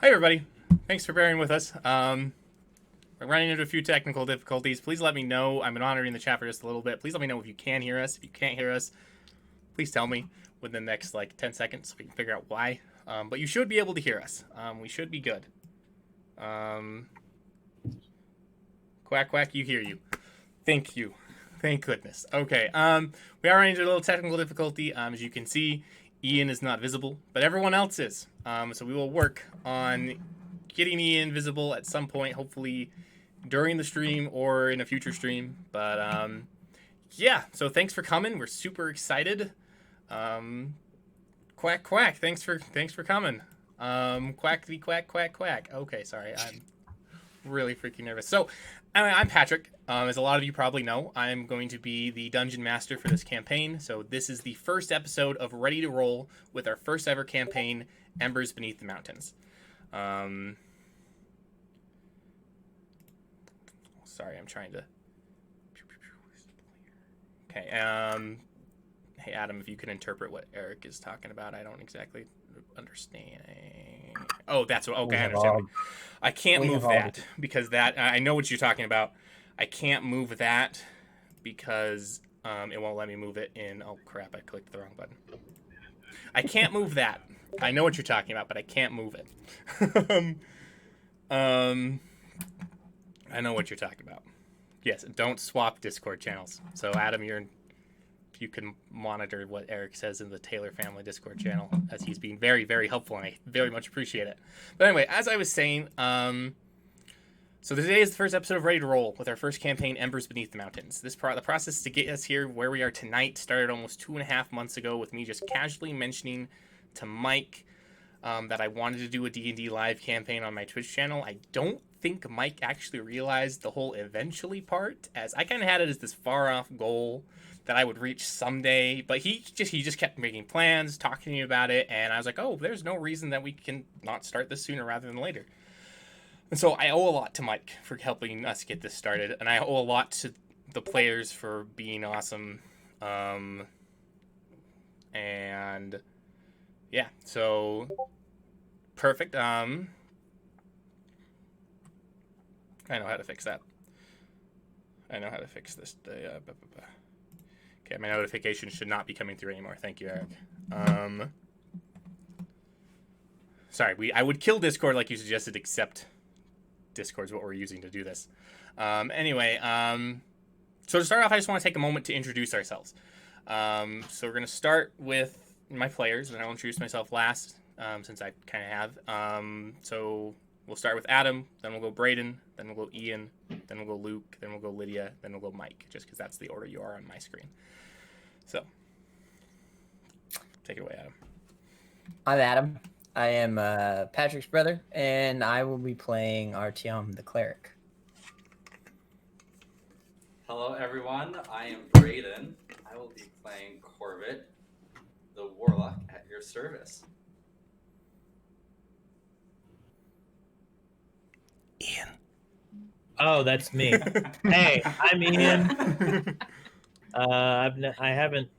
Hi, everybody. Thanks for bearing with us. We're running into a few technical difficulties. Please let me know. I'm monitoring the chat for just a little bit. Please let me know if you can hear us. If you can't hear us, please tell me within the next, 10 seconds so we can figure out why. But you should be able to hear us. We should be good. Quack, quack, you hear you. Thank you. Thank goodness. Okay, we are running into a little technical difficulty. As you can see, Ian is not visible, but everyone else is. So we will work on getting Ian visible at some point, hopefully during the stream or in a future stream. But yeah, so thanks for coming. We're super excited. Quack, quack. Thanks for coming. Quackity, quack, quack, quack. Okay, sorry. I'm really freaking nervous. So I'm Patrick. As a lot of you probably know, I'm going to be the dungeon master for this campaign. So this is the first episode of Ready to Roll with our first ever campaign, Embers Beneath the Mountains. Sorry, I'm trying to... Okay, hey, Adam, if you can interpret what Erik is talking about, I don't exactly understand. Oh, that's what... Okay, I understand. I can't move that because that... I know what you're talking about. I can't move that because it won't let me move it in... Oh, crap, I clicked the wrong button. I can't move that. I know what you're talking about, but I can't move it. I know what you're talking about. Yes, don't swap Discord channels. So, Adam, if you can monitor what Erik says in the Taylor family Discord channel, as he's being very, very helpful, and I very much appreciate it. But anyway, as I was saying, so today is the first episode of Ready to Roll with our first campaign, Embers Beneath the Mountains. The process to get us here where we are tonight started almost 2.5 months ago with me just casually mentioning to Mike that I wanted to do a D&D live campaign on my Twitch channel. I don't think Mike actually realized the whole eventually part, as I kind of had it as this far off goal that I would reach someday, but he just kept making plans, talking to me about it, and I was like, oh, there's no reason that we can not start this sooner rather than later. And so I owe a lot to Mike for helping us get this started, and I owe a lot to the players for being awesome. And yeah, so perfect. I know how to fix that. I know how to fix this. Okay, my notifications should not be coming through anymore. Thank you, Erik. Sorry, I would kill Discord like you suggested, except Discord's what we're using to do this. Anyway, so to start off, I just want to take a moment to introduce ourselves. So we're going to start with my players, and I'll introduce myself last, since I kind of have. So we'll start with Adam, then we'll go Braden, then we'll go Ian, then we'll go Luke, then we'll go Lydia, then we'll go Mike, just because that's the order you are on my screen. So, take it away, Adam. I'm Adam. I am Patrick's brother, and I will be playing Artyom, the cleric. Hello, everyone. I am Braden. I will be playing Cor Vit, the warlock at your service. Ian. Oh, that's me. Hey, I'm Ian. I haven't.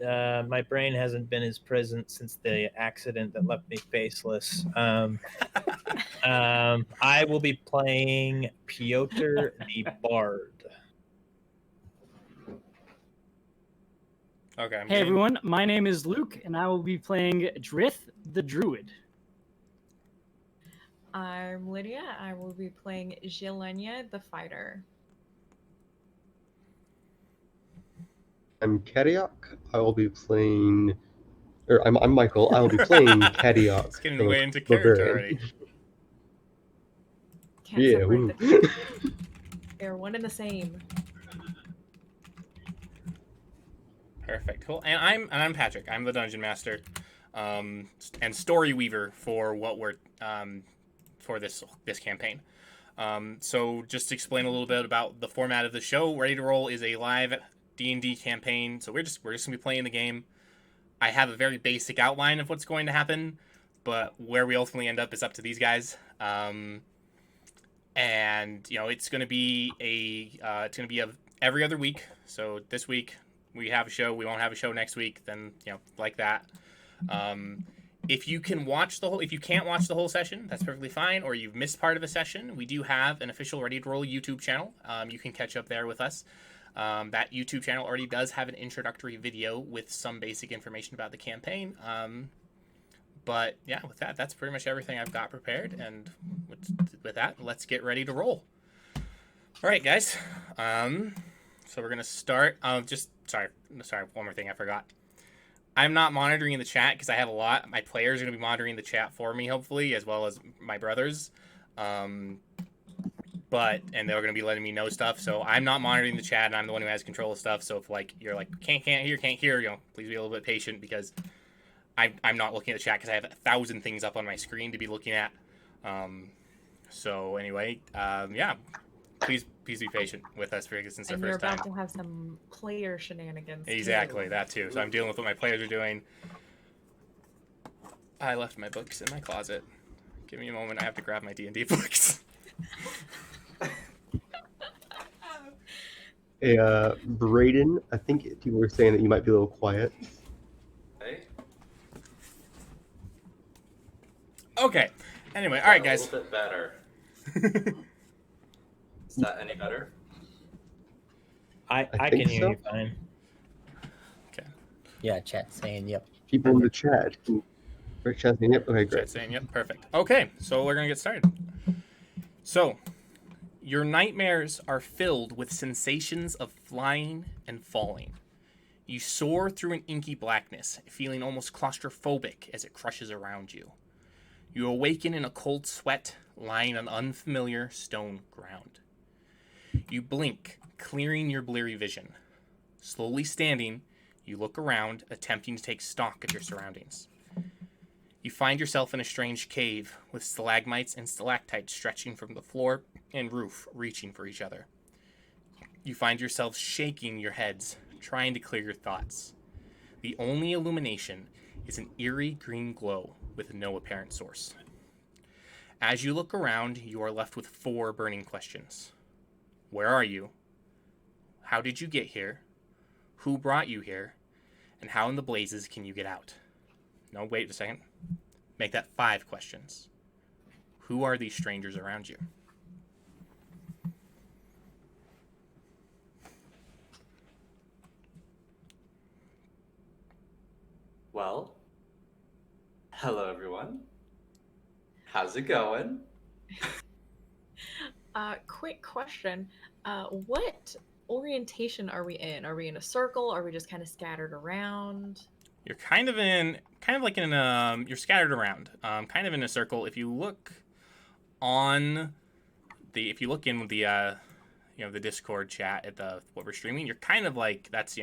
My brain hasn't been as present since the accident that left me faceless. I will be playing Pyotr the Bard. Okay. Hey everyone, my name is Luke, and I will be playing Drith the Druid. I'm Lydia. I will be playing Zhelaniye, the fighter. I'm Kadiock. I will be playing... I'm Michael. I will be playing Kadiock. It's getting way into character already. Can't Yeah, separate the two. They're one and the same. Perfect. Cool. And I'm Patrick. I'm the dungeon master, and story weaver for what we're for this campaign. So just to explain a little bit about the format of the show, Ready to Roll is a live D&D campaign. So we're just gonna be playing the game. I have a very basic outline of what's going to happen, but where we ultimately end up is up to these guys. And it's gonna be every other week. So this week we have a show. We won't have a show next week. Then like that. if you can't watch the whole session, that's perfectly fine, or you've missed part of a session, we do have an official Ready to Roll YouTube channel. You can catch up there with us. That YouTube channel already does have an introductory video with some basic information about the campaign. But yeah, with that, that's pretty much everything I've got prepared. And with that, let's get ready to roll. All right, guys. So we're gonna start. Sorry, one more thing I forgot. I'm not monitoring the chat because I have a lot. My players are going to be monitoring the chat for me, hopefully, as well as my brothers. And they're going to be letting me know stuff. So I'm not monitoring the chat, and I'm the one who has control of stuff. So if you're like can't hear, please be a little bit patient because I'm not looking at the chat because I have 1,000 things up on my screen to be looking at. So anyway, yeah. Please be patient with us because since And the you're first time. about to have some player shenanigans. Exactly, too. that too. So I'm dealing with what my players are doing. I left my books in my closet. Give me a moment. I have to grab my D&D books. Hey, Brayden, I think people were saying that you might be a little quiet. Okay. Okay. Anyway, all right, guys. A little bit better. Is that any better? I think can hear so. you fine. Okay. Yeah, chat saying yep. People in the chat. Rick chat saying, yep. Okay, great. Chat saying, yep, perfect. Okay, so we're gonna get started. So, your nightmares are filled with sensations of flying and falling. You soar through an inky blackness, feeling almost claustrophobic as it crushes around you. You awaken in a cold sweat, lying on unfamiliar stone ground. You blink, clearing your blurry vision. Slowly standing, you look around, attempting to take stock of your surroundings. You find yourself in a strange cave with stalagmites and stalactites stretching from the floor and roof, reaching for each other. You find yourself shaking your heads, trying to clear your thoughts. The only illumination is an eerie green glow with no apparent source. As you look around, you are left with 4 burning questions. Where are you? How did you get here? Who brought you here? And how in the blazes can you get out? No, wait a second. Make that 5 questions. Who are these strangers around you? Well, hello everyone. How's it going? Quick question. What orientation are we in? Are we in a circle? Are we just kind of scattered around? You're you're scattered around, kind of in a circle. If you look in with the, the Discord chat at what we're streaming, you're kind of like, that's,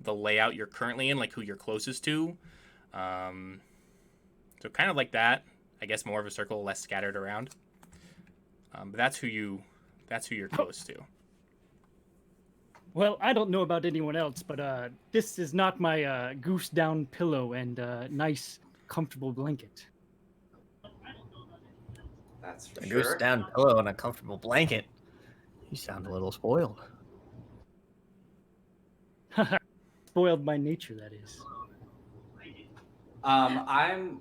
the layout you're currently in, like who you're closest to. So kind of like that, I guess more of a circle, less scattered around. But that's who you're close to. Well, I don't know about anyone else, but this is not my goose down pillow and nice, comfortable blanket. That's for A sure. goose down pillow and a comfortable blanket. You sound a little spoiled. Spoiled by nature, that is. I'm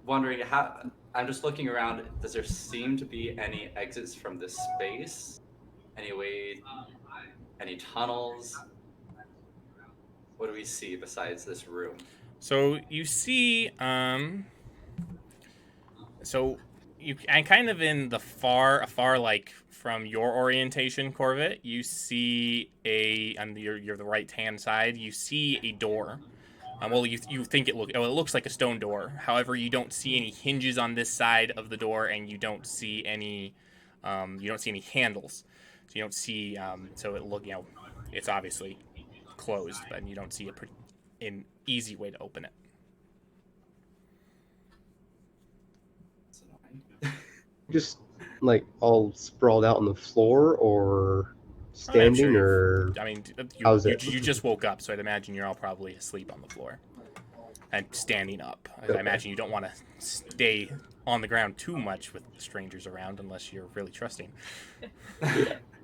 wondering how. I'm just looking around. Does there seem to be any exits from this space? Any way? Any tunnels? What do we see besides this room? So you see, and kind of in the far like from your orientation, Cor Vit, you see on your the right hand side, you see a door. Well, you think it looks like a stone door. However, you don't see any hinges on this side of the door, and you don't see any handles. So you don't see it's obviously closed, but you don't see an easy way to open it. That's annoying. Just like all sprawled out on the floor or standing or how's it? You just woke up, so I'd imagine you're all probably asleep on the floor and standing up. Okay. I imagine you don't want to stay on the ground too much with strangers around unless you're really trusting.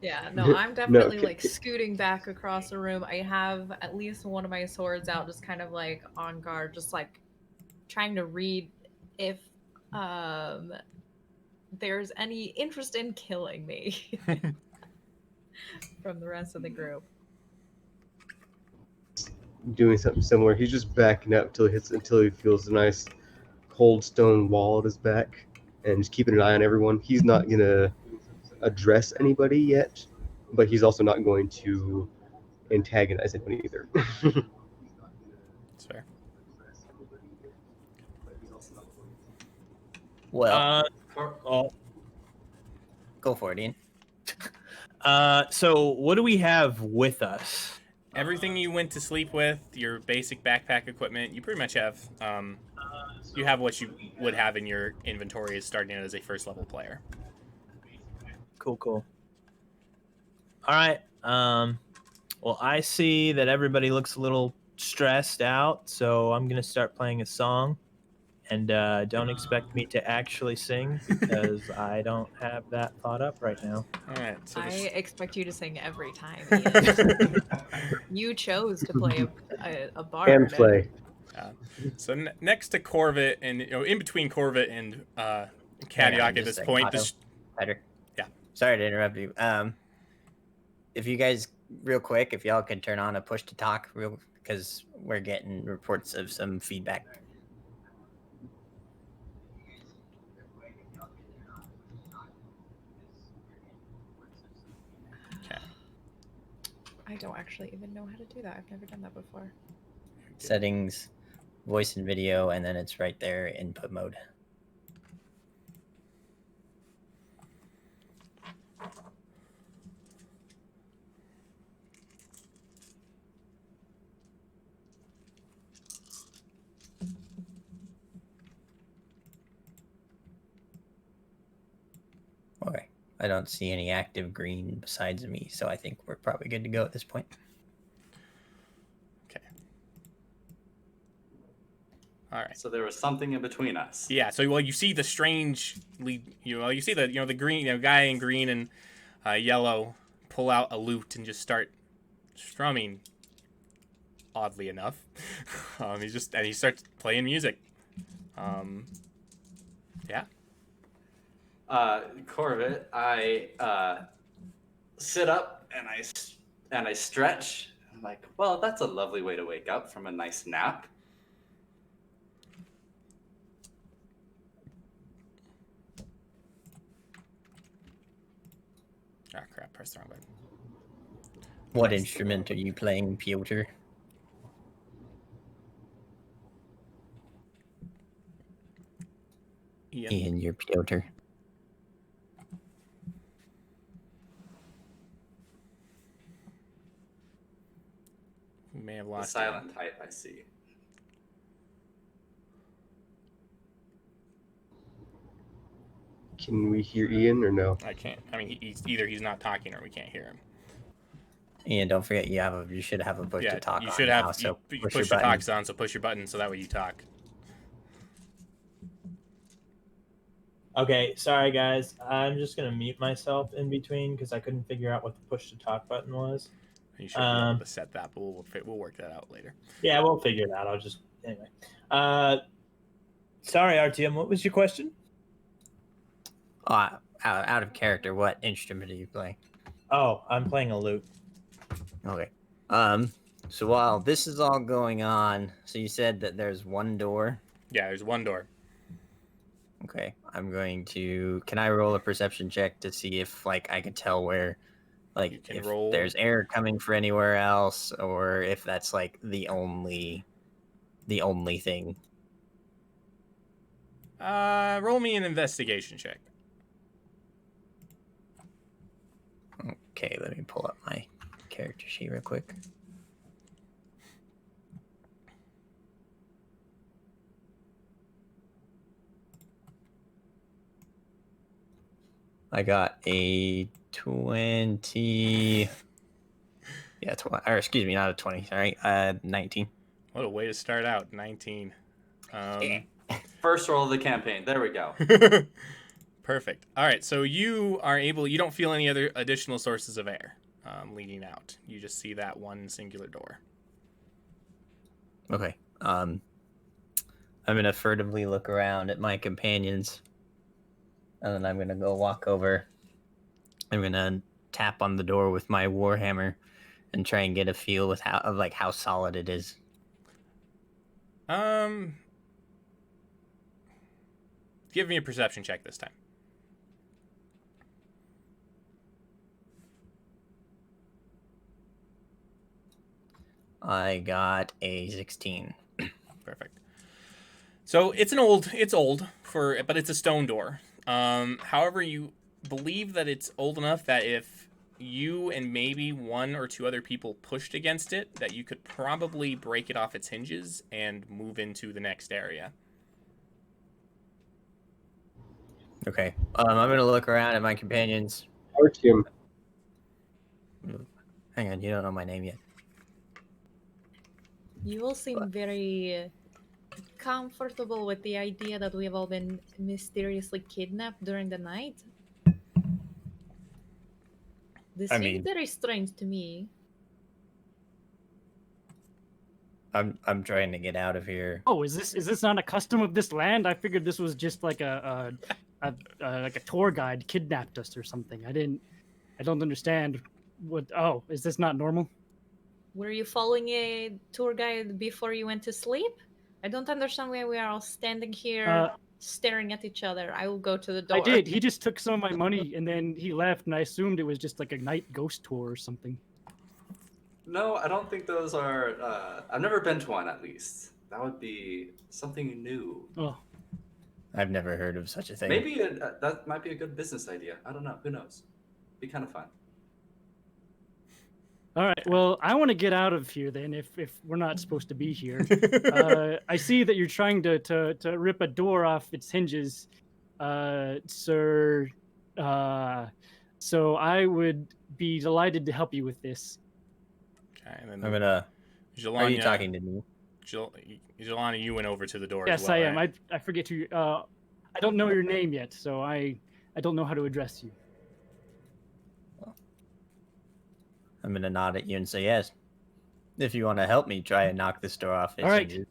Yeah, no, I'm definitely okay. like scooting back across the room. I have at least one of my swords out, just kind of like on guard, just like trying to read if there's any interest in killing me from the rest of the group. Doing something similar. He's just backing up until he feels a nice cold stone wall at his back, and just keeping an eye on everyone. He's not gonna address anybody yet, but he's also not going to antagonize anyone either. That's fair. Well, Oh, go for it, Ian. so what do we have with us? Everything you went to sleep with, your basic backpack equipment, you pretty much have. You have what you would have in your inventory as starting as a first level player. Cool. All right. Well, I see that everybody looks a little stressed out, so I'm gonna start playing a song. And don't expect me to actually sing because I don't have that thought up right now. All right. So I the expect you to sing every time. Ian. You chose to play a bard. And play. So next to Cor Vit, and in between Cor Vit and Kadiock at this point, Better. Yeah. Sorry to interrupt you. If you guys, real quick, if y'all could turn on a push to talk, because we're getting reports of some feedback. I don't actually even know how to do that. I've never done that before. Settings, voice and video, and then it's right there, input mode. Okay. I don't see any active green besides me, so I think we're probably good to go at this point. Okay. All right. So there was something in between us. Yeah. So you see the you see the green guy in green and yellow pull out a lute and just start strumming. Oddly enough, he starts playing music. Yeah. Cor Vit, I sit up and I stretch. I'm like, well, that's a lovely way to wake up from a nice nap. Ah, crap! Press the wrong button. What instrument are you playing, Pyotr? Ian, you're Pyotr. We may have The lost silent type, I see. Can we hear Ian or no? I can't. I mean, he's not talking or we can't hear him. Ian, don't forget you should have a push to talk. You on should now, have. so You push push your your button. talks on, so push your button so that way you talk. Okay, sorry guys. I'm just gonna mute myself in between because I couldn't figure out what the push to talk button was. You should be able to set that, but we'll work that out later. Yeah, we'll figure it out. I'll just anyway. Sorry, Artyom. What was your question? Out of character, what instrument are you playing? Oh, I'm playing a lute. Okay. So while this is all going on, so you said that there's one door. Yeah, there's one door. Okay. Can I roll a perception check to see if I can tell where You can if roll. there's air coming from anywhere else, or if that's the only thing. Roll me an investigation check. Okay, let me pull up my character sheet real quick. I got a 20. Yeah, or excuse me, not a 20. Sorry, 19. What a way to start out. 19. First roll of the campaign. There we go. Perfect. All right, so you don't feel any other additional sources of air leading out. You just see that one singular door. Okay. I'm gonna furtively look around at my companions, and then I'm gonna go walk over. I'm gonna tap on the door with my warhammer and try and get a feel with how solid it is. Give me a perception check this time. I got a 16. Perfect. So it's old but it's a stone door. However, you believe that it's old enough that if you and maybe one or two other people pushed against it, that you could probably break it off its hinges and move into the next area. Okay. I'm gonna look around at my companions. Artyom, Hang on, you don't know my name yet. You all seem very comfortable with the idea that we have all been mysteriously kidnapped during the night. This I seems mean- very strange to me. I'm trying to get out of here. Oh, is this not a custom of this land? I figured this was just like a tour guide kidnapped us or something. I don't understand what. Oh, is this not normal? Were you following a tour guide before you went to sleep? I don't understand why we are all standing here staring at each other. I will go to the door. I did. He just took some of my money and then he left, and I assumed it was just like a night ghost tour or something. No, I don't think those are. I've never been to one, at least. That would be something new. Oh, I've never heard of such a thing. Maybe that might be a good business idea. I don't know. Who knows? Be kind of fun. all right. Well, I want to get out of here then. If we're not supposed to be here, I see that you're trying to rip a door off its hinges, sir. So I would be delighted to help you with this. Okay, and then I'm gonna. Zhelaniye, Are you talking to me? Zhelaniye, you went over to the door. Yes, as well, I am. right? I forget to. I don't know your name yet, so I don't know how to address you. I'm gonna nod at you and say yes. If you want to help me try and knock this door off its All right. hinges.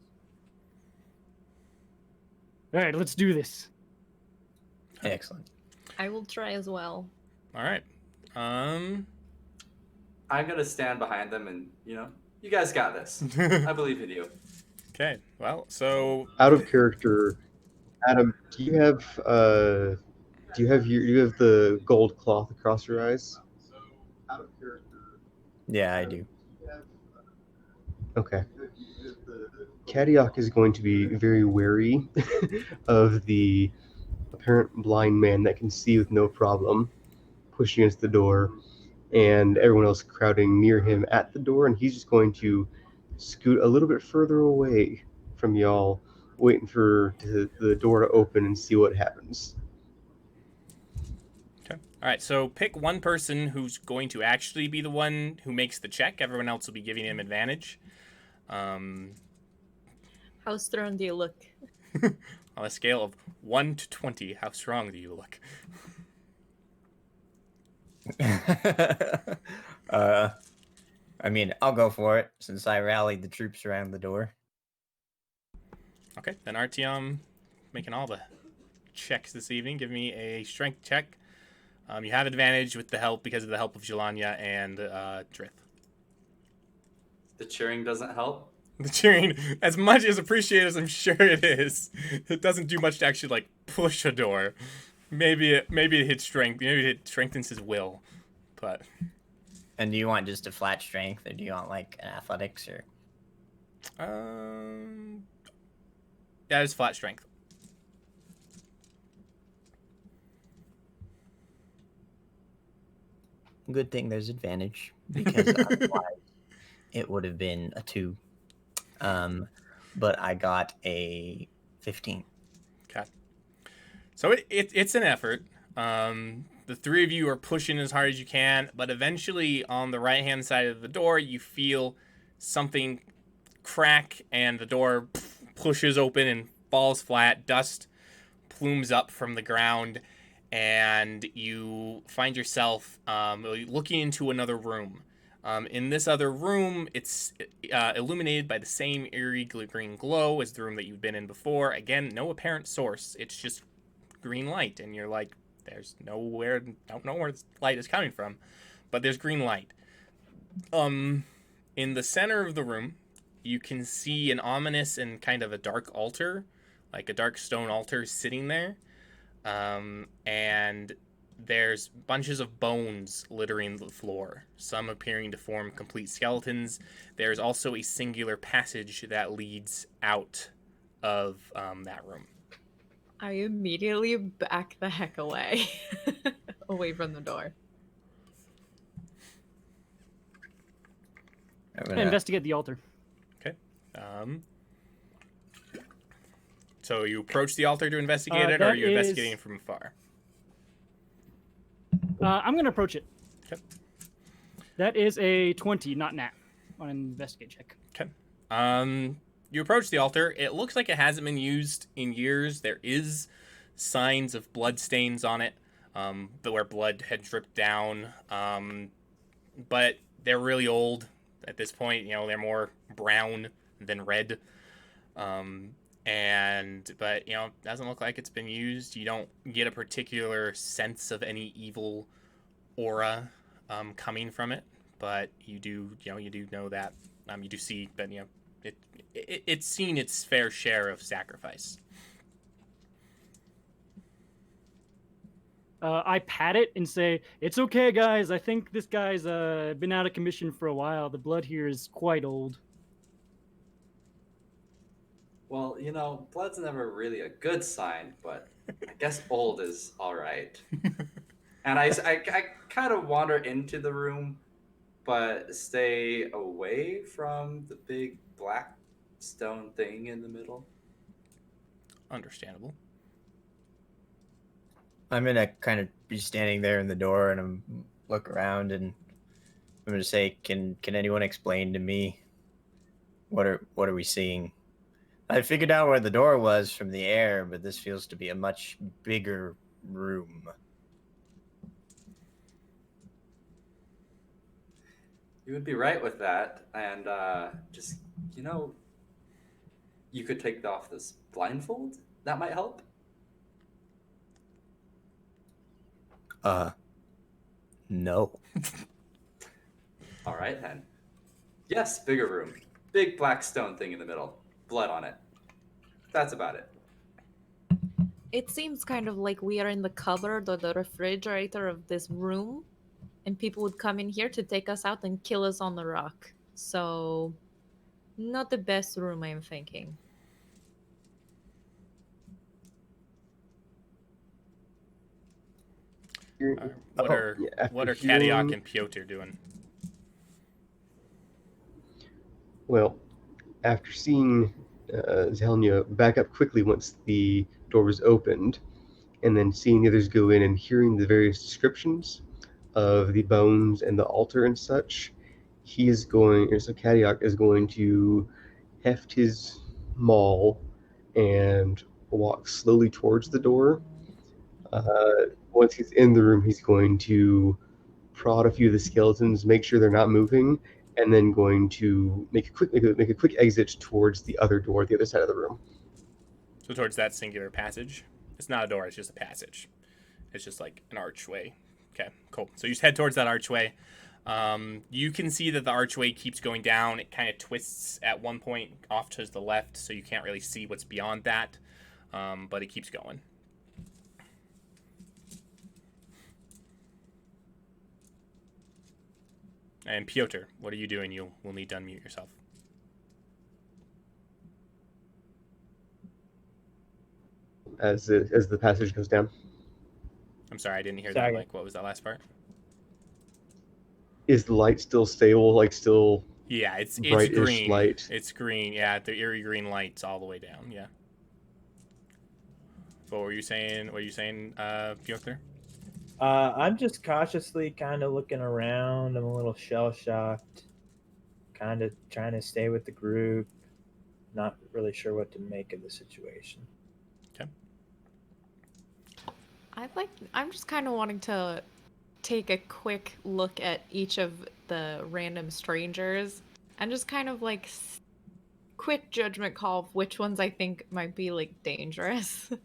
All right, let's do this. Excellent. I will try as well. All right. I'm gonna stand behind them, and you guys got this. I believe in you. Okay. Well, so out of character, Adam, do you have the gold cloth across your eyes? Yeah, I do. Okay. Kadiock is going to be very wary of the apparent blind man that can see with no problem pushing against the door, and everyone else crowding near him at the door, and he's just going to scoot a little bit further away from y'all, waiting for the door to open and see what happens. okay. All right. So pick one person who's going to actually be the one who makes the check. Everyone else will be giving him advantage. How strong do you look? On a scale of 1 to 20, how strong do you look? I mean, I'll go for it since I rallied the troops around the door. Okay, then Artyom making all the checks this evening. Give me a strength check. You have advantage with the help because of the help of Zhelaniye and Drith. The cheering doesn't help. The cheering, as much as appreciated as I'm sure it is, it doesn't do much to actually like push a door. Maybe it hits strength. Maybe it strengthens his will, but. And do you want just a flat strength, or do you want like an athletics, or? Yeah, it's flat strength. Good thing there's advantage because otherwise it would have been a 2. But I got a 15. Okay. So it's an effort. The three of you are pushing as hard as you can, but eventually on the right-hand side of the door, you feel something crack, and the door pushes open and falls flat. Dust plumes up from the ground, and you find yourself looking into another room. In this other room, it's illuminated by the same eerie green glow as the room that you've been in before. Again, no apparent source. It's just green light, and you're like, there's nowhere, don't know where this light is coming from, but there's green light. In the center of the room, you can see an ominous and kind of a dark altar, like a dark stone altar sitting there. And there's bunches of bones littering the floor, some appearing to form complete skeletons. There's also a singular passage that leads out of that room. I immediately back the heck away. Away from the door. Investigate the altar. Okay. So you approach the altar to investigate it, or are you investigating from afar? I'm going to approach it. Okay. That is a 20, not nat, on an investigate check. Okay. You approach the altar. It looks like it hasn't been used in years. There is signs of blood stains on it, where blood had dripped down. But they're really old at this point. You know, they're more brown than red. But you know, it doesn't look like it's been used. You don't get a particular sense of any evil aura coming from it, but you do know that you do see that it's seen its fair share of sacrifice. I pat it and say, "It's okay, guys. I think this guy's been out of commission for a while. The blood here is quite old." Well, you know, blood's never really a good sign, but I guess old is all right. And I kind of wander into the room, but stay away from the big black stone thing in the middle. Understandable. I'm gonna kind of be standing there in the door, and I'm look around, and I'm gonna say, "Can anyone explain to me what are we seeing?" I figured out where the door was from the air, but this feels to be a much bigger room. You would be right with that, and just, you could take off this blindfold. That might help. No. All right, then. Yes, bigger room. Big black stone thing in the middle. Blood on it. That's about it. It seems kind of like we are in the cupboard or the refrigerator of this room, and people would come in here to take us out and kill us on the rock. So, not the best room, I'm thinking. What are Kadiock and Pyotr doing? Well, after seeing Zhelaniye back up quickly once the door was opened, and then seeing the others go in and hearing the various descriptions of the bones and the altar and such, Kadiock is going to heft his maul and walk slowly towards the door. Once he's in the room, he's going to prod a few of the skeletons, make sure they're not moving, and then going to make a quick exit towards the other door, the other side of the room. So towards that singular passage. It's not a door, it's just a passage. It's just like an archway. Okay, cool. So you just head towards that archway. You can see that the archway keeps going down. It kind of twists at one point off to the left, so you can't really see what's beyond that. But it keeps going. And Pyotr, what are you doing? You will need to unmute yourself. As the passage goes down. I'm sorry, I didn't hear Sorry. that. Like, what was that last part? Is the light still stable? Like still? Yeah, it's brightish green. Light. It's green. Yeah, the eerie green lights all the way down. Yeah. What were you saying? What are you saying, Pyotr? I'm just cautiously kind of looking around. I'm a little shell-shocked, kind of trying to stay with the group, not really sure what to make of the situation. Okay. I'm just kind of wanting to take a quick look at each of the random strangers and just kind of like quick judgment call of which ones I think might be like dangerous. All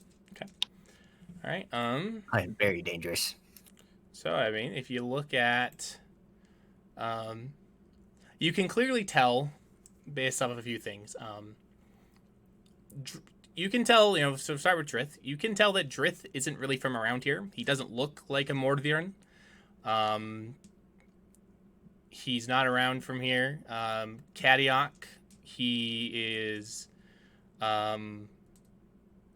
right. I am very dangerous. So I mean, if you look at, you can clearly tell based off of a few things. You can tell, so start with Drith. You can tell that Drith isn't really from around here. He doesn't look like a Mordeviren. He's not around from here. Kadiock, he is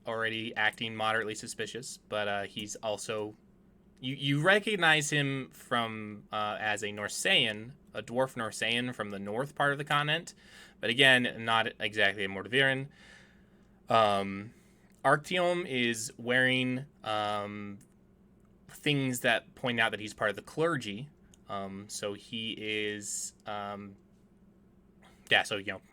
already acting moderately suspicious, but he's also... You recognize him from as a Norsean, a dwarf Norsean from the north part of the continent, but again, not exactly a Mordeviren. Artyom is wearing things that point out that he's part of the clergy. So he is, so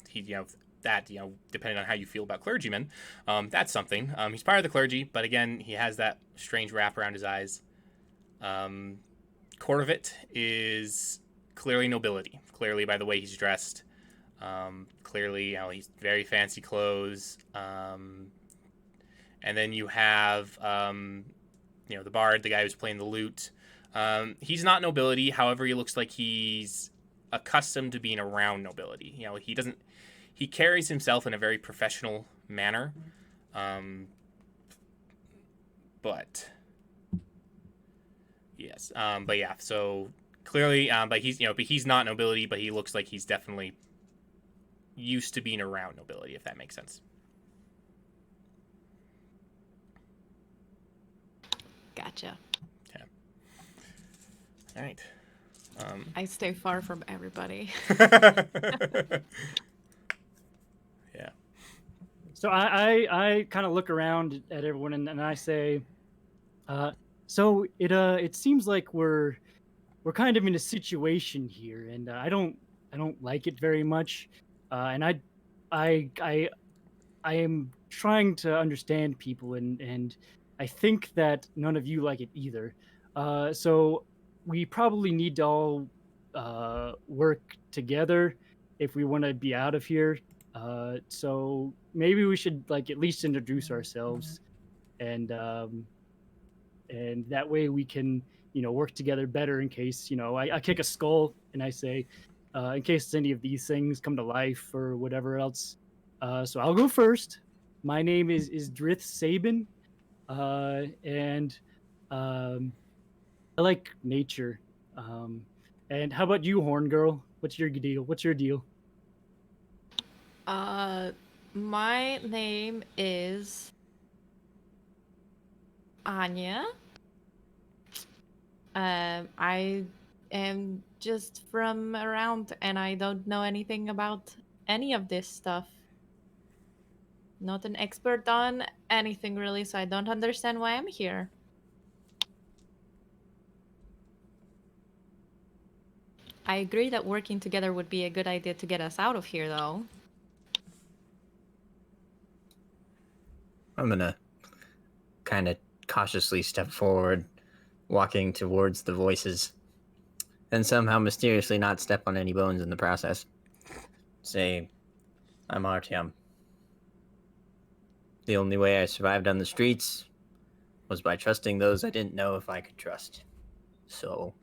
he that depending on how you feel about clergymen, that's something. He's part of the clergy, but again, he has that strange wrap around his eyes. Cor Vit is clearly nobility, clearly by the way he's dressed. Clearly, he's very fancy clothes. And then you have, the bard, the guy who's playing the lute. He's not nobility. However, he looks like he's accustomed to being around nobility. He carries himself in a very professional manner. But yes, but yeah, so clearly, but he's not nobility, but he looks like he's definitely used to being around nobility, if that makes sense. Gotcha. Okay. All right. I stay far from everybody. Yeah. So I kind of look around at everyone and I say, so it seems like we're kind of in a situation here, and I don't like it very much, and I am trying to understand people, and I think that none of you like it either. So we probably need to all work together if we want to be out of here. So maybe we should at least introduce ourselves, and that way we can work together better in case I kick a skull and I say in case any of these things come to life or whatever else. So I'll go first. My name is Drith Sabin, and I like nature. And how about you, Horn Girl? What's your deal? My name is Anya. I am just from around and I don't know anything about any of this stuff. Not an expert on anything really, so I don't understand why I'm here. I agree that working together would be a good idea to get us out of here, though. I'm gonna kind of cautiously step forward, walking towards the voices, and somehow mysteriously not step on any bones in the process. Say, I'm Artyom. The only way I survived on the streets was by trusting those I didn't know if I could trust. So...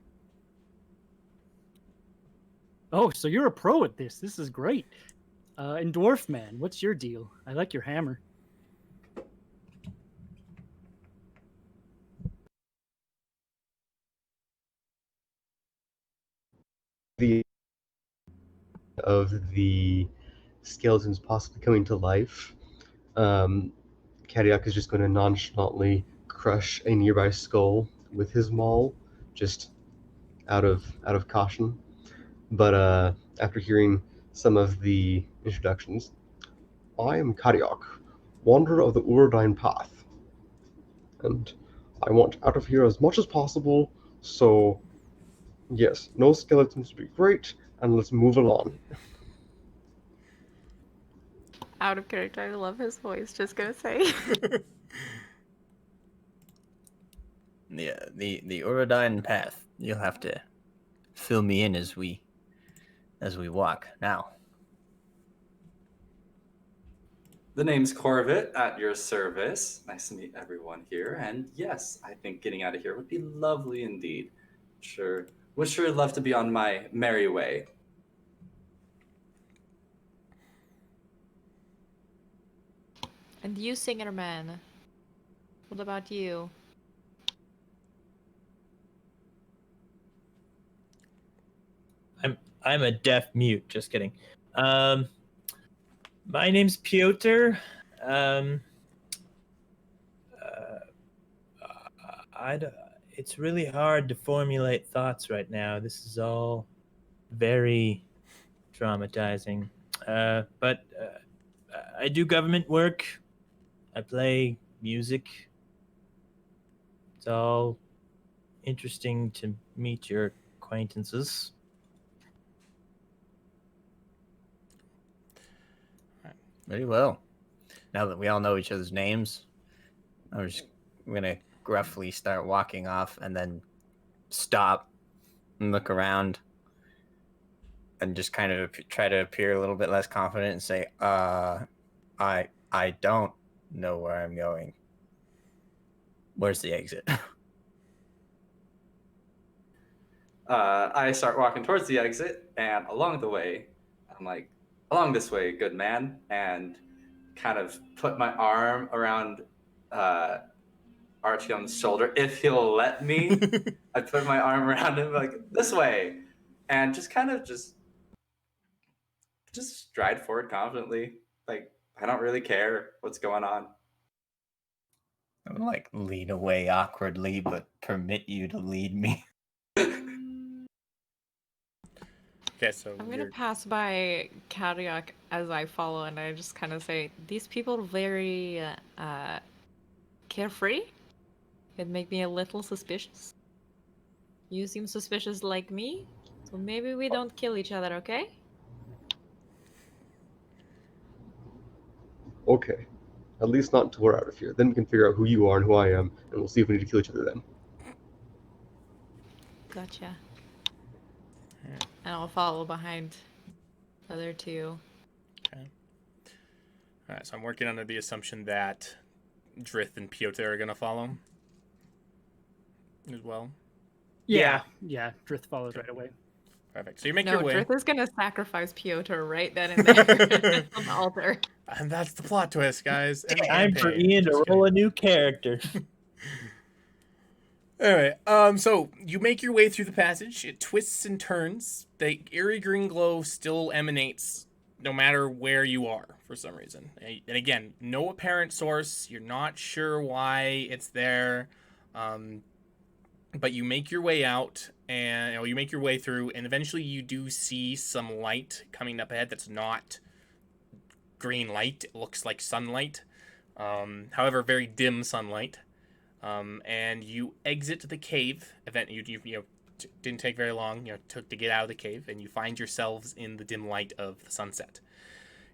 Oh, so you're a pro at this. This is great. And Dwarf Man, what's your deal? I like your hammer. Of the skeletons possibly coming to life, Kadiock is just going to nonchalantly crush a nearby skull with his maul, just out of caution. But after hearing some of the introductions, I am Kadiock, wanderer of the Urodine Path, and I want out of here as much as possible, so yes, no skeletons would be great, and let's move along. Out of character, I love his voice, just gonna say. The Urodine Path. You'll have to fill me in as we as we walk now. The name's Cor Vit, at your service. Nice to meet everyone here. And yes, I think getting out of here would be lovely indeed. Would sure love to be on my merry way. And you, singer man, what about you? I'm a deaf mute. Just kidding. My name's Pyotr. It's really hard to formulate thoughts right now. This is all very traumatizing. But I do government work. I play music. It's all interesting to meet your acquaintances. Very well. Now that we all know each other's names, I'm gonna gruffly start walking off and then stop and look around and just kind of try to appear a little bit less confident and say, I don't know where I'm going. Where's the exit? I start walking towards the exit, and along the way, I'm like, along this way, good man, and kind of put my arm around Artyom's shoulder, if he'll let me. I put my arm around him, like, this way, and just kind of just stride forward confidently. Like, I don't really care what's going on. I would like lead away awkwardly, but permit you to lead me. Okay, so I'm gonna pass by Kadiock as I follow, and I just kind of say, these people are very carefree. It make me a little suspicious. You seem suspicious like me, so maybe we don't kill each other, okay? Okay. At least not until we're out of here. Then we can figure out who you are and who I am, and we'll see if we need to kill each other then. Gotcha. And I'll follow behind the other two. Okay. All right, so I'm working under the assumption that Drith and Pyotr are going to follow as well. Yeah, Drith follows Okay. right away. Perfect. So you make No, your way. Drith is gonna sacrifice Pyotr right then and there on the altar. And that's the plot twist, guys. And the Time for campaign. Ian to Just roll a kidding. new character. Anyway, so you make your way through the passage. It twists and turns. The eerie green glow still emanates no matter where you are for some reason. And again, no apparent source. You're not sure why it's there. But you make your way out, and you make your way through, and eventually you do see some light coming up ahead that's not green light. It looks like sunlight. However, very dim sunlight. And you exit the cave. Didn't take very long. Took to get out of the cave, and you find yourselves in the dim light of the sunset.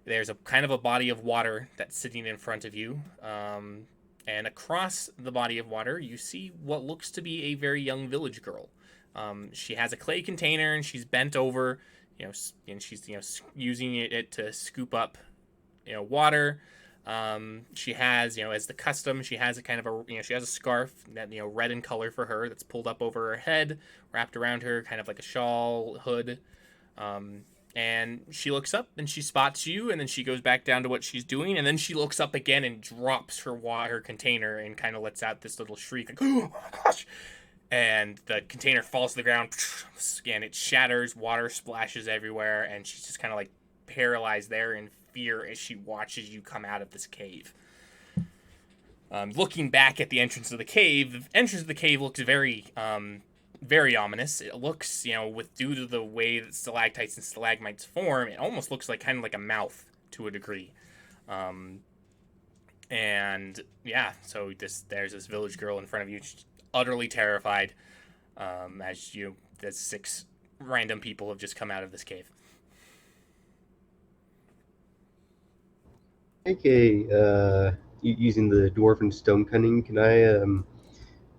There's a kind of a body of water that's sitting in front of you. And across the body of water, you see what looks to be a very young village girl. She has a clay container, and she's bent over, and she's using it to scoop up, water. She has, as the custom, she has a kind of she has a scarf that red in color for her that's pulled up over her head, wrapped around her, kind of like a shawl hood. And she looks up and she spots you, and then she goes back down to what she's doing, and then she looks up again and drops her water container and kind of lets out this little shriek, like, oh my gosh! And the container falls to the ground, and it shatters, water splashes everywhere, and she's just kind of like paralyzed there in fear as she watches you come out of this cave. Looking back at the entrance of the cave looks very very ominous. It looks, due to the way that stalactites and stalagmites form, it almost looks like kind of like a mouth to a degree. And yeah, so there's this village girl in front of you, utterly terrified, as 6 random people have just come out of this cave. Make using the dwarven stone cunning, can I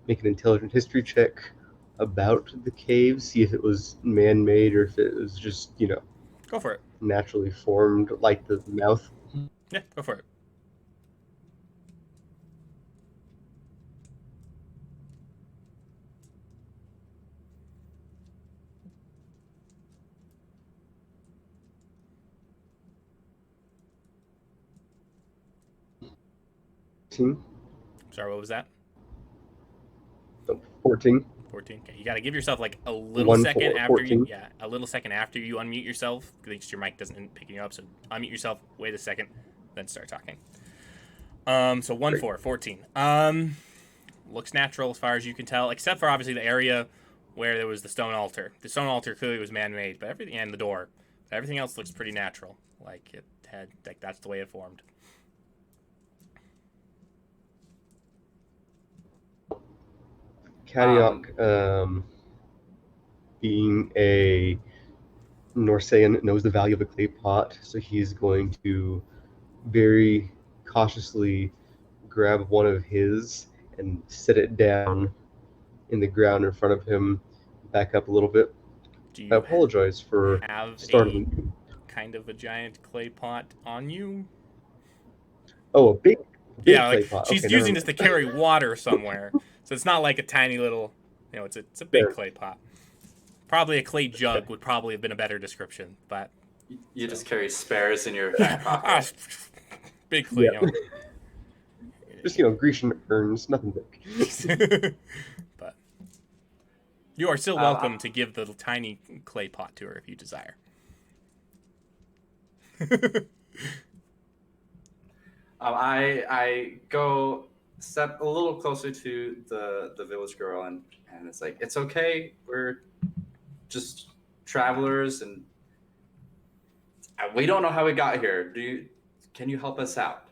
make an intelligent history check about the cave, see if it was man-made or if it was just, Go for it. naturally formed, like the mouth. Yeah, go for it. Team. Sorry, what was that? 14. 14. Okay, you got to give yourself like a little 1, second 4, after 14. a little second after you unmute yourself, because your mic doesn't pick you up. So unmute yourself, wait a second, then start talking. So 1, Great. 4, 14. Looks natural as far as you can tell, except for obviously the area where there was the stone altar. The stone altar clearly was man-made, but everything, and the door, but everything else looks pretty natural. Like it had, like that's the way it formed. Kadiock, being a Norsean, knows the value of a clay pot, so he's going to very cautiously grab one of his and set it down in the ground in front of him, back up a little bit. Do I you apologize for have startling a you. kind of a giant clay pot on you? Oh, a big Yeah, clay like pot. she's Okay, using never this to carry water somewhere, so it's not like a tiny little, you know, it's a big Fair. clay pot. Probably a clay jug would probably have been a better description, but You just carry spares in your back pocket. big clay. Yeah. You know. Just, Grecian urns, nothing big. But you are still welcome to give the tiny clay pot to her if you desire. I go step a little closer to the village girl, and it's like, it's okay. We're just travelers, and we don't know how we got here. Can you help us out?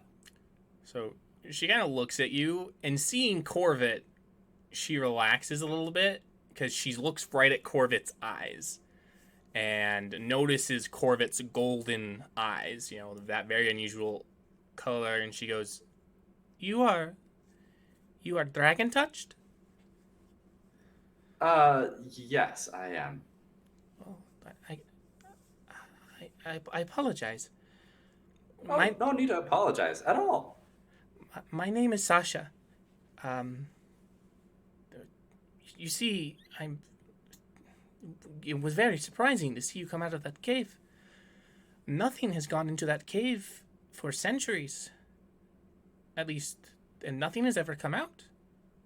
So she kind of looks at you, and seeing Cor Vit, she relaxes a little bit because she looks right at Cor Vit's eyes and notices Cor Vit's golden eyes, you know, that very unusual color, and she goes, You are dragon touched? Yes, I am. Oh, I apologize. Oh, no need to apologize at all. My name is Sasha. You see, it was very surprising to see you come out of that cave. Nothing has gone into that cave for centuries. At least, and nothing has ever come out.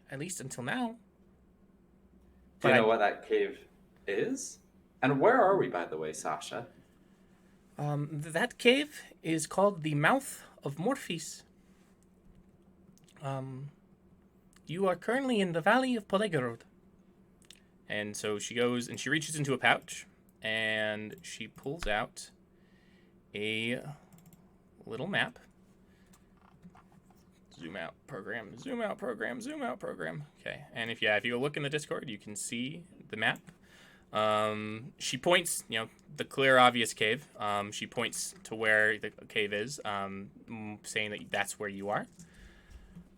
At least until now. Do you know what that cave is? And where are we, by the way, Sasha? That cave is called the Mouth of Morphis. You are currently in the Valley of Polegorod. And so she goes and she reaches into a pouch and she pulls out a little map. Zoom out program, zoom out program, zoom out program. Okay, and if you look in the Discord, you can see the map. She points, the clear, obvious cave. She points to where the cave is, saying that that's where you are.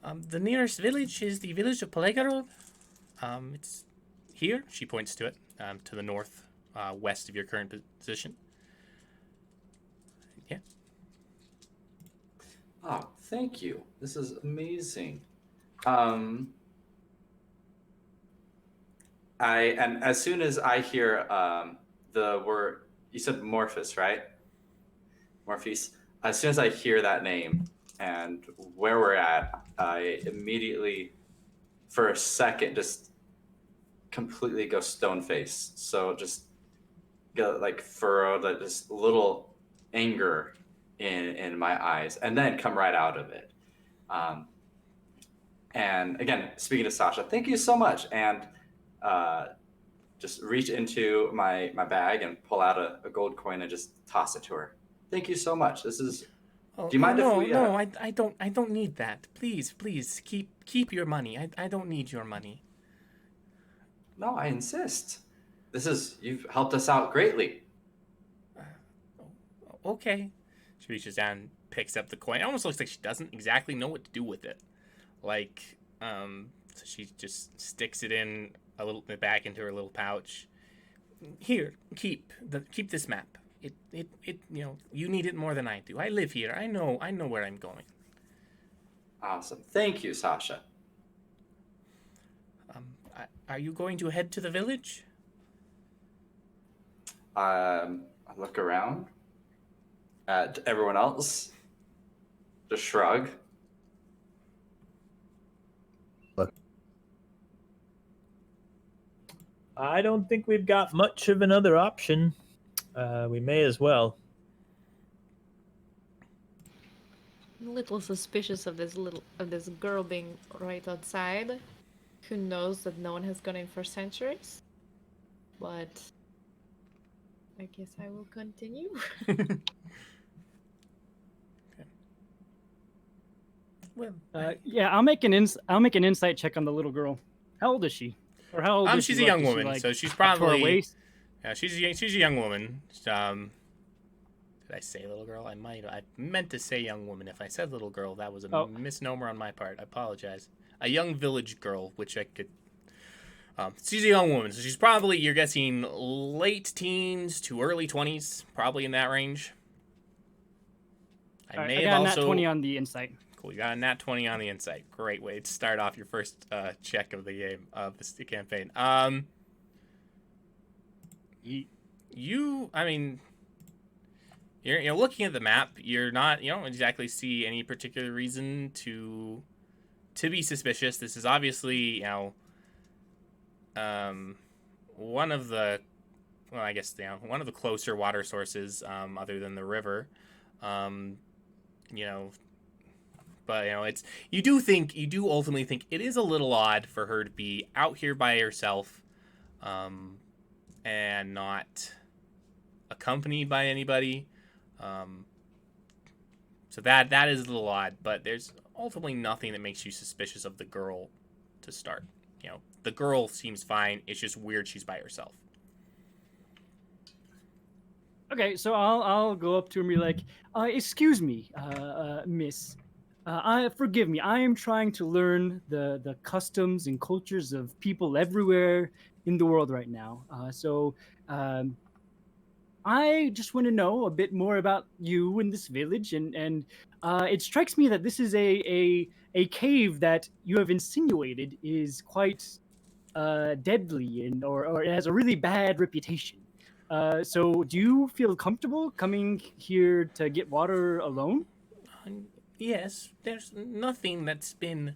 The nearest village is the village of Polegorod. It's here. She points to it, to the north, west of your current position. Yeah. Oh, thank you. This is amazing. And as soon as I hear the word, you said Morphis, right? Morphis. As soon as I hear that name and where we're at, I immediately, for a second, just completely go stone faced. So just get like furrowed, like this little anger in my eyes, and then come right out of it. And again, speaking to Sasha, thank you so much. And just reach into my bag and pull out a gold coin and just toss it to her. Thank you so much. This is. Do you mind if we? No, I don't need that. Please, keep your money. I don't need your money. No, I insist. You've helped us out greatly. Okay. She reaches down, picks up the coin. It almost looks like she doesn't exactly know what to do with it. Like, so she just sticks it in back into her little pouch. Here, keep this map. you need it more than I do. I live here. I know where I'm going. Awesome. Thank you, Sasha. Are you going to head to the village? I look around at everyone else. Just shrug. I don't think we've got much of another option. We may as well. I'm a little suspicious of this girl being right outside. Who knows that no one has gone in for centuries? But I guess I will continue. Well, Yeah, I'll make an insight check on the little girl. How old is she? Or how old is she? she's a young woman, so she's up to her probably waist? yeah, she's a young woman. Did I say little girl? I meant to say young woman. If I said little girl, that was a misnomer on my part. I apologize. A young village girl, which I could. She's a young woman, so she's probably, you're guessing, late teens to early 20s, probably in that range. I got a nat 20 on the insight. Cool, you got a nat 20 on the insight. Great way to start off your first check of the game, of the campaign. You're looking at the map. You don't exactly see any particular reason to be suspicious. This is obviously, one of the, well, I guess, one of the closer water sources, other than the river. But it's, you do ultimately think it is a little odd for her to be out here by herself, and not accompanied by anybody. So that is a little odd, but there's ultimately nothing that makes you suspicious of the girl to start. The girl seems fine. It's just weird she's by herself. Okay, so I'll go up to her and be like, "Excuse me, miss. Forgive me. I am trying to learn the customs and cultures of people everywhere in the world right now. I just want to know a bit more about you in this village, and it strikes me that this is a cave that you have insinuated is quite deadly or it has a really bad reputation. So do you feel comfortable coming here to get water alone?" Yes, there's nothing that's been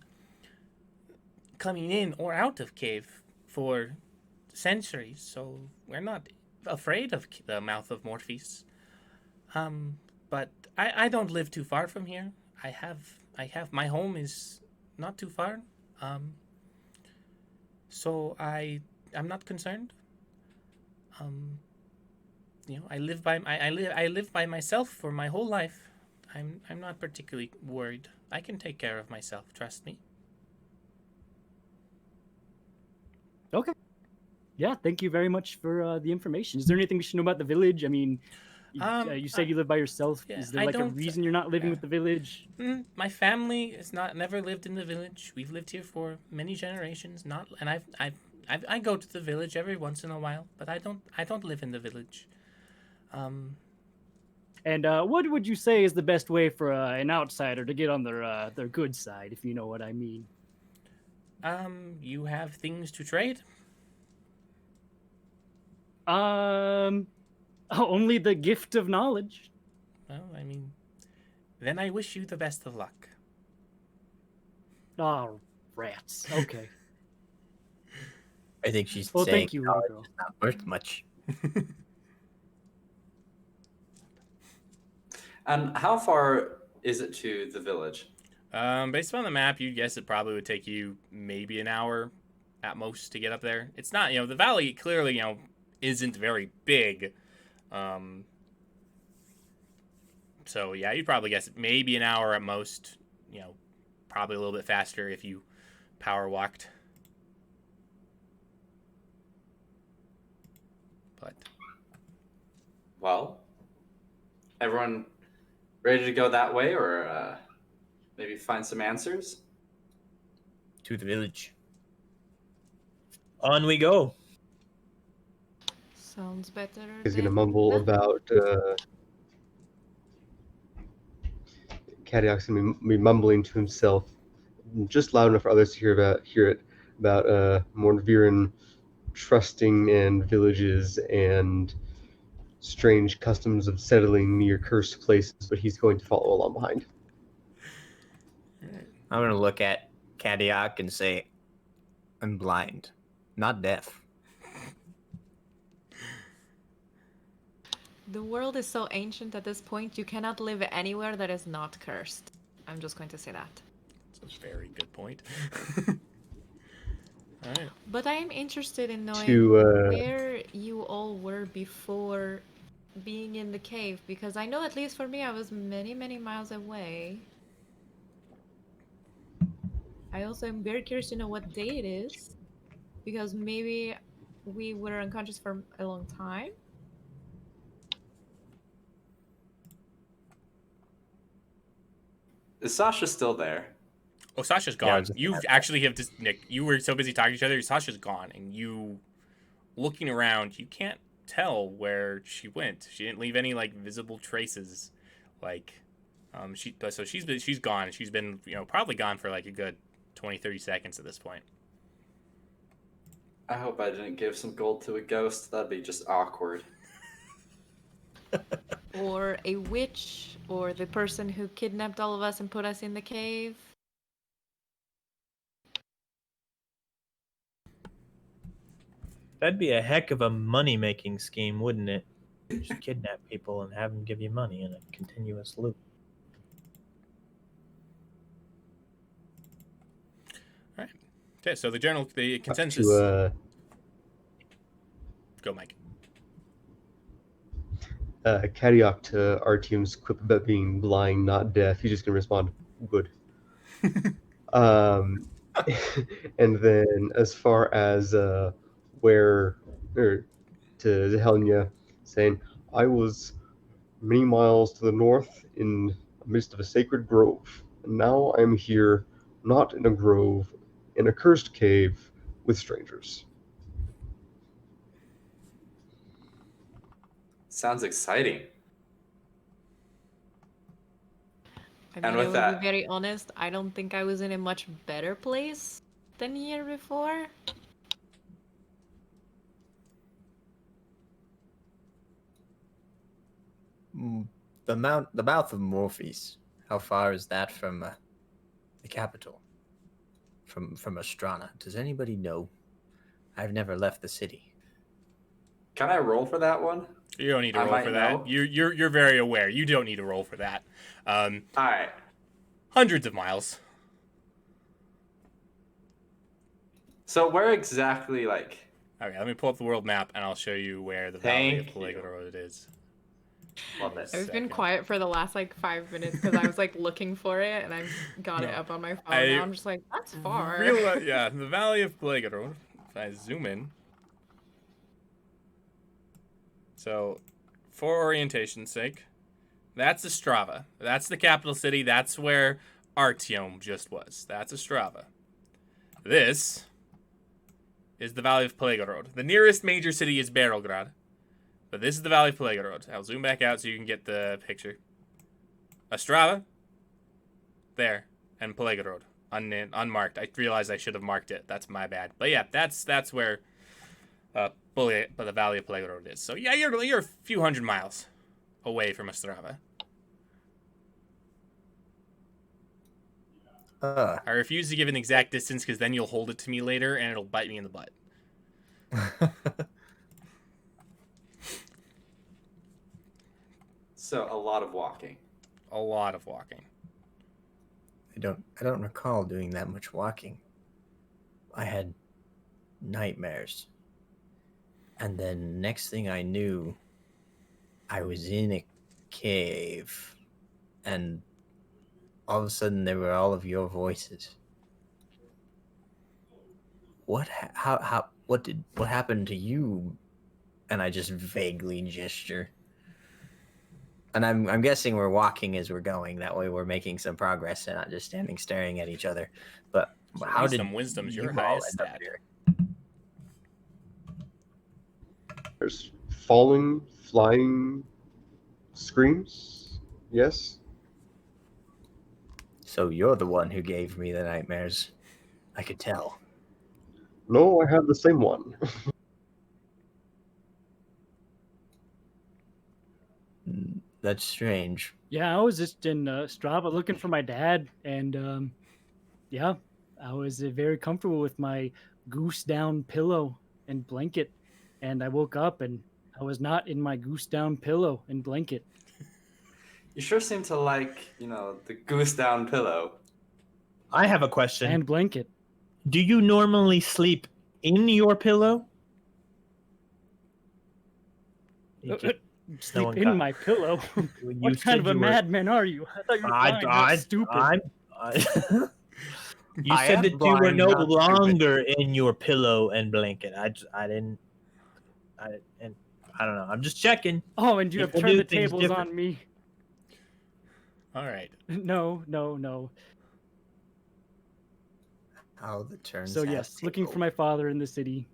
coming in or out of cave for centuries, so we're not afraid of the mouth of Morpheus. But I don't live too far from here. I have my home is not too far. So I'm not concerned. I live by myself for my whole life. I'm not particularly worried. I can take care of myself, trust me. Okay. Yeah, thank you very much for the information. Is there anything we should know about the village? I mean, you said you live by yourself. Yeah, is there a reason you're not living with the village? My family has never lived in the village. We've lived here for many generations. I go to the village every once in a while, but I don't live in the village. And what would you say is the best way for an outsider to get on their good side, if you know what I mean? You have things to trade? Only the gift of knowledge. Well, then I wish you the best of luck. Oh, rats. Okay. I think she's Well, saying thank you, little knowledge girl. is not worth much. And how far is it to the village? Based on the map, you'd guess it probably would take you maybe an hour at most to get up there. It's not, the valley clearly, isn't very big. So yeah, you'd probably guess maybe an hour at most. Probably a little bit faster if you power walked. But Well, everyone ready to go that way, or maybe find some answers? To the village. On we go. Sounds better. He's gonna than mumble nothing. about. Kadiock's gonna be mumbling to himself, just loud enough for others to hear it about Mornviren trusting and villages and strange customs of settling near cursed places, but he's going to follow along behind. I'm gonna look at Kadiock and say, I'm blind, not deaf. The world is so ancient at this point, you cannot live anywhere that is not cursed. I'm just going to say that. That's a very good point. All right. But I am interested in knowing To where you all were before being in the cave, because I know at least for me I was many, many miles away. I also am very curious to know what day it is, because maybe we were unconscious for a long time. Is Sasha still there? Oh, Sasha's Yeah, I gone. was just You gonna actually have just Nick. You were so busy talking to each other. Sasha's gone, and you looking around. You can't tell where she went. She didn't leave any like visible traces. Like, she's gone. She's been probably gone for like a good 20-30 seconds at this point. I hope I didn't give some gold to a ghost. That'd be just awkward. Or a witch, or the person who kidnapped all of us and put us in the cave. That'd be a heck of a money-making scheme, wouldn't it? Just kidnap people and have them give you money in a continuous loop. All right. Okay. So the consensus. To Go, Mike. Kadiock to Artyom's quip about being blind, not deaf. He's just gonna respond, "Good." And then as far as where or to Zhelaniye, saying, "I was many miles to the north in the midst of a sacred grove, and now I'm here, not in a grove, in a cursed cave with strangers." Sounds exciting. I And mean, with I will that- be very honest, I don't think I was in a much better place than here before. The mouth of Morpheus. How far is that from the capital? From Astrana? Does anybody know? I've never left the city. Can I roll for that one? You don't need to I roll might for that. know. You're very aware. You don't need to roll for that. All right. Hundreds of miles. So where exactly, like? Okay, let me pull up the world map and I'll show you where the Valley of Thank you. Pelagodorod is. Love it. I've been Second. quiet for the last like 5 minutes because I was like looking for it and I got it No, up on my phone. I- Now I'm just like, that's far. Yeah, the Valley of Pelagodorod. If I zoom in. So, for orientation's sake, that's Ostrava. That's the capital city. That's where Artyom just was. That's Ostrava. This is the Valley of Pelagodorod. The nearest major city is Berelgrad. But this is the Valley of Pelagodorod. I'll zoom back out so you can get the picture. Ostrava. There. And Pelagodorod. Unmarked. I realized I should have marked it. That's my bad. But yeah, that's where the Valley of Pelagodorod is. So yeah, you're a few hundred miles away from Ostrava. I refuse to give an exact distance because then you'll hold it to me later and it'll bite me in the butt. So a lot of walking. A lot of walking. I don't recall doing that much walking. I had nightmares. And then next thing I knew, I was in a cave and all of a sudden there were all of your voices. What happened to you? And I just vaguely gesture. And I'm guessing we're walking as we're going. That way we're making some progress and not just standing staring at each other. But So how did wisdom's you your all highest end up stat. here? There's falling, flying screams. Yes. So you're the one who gave me the nightmares. I could tell. No, I have the same one. That's strange. Yeah, I was just in Strava looking for my dad, and yeah, I was very comfortable with my goose down pillow and blanket, and I woke up and I was not in my goose down pillow and blanket. You sure seem to like, the goose down pillow. I have a question. And blanket. Do you normally sleep in your pillow? Sleep one in got- my pillow. You What kind of said a you were- madman are you? I thought you were blind, not stupid. You I said am that you were blind, no not stupid. longer in your pillow and blanket. I don't know. I'm just checking. Oh, and you have People turned do the things tables different. on me. All right. No. How the turns. So have yes, looking for tabled. my father in the city.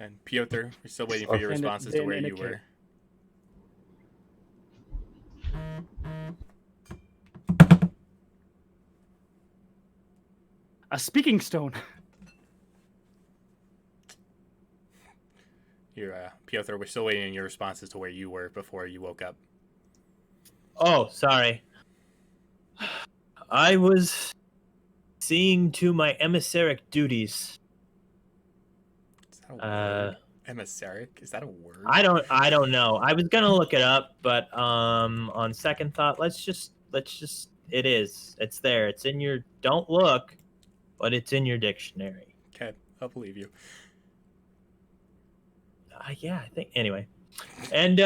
And Pyotr, we're still waiting for your And responses to then where in a you cave. were. A speaking stone. Pyotr, we're still waiting on your responses to where you were before you woke up. Oh, sorry. I was seeing to my emissaric duties. Is that a word? Uh, Emissaric? Is that a word? I don't know. I was gonna look it up, but on second thought, let's just it is. It's there. It's in your don't look, but it's in your dictionary. Okay, I'll believe you. Yeah, I think anyway. And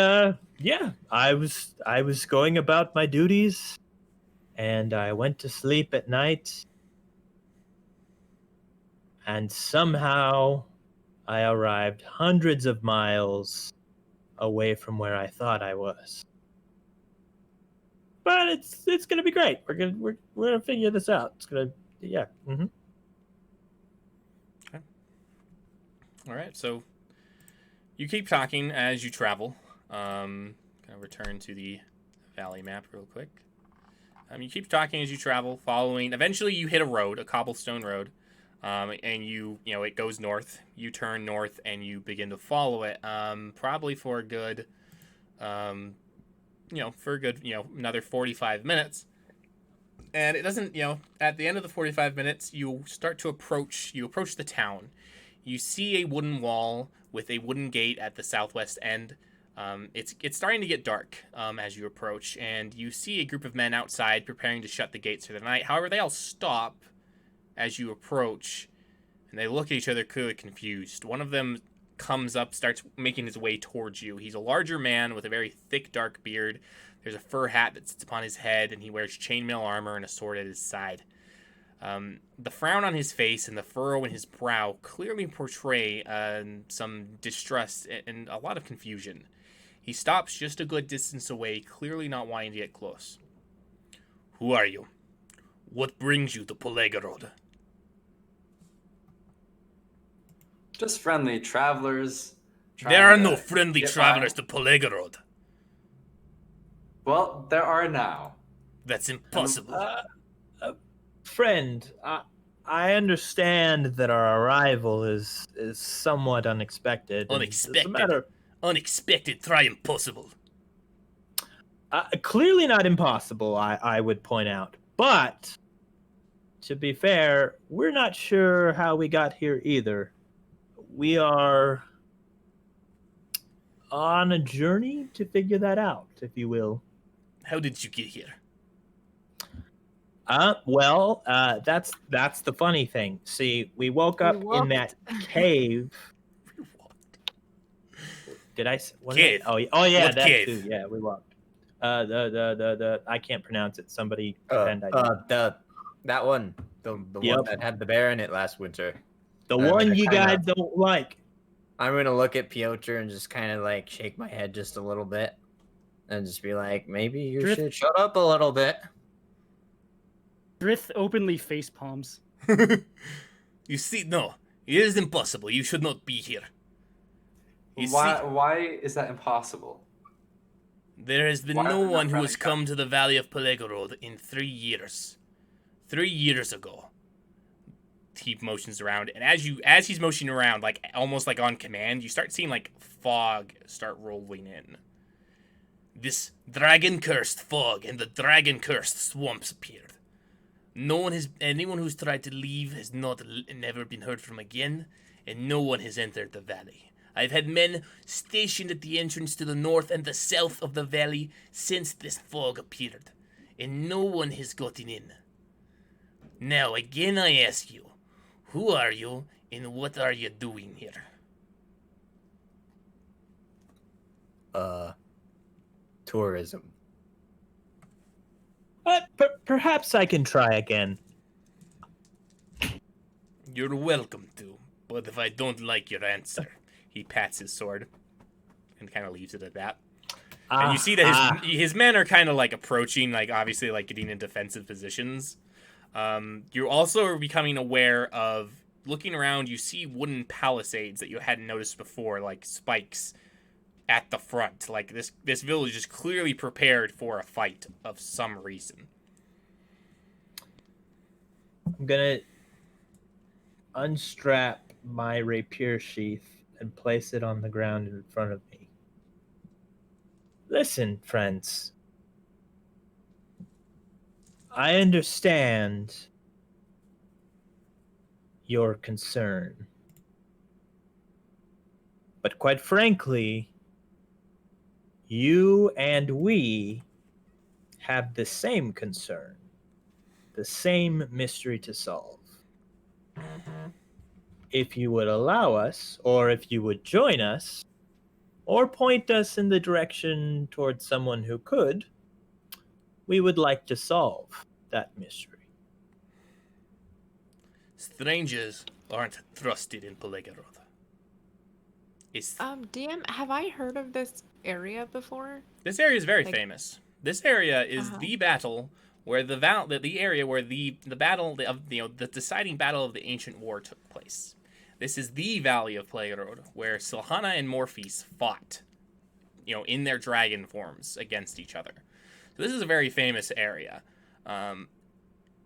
yeah, I was going about my duties, and I went to sleep at night, and somehow I arrived hundreds of miles away from where I thought I was. But it's gonna be great. We're gonna figure this out. It's gonna Mm-hmm. All right, so you keep talking as you travel. Gonna return to the valley map real quick. You keep talking as you travel, following. Eventually, you hit a road, a cobblestone road, and it goes north. You turn north and you begin to follow it. Probably for a good, another 45 minutes. And it doesn't, at the end of the 45 minutes, you start to approach the town. You see a wooden wall with a wooden gate at the southwest end. It's starting to get dark as you approach, and you see a group of men outside preparing to shut the gates for the night. However, they all stop as you approach, and they look at each other clearly confused. One of them comes up, starts making his way towards you. He's a larger man with a very thick, dark beard. There's a fur hat that sits upon his head, and he wears chainmail armor and a sword at his side. The frown on his face and the furrow in his brow clearly portray some distrust and a lot of confusion. He stops just a good distance away, clearly not wanting to get close. Who are you? What brings you to Polegorod? Just friendly travelers. There are trying no to friendly get travelers by. to Polegorod. Well, there are now. That's impossible. Friend, I understand that our arrival is somewhat unexpected. and as a Unexpected. matter- Unexpected, try impossible. clearly not impossible, I would point out. But to be fair, we're not sure how we got here either. We are on a journey to figure that out, if you will. How did you get here? That's the funny thing. See, we woke up in walked. that cave. Did I? Was Cave. It? Oh yeah, What that cave? too. Yeah, we walked. The I can't pronounce it. Somebody pretend I do. That one, the one Yep. that had the bear in it last winter. The I'm one gonna you kinda- guys don't like. I'm gonna look at Pyotr and just kind of like shake my head just a little bit, and just be like, maybe you Drith- should shut up a little bit. Drith openly face palms. You see, no, it is impossible. You should not be here. Why is that impossible? There has been Why no are we not one who running has come back? to the Valley of Pelegorod in 3 years. 3 years ago. He motions around, and as he's motioning around, like almost like on command, you start seeing like fog start rolling in. This dragon-cursed fog and the dragon-cursed swamps appeared. Anyone who's tried to leave has never been heard from again, and no one has entered the valley. I've had men stationed at the entrance to the north and the south of the valley since this fog appeared, and no one has gotten in. Now, again I ask you, who are you, and what are you doing here? Tourism. Perhaps I can try again. You're welcome to, but if I don't like your answer, he pats his sword and kind of leaves it at that. And you see that his men are kind of like approaching, like obviously like getting in defensive positions. You also are becoming aware of looking around. You see wooden palisades that you hadn't noticed before, like spikes at the front. Like this village is clearly prepared for a fight of some reason. I'm gonna unstrap my rapier sheath and place it on the ground in front of me. Listen, friends. I understand your concern. But quite frankly, you and we have the same concern, the same mystery to solve. If you would allow us, or if you would join us, or point us in the direction towards someone who could, we would like to solve that mystery. Strangers aren't trusted in Pelegorod. DM, have I heard of this area before? This area is very Like- famous. This area is the battle where the area where the battle of the deciding battle of the ancient war took place. This is the Valley of Pelegorod, where Zhelaniye and Morpheus fought, in their dragon forms against each other. So this is a very famous area. And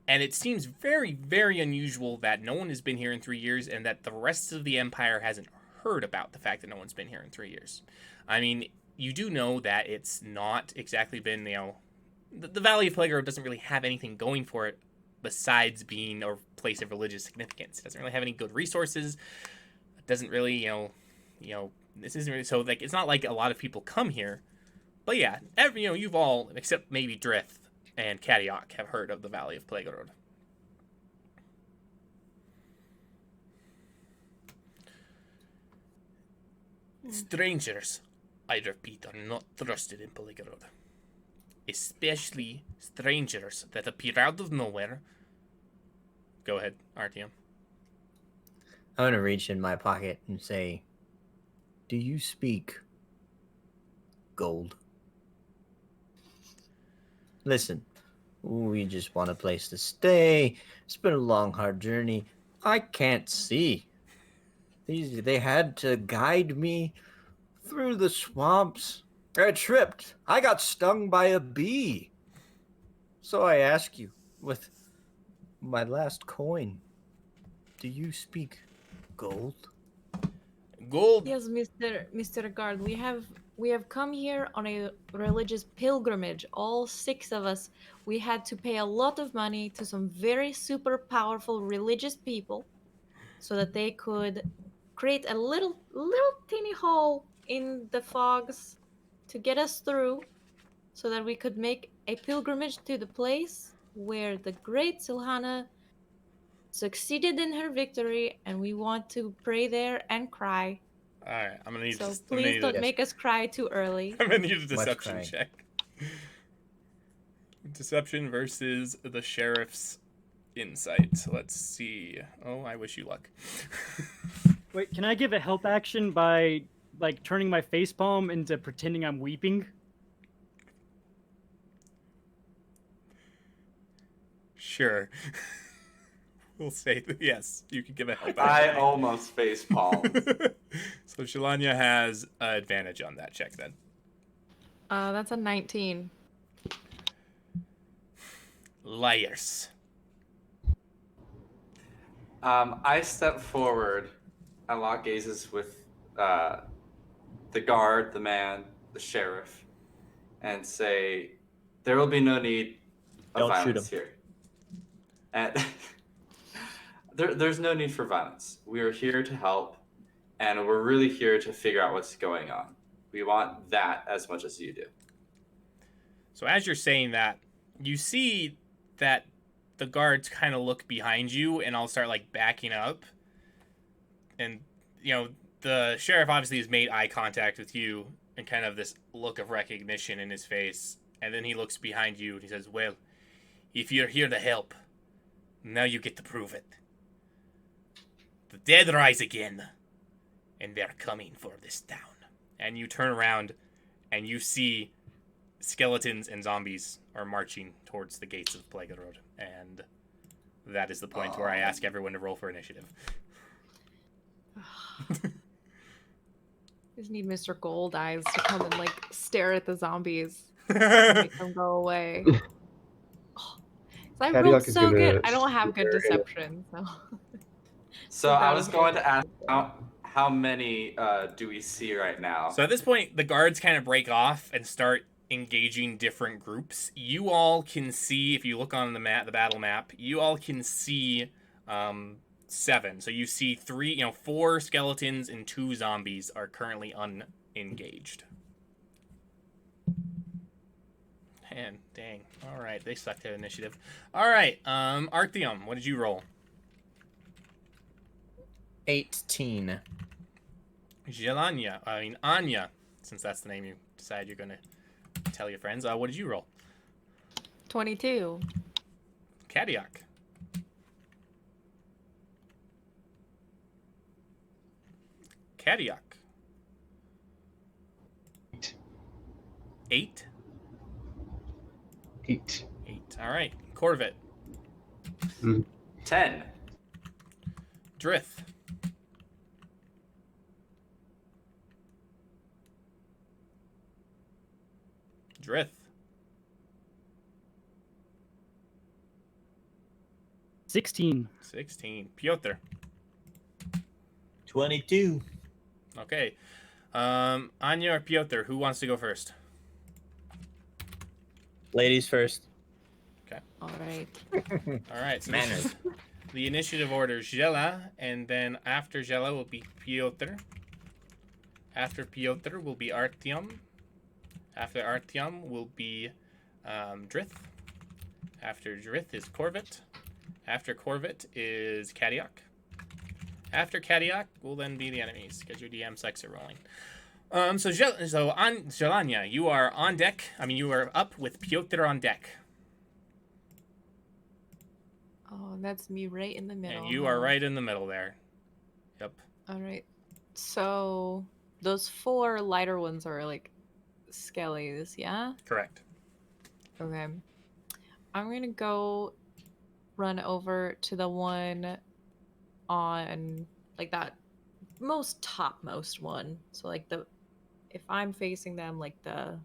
it seems very, very unusual that no one has been here in 3 years and that the rest of the Empire hasn't heard about the fact that no one's been here in 3 years. I mean, you do know that it's not exactly been, the Valley of Pelegorod doesn't really have anything going for it besides being a place of religious significance. It doesn't really have any good resources. It doesn't really, this isn't really, so like, it's not like a lot of people come here. But yeah, you've all, except maybe Drith and Kadiock, have heard of the Valley of Pelegorod. Strangers, I repeat, are not trusted in Pelegorod. Especially strangers that appear out of nowhere. Go ahead, Artyom. I'm gonna reach in my pocket and say, "Do you speak gold?" Listen, we just want a place to stay. It's been a long, hard journey. I can't see. They had to guide me through the swamps. I tripped. I got stung by a bee. So I ask you, with my last coin, do you speak gold? Gold. Yes, Mr. Guard, we have come here on a religious pilgrimage. All 6 of us. We had to pay a lot of money to some very super powerful religious people so that they could create a little teeny hole in the fogs to get us through so that we could make a pilgrimage to the place where the great Zhelaniye succeeded in her victory, and we want to pray there and cry. All right, I'm gonna need. So please don't make us cry too early. I'm gonna need a Much deception crying. check. Deception versus the sheriff's insight. Let's see. Oh, I wish you luck. Wait, can I give a help action by like turning my facepalm into pretending I'm weeping? Sure. We'll say yes. You can give a help. I almost face palmed. So Zhelaniye has advantage on that check then. That's a 19. Liars. I step forward. I lock gazes with the guard, the man, the sheriff, and say, "There will be no need of Don't shoot violence here." And there's no need for violence. We are here to help, and we're really here to figure out what's going on. We want that as much as you do. So as you're saying that, you see that the guards kind of look behind you and I'll start like backing up. And, you know, the sheriff obviously has made eye contact with you and kind of this look of recognition in his face. And then he looks behind you and he says, well, if you're here to help, now you get to prove it. The dead rise again, and they're coming for this town. And you turn around and you see skeletons and zombies are marching towards the gates of Plague Road. And that is the point where I ask everyone to roll for initiative. Just need Mr. Gold Eyes to come and like stare at the zombies, make them go away. I rolled Kadiock is so gonna good. I don't have good stare at- deception, so. So I was going to ask how many do we see right now? So at this point, the guards kind of break off and start engaging different groups. You all can see, if you look on the map, the battle map, you all can see 7. So you see 4 skeletons and 2 zombies are currently unengaged. Man, dang. All right, they sucked at initiative. All right, Artyom, what did you roll? 18. Anya, since that's the name you decide you're gonna tell your friends. What did you roll? 22. Kadiock. Kadiock. 8. 8. 8. All right. Cor Vit. 10. Drith. Drith. 16. 16. Pyotr. 22. Okay. Anya or Pyotr, who wants to go first? Ladies first. All right. All right. So Manners. the initiative order is Zhela, and then after Zhela will be Pyotr. After Pyotr will be Artyom. After Artyom will be Drith. After Drith is Cor Vit. After Cor Vit is Kadiock. After Kadiock will then be the enemies, because your DM sucks at rolling. So on Zhelaniye, you are on deck. You are up with Pyotr on deck. Oh, that's me right in the middle. And you are right in the middle there. Yep. All right. So those 4 lighter ones are like skellies, yeah? Correct. Okay. I'm gonna go run over to the one on like that topmost one. So like if I'm facing them, like the.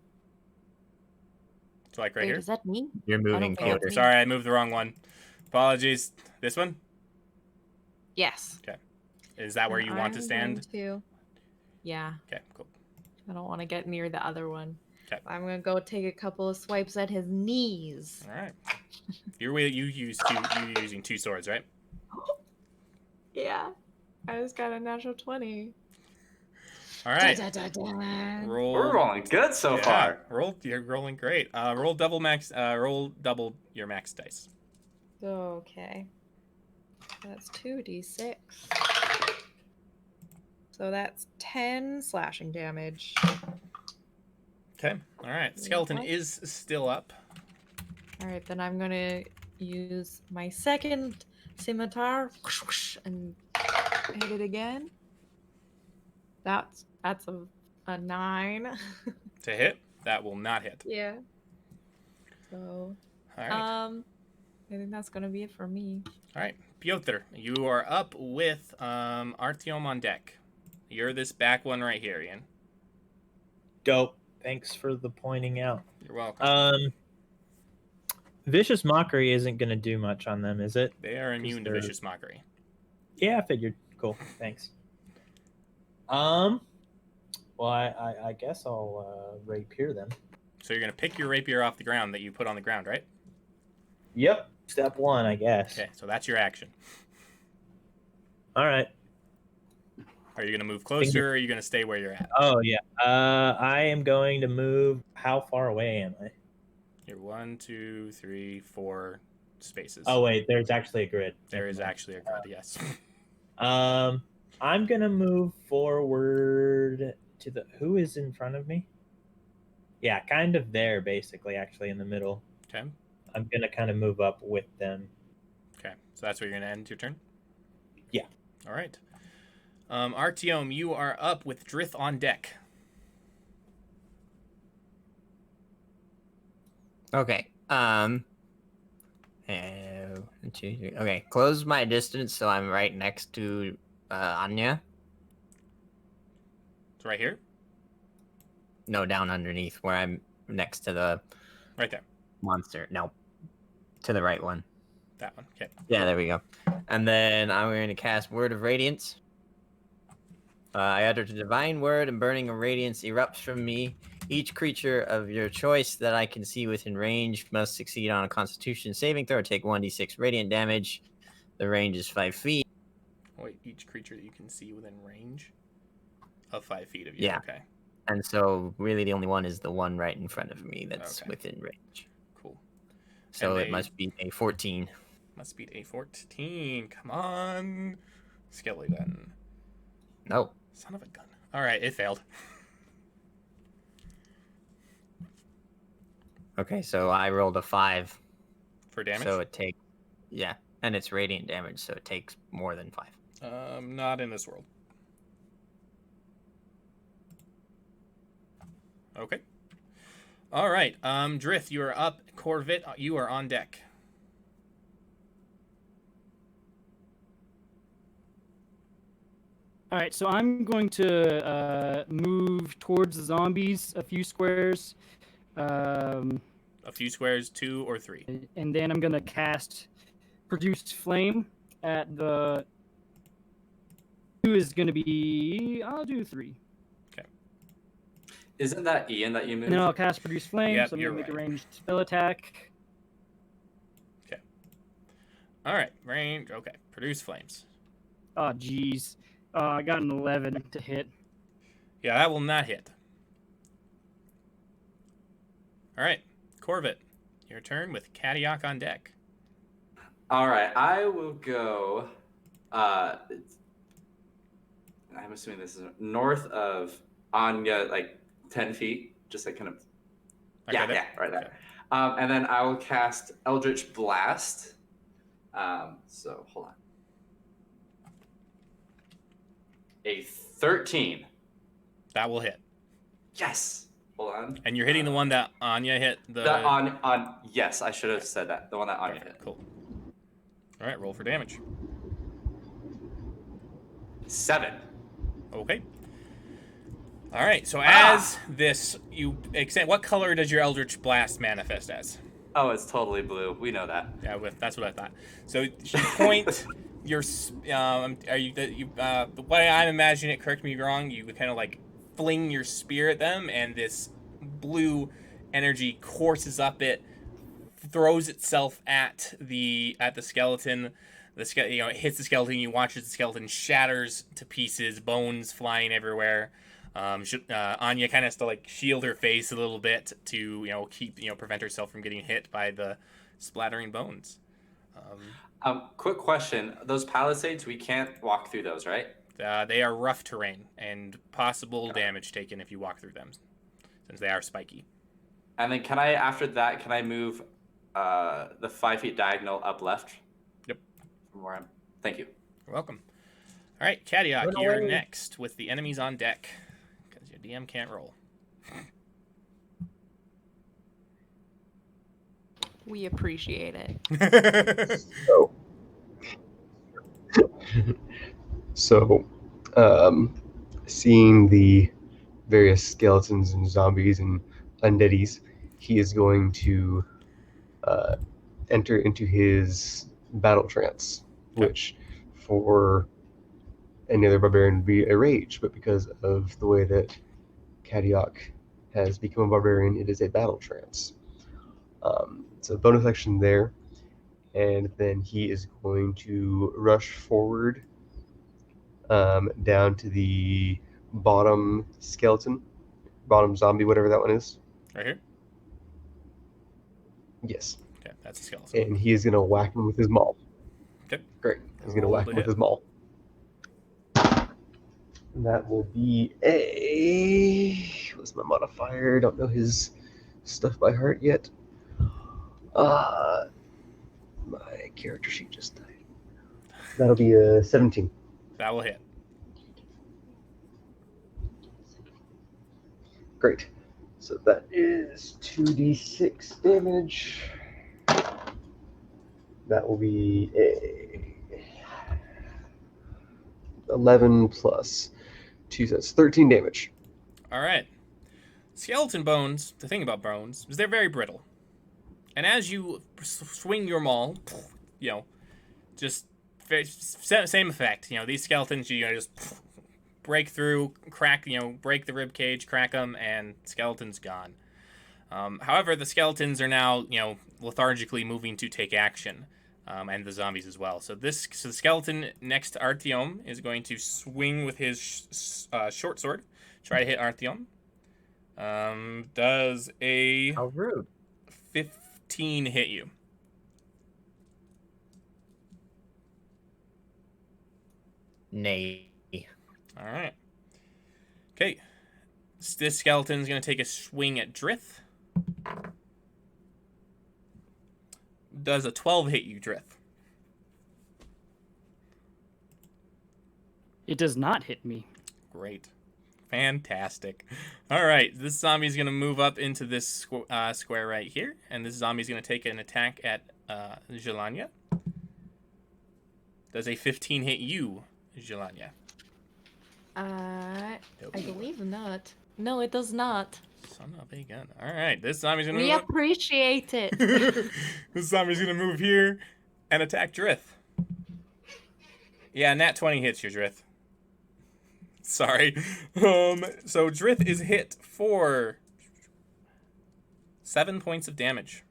So like right Wait, here? is that me? You're moving, think it's Pyotr. me. Sorry, I moved the wrong one. Apologies. This one? Yes. Is that where you want to I'm stand? going to- Yeah. Okay, cool. I don't want to get near the other one. 'Kay. I'm gonna go take a couple of swipes at his knees. All right. You're using 2 swords, right? Yeah. I just got a natural 20. All right. Da-da-da-da. Roll. We're rolling good so Yeah, far. You're rolling great. Roll double your max dice. Okay. That's 2d6. So that's 10 slashing damage. Okay. All right. Skeleton Okay. is still up. All right, then I'm gonna use my second scimitar and hit it again. That's a 9. To hit, that will not hit. Yeah. So All right. I think that's gonna be it for me. All right. Pyotr, you are up with Artyom on deck. You're this back one right here, Ian. Dope. Thanks for the pointing out. You're welcome. Vicious Mockery isn't going to do much on them, is it? They are immune to they're- Vicious Mockery. Yeah, I figured. Cool. Thanks. Well, I guess I'll rapier them. So you're going to pick your rapier off the ground that you put on the ground, right? Yep. Step one, I guess. Okay, so that's your action. All right. Are you going to move closer, or are you going to stay where you're at? Oh, yeah. I am going to move. How far away am I? You're 1, 2, 3, 4 spaces. Oh, wait. There's actually a grid. There is actually a grid, yes. I'm going to move forward to the... Who is in front of me? Yeah, kind of there, basically, actually, in the middle. Okay. I'm going to kind of move up with them. Okay, so that's where you're going to end your turn? Yeah. All right. Artyom, you are up with Drith on deck. Okay. Okay. Close my distance so I'm right next to Anya. It's right here? No, down underneath where I'm next to the Right there. monster. No, to the right one. That one. Okay. Yeah, there we go. And then I'm going to cast Word of Radiance. I utter the divine word, and burning of radiance erupts from me. Each creature of your choice that I can see within range must succeed on a Constitution saving throw or take 1d6 radiant damage. The range is 5 feet. Wait, each creature that you can see within range of 5 feet of you. Yeah. Okay. And so, really, the only one is the one right in front of me that's Okay. within range. Cool. So And it must be a 14. Must beat a 14. Come on. Skeleton. No. Son of a gun. All right, it failed. Okay, so I rolled a 5. For damage? So it takes, yeah, and it's radiant damage, so it takes more than 5. Not in this world. Okay. All right. Drith, you are up. Cor Vit, you are on deck. All right, so I'm going to move towards the zombies a few squares, A few squares, 2 or 3. and then I'm going to cast Produce Flame at the... 2 is going to be... I'll do 3. Isn't that Ian that you moved? And then I'll cast Produce Flame, Yep, so I'm you're going to make right. a ranged spell attack. All right. Range. Okay. Produce flames. Oh, jeez. I got an 11 to hit. Yeah, that will not hit. All right. Cor Vit, your turn with Kadiock on deck. All right, I will go. I'm assuming this is north of Anya, like 10 feet, just like kind of. Like Yeah, right yeah, there? right there. And then I will cast Eldritch Blast. So hold on. A 13. That will hit. Yes. Hold on. And you're hitting the one that Anya hit. That on. Yes, I should have said that. The one that Anya Okay, hit. cool. All right, roll for damage. 7. Okay. All right, so as this, you extend, what color does your Eldritch Blast manifest as? Oh, it's totally blue. We know that. Yeah, that's what I thought. So you point your, the way I'm imagining it, correct me if you're wrong, you kind of like fling your spear at them, and this blue energy courses up it, throws itself at the skeleton. It hits the skeleton. You watch as the skeleton shatters to pieces, bones flying everywhere. Anya kind of has to like shield her face a little bit to prevent herself from getting hit by the splattering bones. Quick question: those palisades, we can't walk through those, right? They are rough terrain and possible damage taken if you walk through them, since they are spiky. And then after that, can I move the 5 feet diagonal up left? Yep. From where I'm. Thank you. You're welcome. All right, Kadiock, Run you're away. next with the enemies on deck, because your DM can't roll. We appreciate it. So, So, seeing the various skeletons and zombies and undeadies, he is going to enter into his battle trance, which for any other barbarian would be a rage, but because of the way that Kadiock has become a barbarian, it is a battle trance. So bonus action there, and then he is going to rush forward down to the bottom skeleton, bottom zombie, whatever that one is. Right here? Yes. Okay, that's a skeleton. And he is going to whack him with his maul. Okay. Great. He's going to Roll whack to him with hit. his maul. That will be a... What's my modifier? Don't know his stuff by heart yet. My character sheet just died. That'll be a 17. That will hit. Great. So that is 2d6 damage. That will be a 11 plus 2, so that's 13 damage. All right. Skeleton bones, the thing about bones, is they're very brittle. And as you swing your maul, just same effect. These skeletons, just break through, crack, break the rib cage, crack them, and skeleton's gone. However, the skeletons are now, lethargically moving to take action, and the zombies as well. So the skeleton next to Artyom is going to swing with his short sword, try to hit Artyom. Does a How rude. 15 hit you? Nay. All right. Okay. This skeleton's going to take a swing at Drith. Does a 12 hit you, Drith? It does not hit me. Great. Fantastic. All right. This zombie's going to move up into this square right here. And this zombie's going to take an attack at Zhelaniye. Does a 15 hit you, Zhelaniye? I believe not. No, it does not. Son of a gun. All right. This zombie's going to We move up. appreciate it. This zombie's going to move here and attack Drith. Yeah, nat 20 hits your Drith. Sorry. So Drith is hit for 7 points of damage.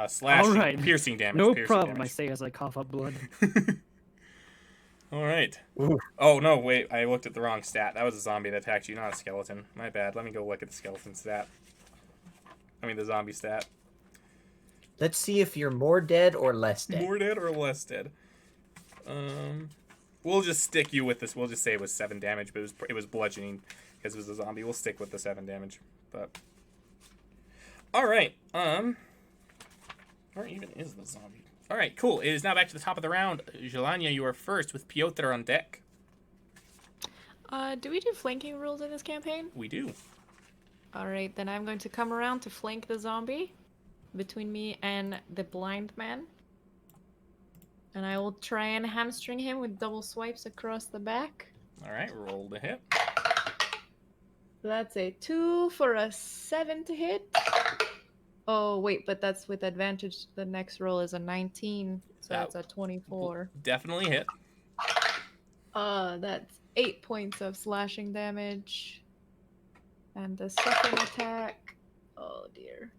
Slash All right. piercing damage. No piercing problem, damage. I say as I cough up blood. All right. Ooh. Oh, no, wait. I looked at the wrong stat. That was a zombie that attacked you, not a skeleton. My bad. Let me go look at the skeleton stat. The zombie stat. Let's see if you're more dead or less dead. More dead or less dead? We'll just stick you with this. We'll just say it was 7 damage, but it was bludgeoning because it was a zombie. We'll stick with the 7 damage. But all right. Where even is the zombie? All right, cool. It is now back to the top of the round. Zhelaniye, you are first with Pyotr on deck. Do we do flanking rules in this campaign? We do. All right, then I'm going to come around to flank the zombie between me and the blind man. And I will try and hamstring him with double swipes across the back. All right, roll the hit. That's a 2 for a 7 to hit. Oh, wait, but that's with advantage. The next roll is a 19, so That that's a 24. Definitely hit. That's 8 points of slashing damage. And the second attack... Oh, dear.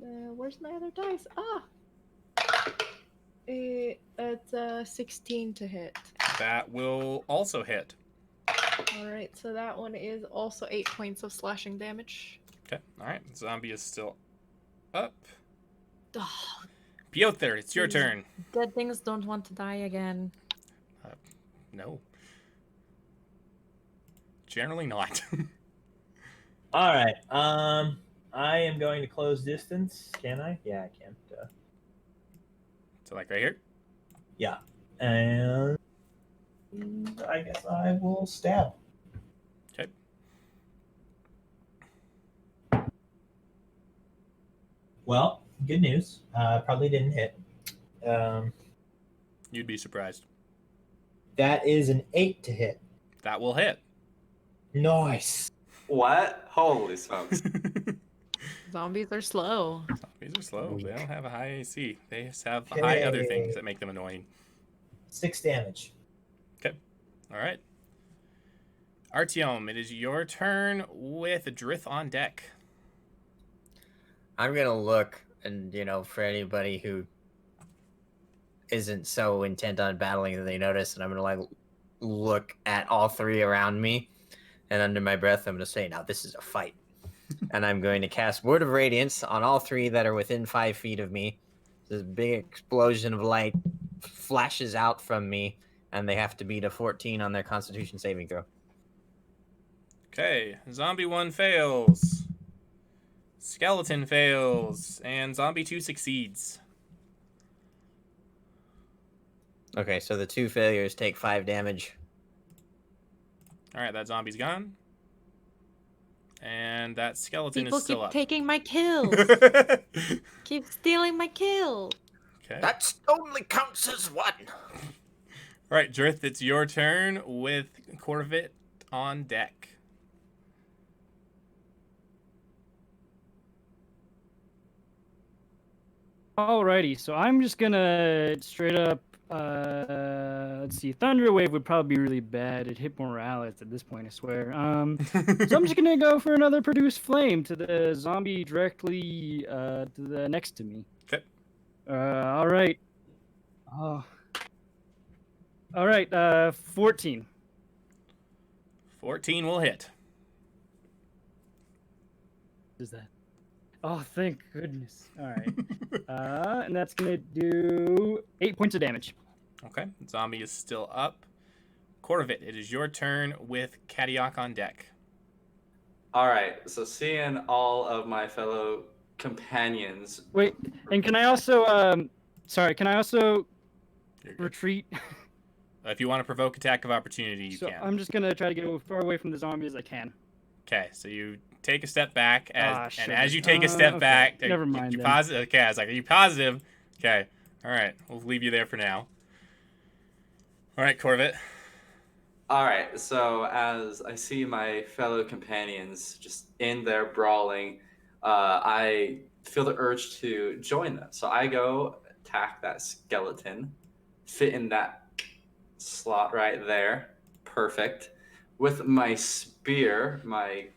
Where's my other dice? It's a 16 to hit. That will also hit. Alright, so that one is also 8 points of slashing damage. Okay. All right. Zombie is still up. Ugh, Pyotr, it's your Please. turn. dead things don't want to die again. No. Generally not. All right. I am going to close distance. Can I? Yeah, I can. So like right here? Yeah. And I guess I will stab. Okay. Well, good news. Probably didn't hit. You'd be surprised. That is an 8 to hit. That will hit. Nice. What? Holy smokes. Zombies are slow. Zombies are slow. They don't have a high AC. They just have high other things Okay. that make them annoying. 6 damage. All right. Artyom, it is your turn with Drith on deck. I'm gonna look, and for anybody who isn't so intent on battling that they notice, and I'm gonna look at all three around me, and under my breath, I'm gonna say, "Now this is a fight," and I'm going to cast Word of Radiance on all three that are within 5 feet of me. This big explosion of light flashes out from me, and they have to beat a 14 on their Constitution saving throw. Okay, Zombie 1 fails. Skeleton fails. And Zombie 2 succeeds. Okay, so the 2 failures take 5 damage. Alright, that zombie's gone. And that skeleton People is still keep up. taking my kills. Keep stealing my kill. Okay. That only counts as 1. Alright, Drith, it's your turn with Cor Vit on deck. Alrighty, so I'm just gonna straight up, let's see, Thunder Wave would probably be really bad. It'd hit Morales at this point, I swear. So I'm just gonna go for another Produce Flame to the zombie directly to the next to me. Okay. Alright. Oh. Alright, 14. 14 will hit. What is that? Oh, thank goodness. Alright. And that's gonna do 8 points of damage. Okay, zombie is still up. Cor Vit, it is your turn with Kadiock on deck. All right, so seeing all of my fellow companions. Wait, and can I also, can I also You're good. retreat? If you want to provoke attack of opportunity, you So can. I'm just gonna try to get as far away from the zombie as I can. Okay, so you take a step back, and shit. as you take a step Okay, back, never mind You then. positive? Okay, I was like, are you positive? Okay, all right, we'll leave you there for now. All right, Cor Vit. All right, so as I see my fellow companions just in there brawling, I feel the urge to join them. So I go attack that skeleton, fit in that slot right there, perfect. With my spear, my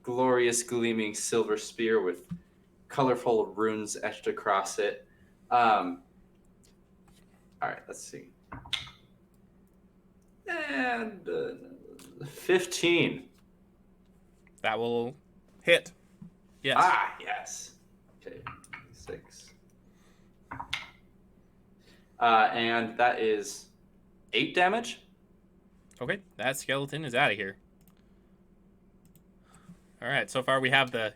glorious gleaming silver spear with colorful runes etched across it. All right, let's see. And 15. That will hit. Yes. Ah, yes. Okay, 6. And that is 8 damage. Okay, that skeleton is out of here. All right, so far we have the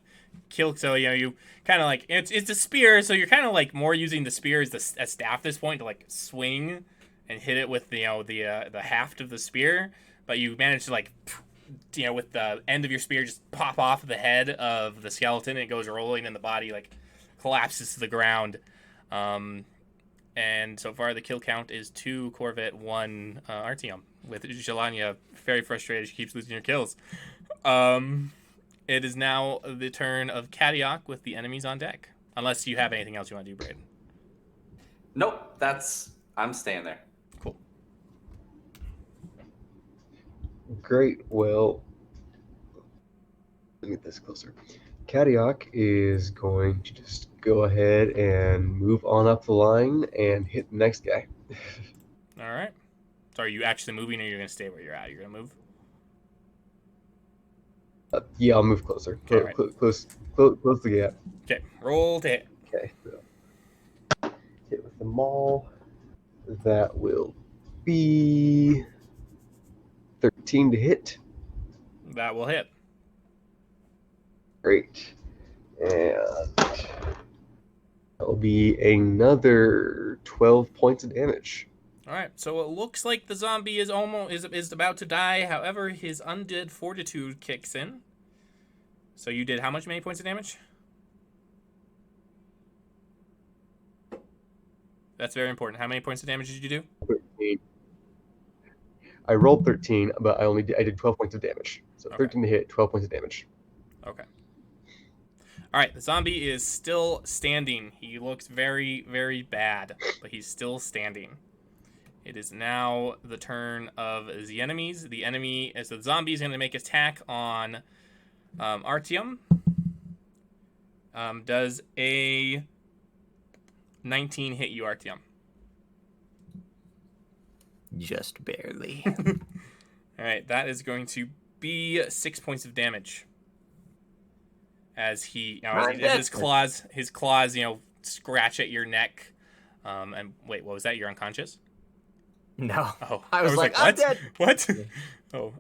kill. So you kind of like it's a spear, so you're kind of like more using the spear as a staff at this point to like swing and hit it with the haft of the spear. But you manage to with the end of your spear just pop off the head of the skeleton, and it goes rolling, and the body like collapses to the ground. And so far the kill count is 2 Cor Vit, 1 Artyom. With Zhelaniye very frustrated, she keeps losing her kills. It is now the turn of Kadiock with the enemies on deck. Unless you have anything else you want to do, Braden. Nope, I'm staying there. Cool. Great. Well, let me get this closer. Kadiock is going to just go ahead and move on up the line and hit the next guy. All right. So are you actually moving, or you're going to stay where you're at? You're going to move? Yeah, I'll move closer. All right. Close the gap. Okay, roll to hit. Okay. So hit with the maul. That will be 13 to hit. That will hit. Great. And that'll be another 12 points of damage. All right, so it looks like the zombie is about to die. However, his undead fortitude kicks in. So you did how many points of damage? That's very important. How many points of damage did you do? 13. I rolled 13, but I did 12 points of damage. So Okay. 13 to hit, 12 points of damage. Okay. All right, the zombie is still standing. He looks very, very bad, but he's still standing. It is now the turn of the enemies. The zombie is going to make attack on Artyom. Does a 19 hit you, Artyom? Just barely. All right, that is going to be 6 points of damage. As his claws, scratch at your neck. And wait, what was that? You're unconscious? No. Oh, I was like, what? I'm dead. What? Oh,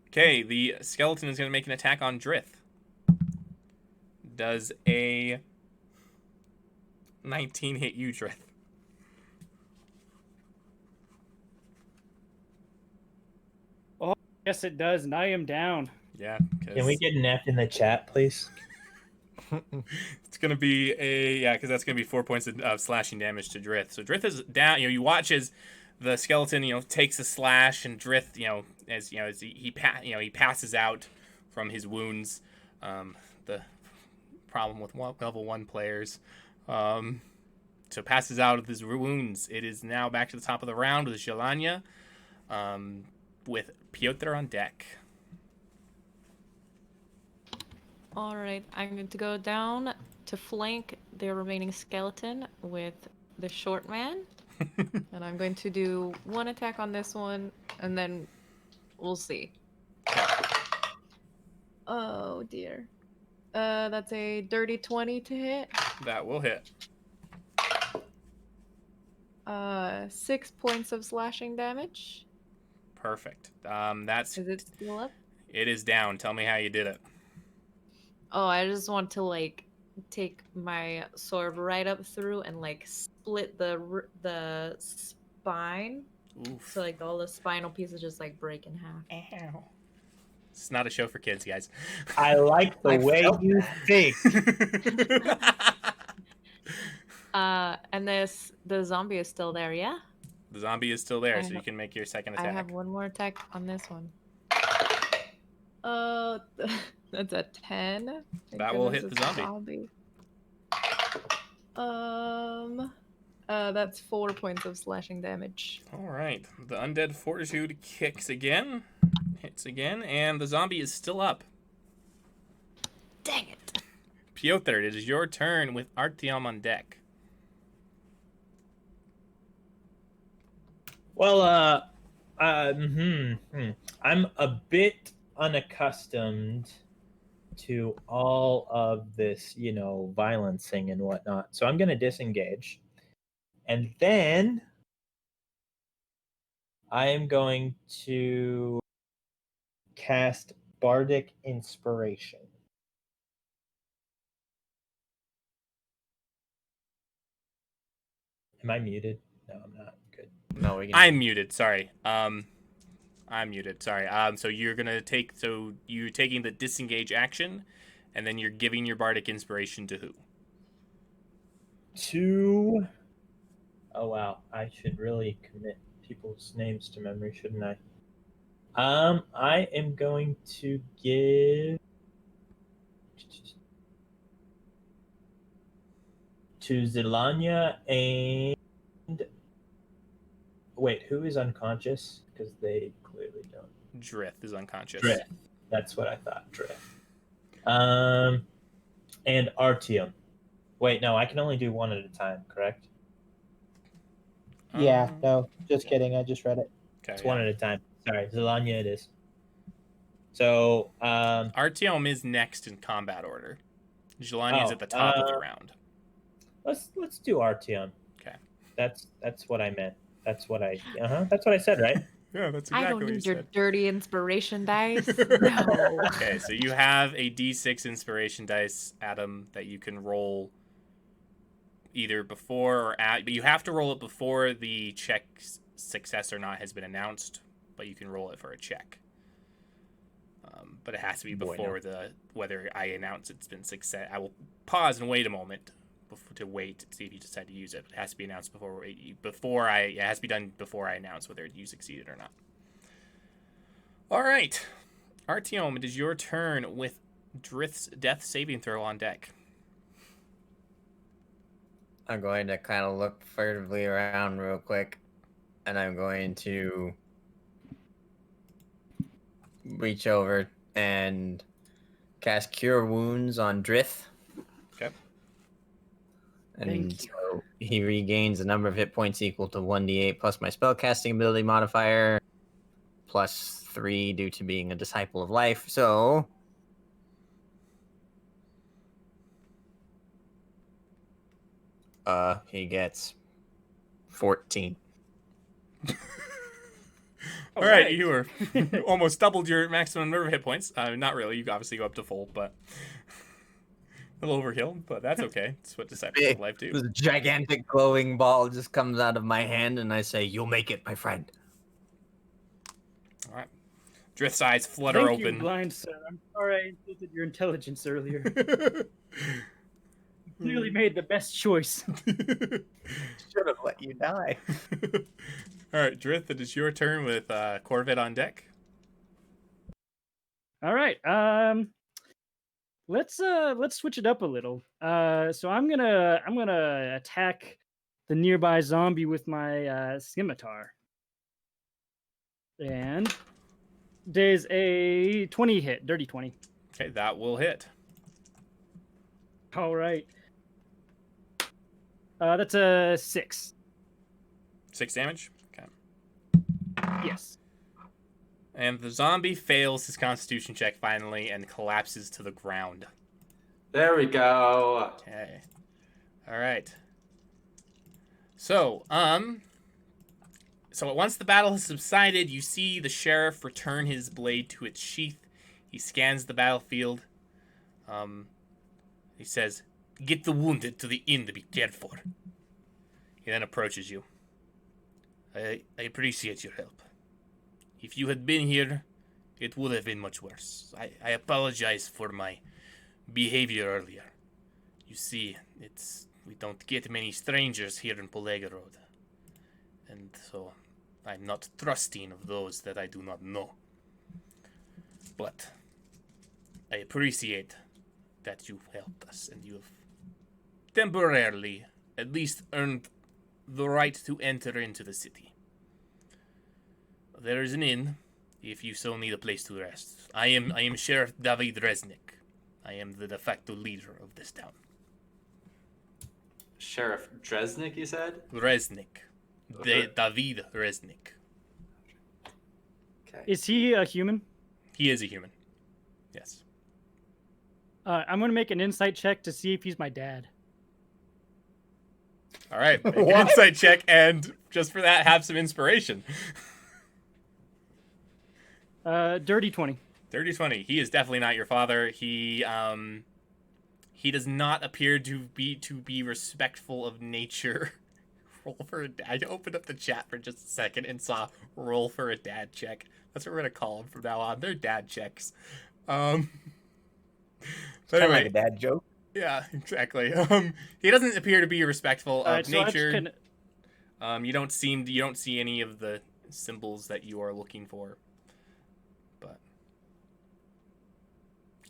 okay, the skeleton is going to make an attack on Drith. Does a 19 hit you, Drith? Yes, it does, and I am down. Yeah. Can we get an F in the chat, please? It's going to be because that's going to be 4 points of slashing damage to Drith. So Drith is down. You watch as the skeleton, takes a slash, and Drith, as he passes out from his wounds. The problem with level 1 players. So passes out of his wounds. It is now back to the top of the round with Zhelaniye, with Pyotr on deck. All right, I'm going to go down to flank the remaining skeleton with the short man. And I'm going to do one attack on this one, and then we'll see. Oh, dear. That's a dirty 20 to hit. That will hit. 6 points of slashing damage. Perfect. Is it still up? It is down. Tell me how you did it. Oh, I just want to take my sword right up through and split the spine. Oof. So all the spinal pieces just break in half. Ow. It's not a show for kids, guys. I like the way you think. And the zombie is still there, yeah? The zombie is still there, so you can make your second attack. I have one more attack on this one. That's a 10. Thank That will goodness hit the it's a zombie. That's 4 points of slashing damage. All right. The undead fortitude hits again, and the zombie is still up. Dang it. Pyotr, it is your turn with Artyom on deck. Well, I'm a bit unaccustomed to all of this, violencing and whatnot. So I'm going to disengage. And then I am going to cast Bardic Inspiration. Am I muted? No, I'm not. Good. No, we can. I'm muted. Sorry. I'm muted. Sorry. So you're taking the disengage action, and then you're giving your bardic inspiration to who? To. Oh wow! I should really commit people's names to memory, shouldn't I? I am going to give to Zhelaniye and wait, who is unconscious? Because they clearly don't. Drith is unconscious. Drith. That's what I thought. Drith. And Artyom. Wait, no, I can only do one at a time, correct? Yeah, no, just kidding. I just read it. Okay, It's one at a time. Sorry, Zhelaniye it is. So, Artyom is next in combat order. Zhelaniye is at the top of the round. let's do Artyom. Okay. That's what I meant. That's what I said, right? Yeah, that's I exactly don't what you need your said. dirty inspiration dice. No. Okay, so you have a D6 inspiration dice, Adam, that you can roll either before or at, but you have to roll it before the check success or not has been announced, but you can roll it for a check. But it has to be before whether I announce it's been success. I will pause and wait a moment to wait to see if you decide to use it. It has to be announced it has to be done before I announce whether you succeeded or not. All right, Artyom, it is your turn with Drith's death saving throw on deck. I'm going to kind of look furtively around real quick, and I'm going to reach over and cast Cure Wounds on Drith. Okay. And so he regains a number of hit points equal to 1d8 plus my spellcasting ability modifier, plus 3 due to being a Disciple of Life. So he gets 14. All right, you were almost doubled your maximum number of hit points. Not really. You obviously go up to full, but a little overkill. But that's okay. It's what Disciples of Life do. This gigantic glowing ball just comes out of my hand, and I say, "You'll make it, my friend." All right. Drith's eyes flutter Thank open. you, blind sir. I'm sorry I insulted your intelligence earlier. Clearly made the best choice. Should have let you die. All right, Drith, it is your turn with Cor Vit on deck. All right. Let's switch it up a little. So I'm gonna attack the nearby zombie with my scimitar. And there's a 20 hit, dirty 20. Okay, that will hit. All right. That's a 6. 6 damage. Okay. Yes. And the zombie fails his Constitution check finally and collapses to the ground. There we go. Okay. All right. So once the battle has subsided, you see the sheriff return his blade to its sheath. He scans the battlefield. He says, "Get the wounded to the inn to be cared for." He then approaches you. I appreciate your help. If you had been here, it would have been much worse. I apologize for my behavior earlier. You see, we don't get many strangers here in Polegorod. And so I'm not trusting of those that I do not know. But I appreciate that you helped us, and you have temporarily at least earned the right to enter into the city. There is an inn, if you so need a place to rest. I am Sheriff David Reznik. I am the de facto leader of this town. Sheriff Dresnik, you said? Reznik. David Reznik. Okay. Is he a human? He is a human. Yes. I'm gonna make an insight check to see if he's my dad. All right. Make an insight check, and just for that, have some inspiration. Dirty 20. Dirty 20. He is definitely not your father. He does not appear to be respectful of nature. Roll for a dad. I opened up the chat for just a second and saw roll for a dad check. That's what we're gonna call them from now on. They're dad checks. But anyway, like a dad joke. Yeah, exactly. He doesn't appear to be respectful of So nature. You don't see any of the symbols that you are looking for.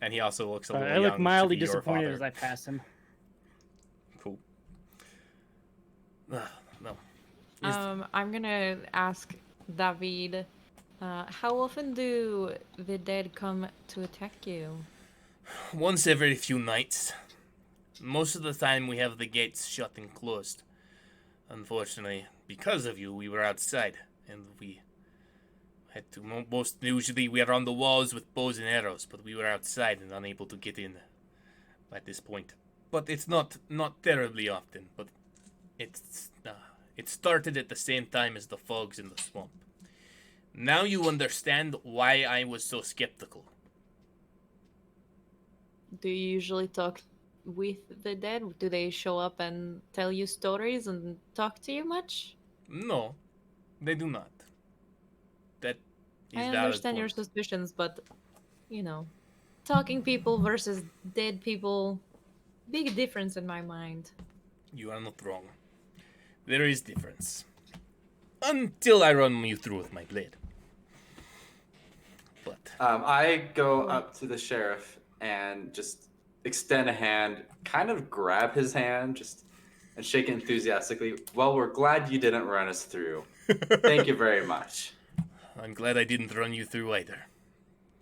And he also looks a little young. I look mildly to be your disappointed father. as I pass him. Cool. No. I'm gonna ask David, how often do the dead come to attack you? Once every few nights. Most of the time we have the gates shut and closed. Unfortunately, because of you, we were outside, and we had to most usually we are on the walls with bows and arrows, but we were outside and unable to get in at this point. But it's not terribly often, but it started at the same time as the fogs in the swamp. Now you understand why I was so skeptical. Do you usually talk with the dead? Do they show up and tell you stories and talk to you much? No, they do not. That is I valid understand your point. suspicions, but, talking people versus dead people, big difference in my mind. You are not wrong. There is difference. Until I run you through with my blade. But I go up to the sheriff and just extend a hand, kind of grab his hand, and shake it enthusiastically. Well, we're glad you didn't run us through. Thank you very much. I'm glad I didn't run you through either.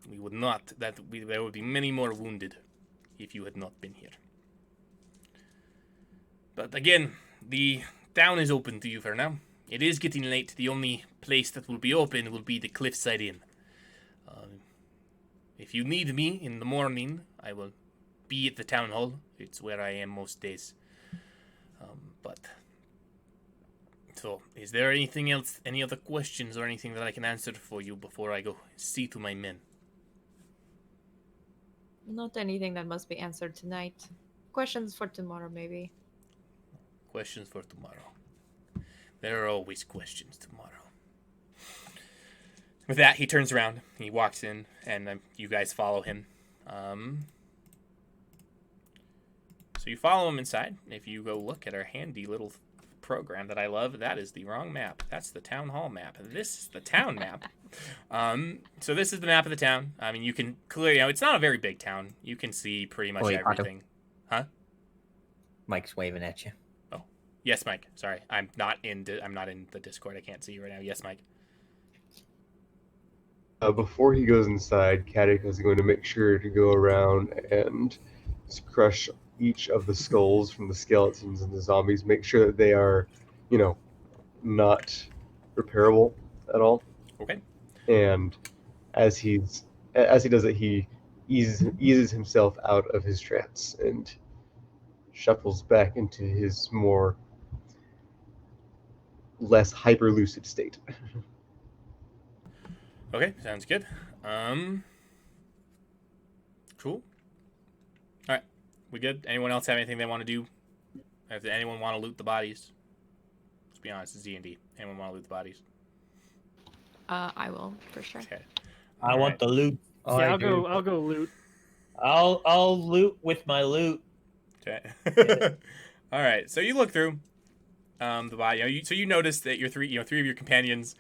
We would not. There would be many more wounded if you had not been here. But again, the town is open to you for now. It is getting late. The only place that will be open will be the Cliffside Inn. If you need me in the morning, I will be at the town hall. It's where I am most days. So, is there anything else, any other questions or anything that I can answer for you before I go see to my men? Not anything that must be answered tonight. Questions for tomorrow, maybe. Questions for tomorrow. There are always questions tomorrow. With that, he turns around, he walks in, and you guys follow him. So you follow him inside. If you go look at our handy little program that I love, that is the wrong map. That's the town hall map. This is the town map. So this is the map of the town. I mean, you can clearly, it's not a very big town. You can see pretty much everything. Huh? Mike's waving at you. Oh, yes, Mike. Sorry, I'm not in the Discord. I can't see you right now. Yes, Mike. Before he goes inside, Kadiock is going to make sure to go around and crush each of the skulls from the skeletons and the zombies. Make sure that they are, not repairable at all. Okay. And as he does it, he eases himself out of his trance and shuffles back into his less hyper lucid state. Okay, sounds good. Cool. All right, we good? Anyone else have anything they want to do? If anyone want to loot the bodies? Let's be honest, it's D&D. Anyone want to loot the bodies? I will for sure. Okay. I want the loot. Yeah, I'll go loot. I'll loot with my loot. Okay. All right. So you look through the body. So you notice that your three of your companions,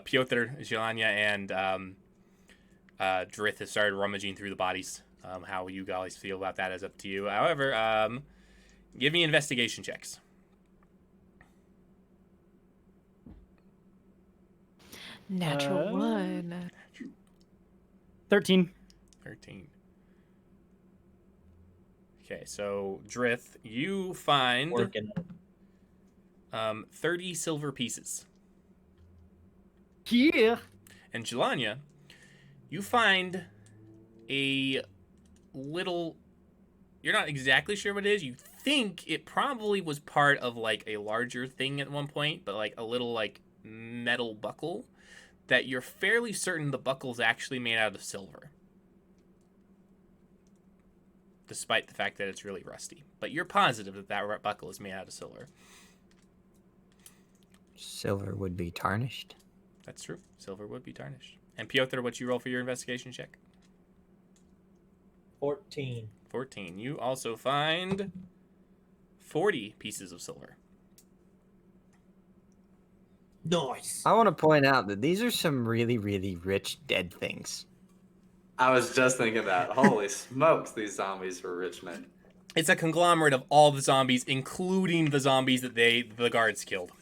Pyotr, Zhelaniye, and Drith, have started rummaging through the bodies. How you guys feel about that is up to you. However, give me investigation checks. Natural one. 13. 13. Okay, so Drith, you find Working. 30 silver pieces. Yeah. And Zhelaniye, you find a little... You're not exactly sure what it is. You think it probably was part of, like, a larger thing at one point, but, like, a little, like, metal buckle that you're fairly certain the buckle's actually made out of silver. Despite the fact that it's really rusty. But you're positive that that buckle is made out of silver. Silver would be tarnished. That's true. Silver would be tarnished. And Pyotr, what'd you roll for your investigation check? 14. 14. You also find 40 pieces of silver. Nice. I want to point out that these are some really, really rich dead things. I was just thinking that. Holy smokes, these zombies were rich men. It's a conglomerate of all the zombies, including the zombies that the guards killed.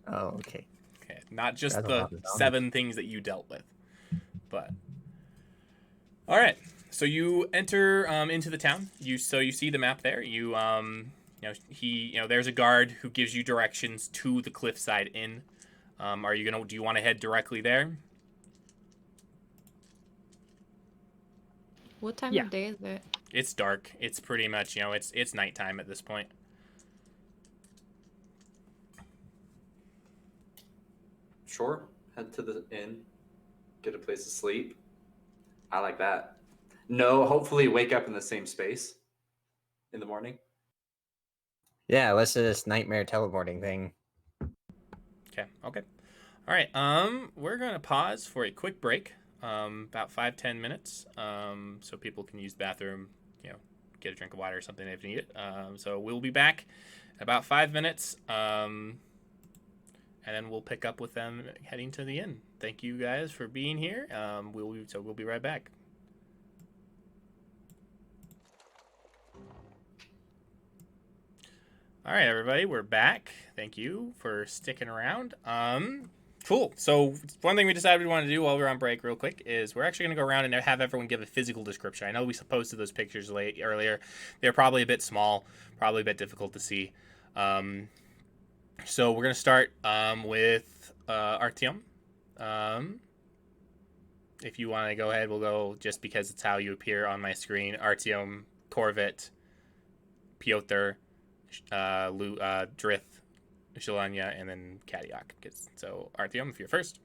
Oh, okay. Okay, not just That's a the lot of zombies. 7 things that you dealt with. But all right, so you enter into the town. You see the map there. There's a guard who gives you directions to the Cliffside Inn. Do you want to head directly there? What time Yeah. of day is it? It's dark. It's pretty much, it's nighttime at this point. Sure, head to the inn, get a place to sleep. I like that. No, hopefully wake up in the same space in the morning. Yeah, let's do this nightmare teleporting thing. Okay. All right. We're gonna pause for a quick break. About 5-10 minutes. So people can use the bathroom, get a drink of water or something if you need it. So we'll be back in about 5 minutes, and then we'll pick up with them heading to the inn. Thank you guys for being here. We'll be right back. All right, everybody, we're back. Thank you for sticking around. Cool. So one thing we decided we wanted to do while we were on break real quick is we're actually going to go around and have everyone give a physical description. I know we posted those pictures earlier. They're probably a bit small, probably a bit difficult to see. So we're going to start with Artyom. If you want to go ahead, we'll go just because it's how you appear on my screen. Artyom, Cor Vit, Pyotr, Drith, Zhelaniye, and then Kadiock. So Artyom, if you're first.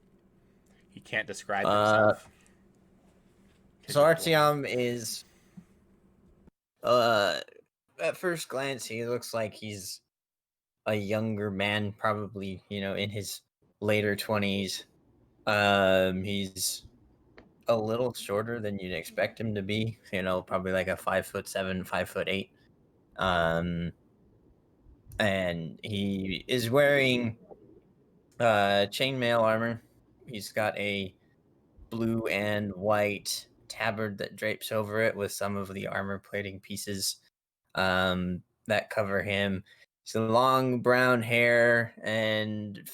He can't describe himself. So Artyom is at first glance he looks like he's a younger man, probably, in his later 20s. He's a little shorter than you'd expect him to be, probably like a 5'7", 5'8". And he is wearing chainmail armor. He's got a blue and white tabard that drapes over it with some of the armor plating pieces that cover him. So long brown hair and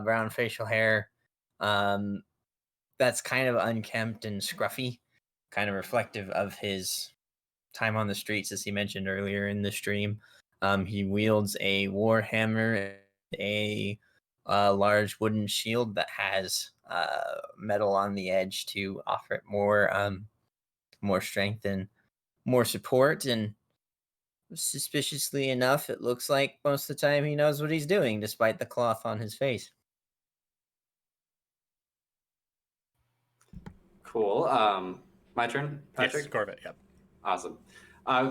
brown facial hair. That's kind of unkempt and scruffy, kind of reflective of his time on the streets, as he mentioned earlier in the stream. He wields a war hammer, a large wooden shield that has metal on the edge to offer it more strength and more support. And suspiciously enough, it looks like most of the time he knows what he's doing, despite the cloth on his face. Cool. My turn, Patrick? Yes, Cor Vit, yep. Awesome.